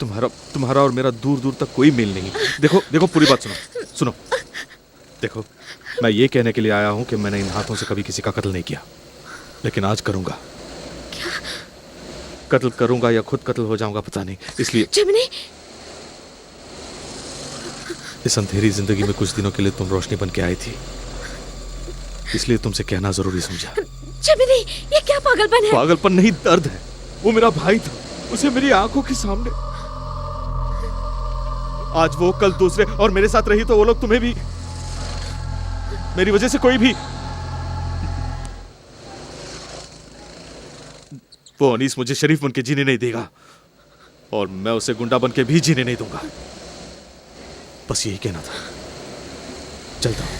तुम्हारा और मेरा दूर दूर तक कोई मेल नहीं। देखो देखो, पूरी बात सुनो। देखो, मैं ये कहने के लिए आया हूं कि मैंने इन हाथों से कभी किसी का कत्ल नहीं किया, लेकिन आज करूंगा। क्या? कत्ल करूंगा या खुद कत्ल हो जाऊंगा पता नहीं, इसलिए जेमिनी। इस अंधेरी जिंदगी में कुछ दिनों के लिए तुम रोशनी बन के आई थी, इसलिए तुमसे कहना जरूरी समझा। जेमिनी, ये क्या पागलपन है? पागलपन नहीं, दर्द है। वो मेरा भाई था, उसे मेरी आंखों के सामने, आज वो कल दूसरे, और मेरे साथ रही तो वो लोग तुम्हें भी, मेरी वजह से कोई भी। वो अनीस मुझे शरीफ बन के जीने नहीं देगा, और मैं उसे गुंडा बन के भी जीने नहीं दूंगा। बस यही कहना था। चलता हूं।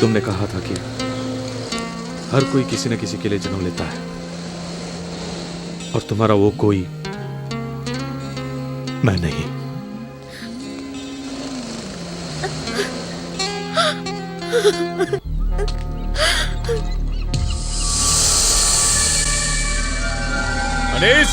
तुमने कहा था कि हर कोई किसी न किसी के लिए जन्म लेता है, और तुम्हारा वो कोई मैं नहीं। अनीस,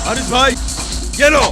हारिस भाई, ये लो।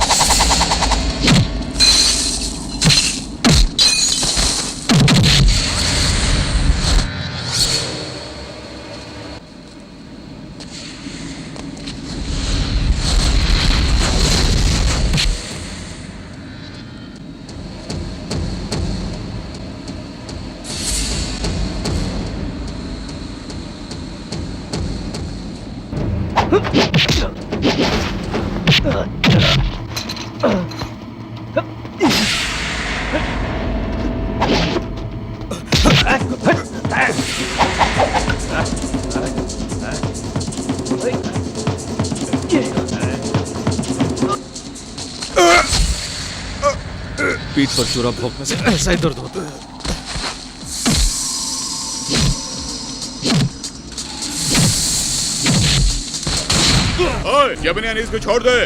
पीठ पर चूरा भोंकने से ऐसा ही दर्द होता है। ओए, जबनी अनीस को छोड़ दे।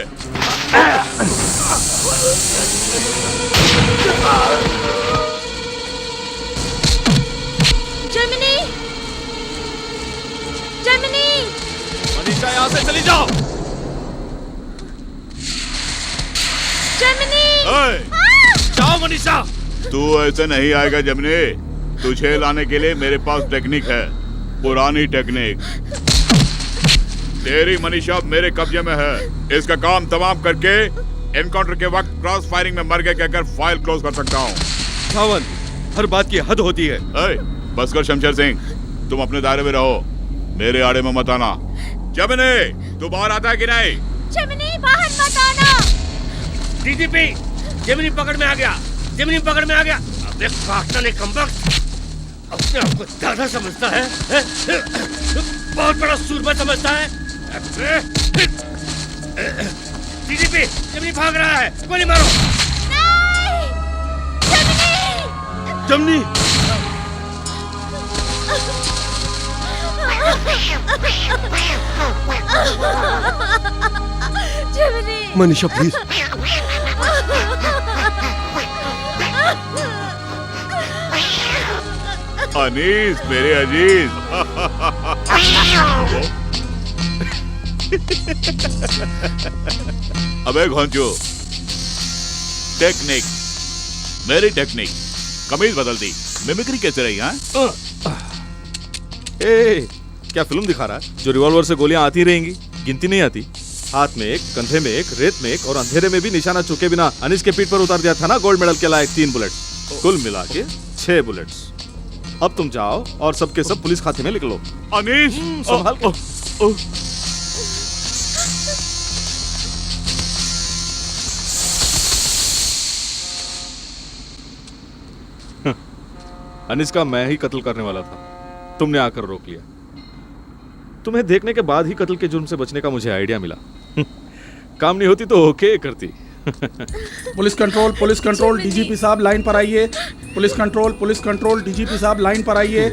Germany, Germany. मनीषा, यहाँ से चली जाओ। जर्मनी। ओए, जाओ मनीषा। तू ऐसे नहीं आएगा जमनी। तुझे लाने के लिए मेरे पास टेक्निक है, पुरानी टेक्निक। तेरी मनीषा मेरे कब्जे में है। इसका काम तमाम करके एनकाउंटर के वक्त क्रॉस फायरिंग में मर गए कहकर फाइल क्लोज कर सकता हूँ। सावन, हर बात की हद होती है। बस कर शमशेर सिंह, तुम अपने दायरे में रहो, मेरे आड़े में मत आना। जमनी, तू बाहर आता है कि नहीं? जर्मनी, बाहर मत आना। डीजीपी, जेमिनी पकड़ में आ गया। जेमिनी पकड़ में आ गया। अबे काटने कमबख्त, अपने आप को दादा समझता है? बहुत बड़ा सूरमा समझता है। डीजीपी, जेमिनी भाग रहा है, गोली मारो। नहीं, जमनी। जर्मनी। मनीषा प्लीज। अनीस मेरे अजीज। अबे घोंचू, टेक्निक, मेरी टेक्निक। कमीज बदल दी, मिमिक्री कैसे रही? हाँ, ए, क्या फिल्म दिखा रहा है? जो रिवॉल्वर से गोलियां आती रहेंगी, गिनती नहीं आती। हाथ में एक, कंधे में एक, रेत में एक और अंधेरे में भी निशाना चुके बिना अनीस के पीठ पर उतार दिया था ना गोल्ड मेडल के लायक 3 बुलेट। कुल मिला के 6 बुलेट्स। अब तुम जाओ और सबके सब पुलिस खाते में लिख लो। अनीस, संभाल के। अनीस का मैं ही कत्ल करने वाला था, तुमने आकर रोक लिया। तुम्हें देखने के बाद ही कत्ल के जुर्म से बचने का मुझे आइडिया मिला। काम नहीं होती तो ओके करती। पुलिस कंट्रोल, डीजीपी साहब लाइन पर आइए। पुलिस कंट्रोल, डीजीपी साहब लाइन पर आइए।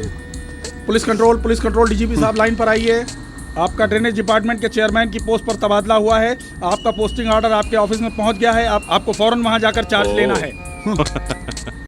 पुलिस कंट्रोल, डीजीपी साहब लाइन पर आइए। आपका ड्रेनेज डिपार्टमेंट के चेयरमैन की पोस्ट पर तबादला हुआ है। आपका पोस्टिंग ऑर्डर आपके ऑफिस में पहुंच गया है। आपको फौरन वहां जाकर चार्ज लेना है।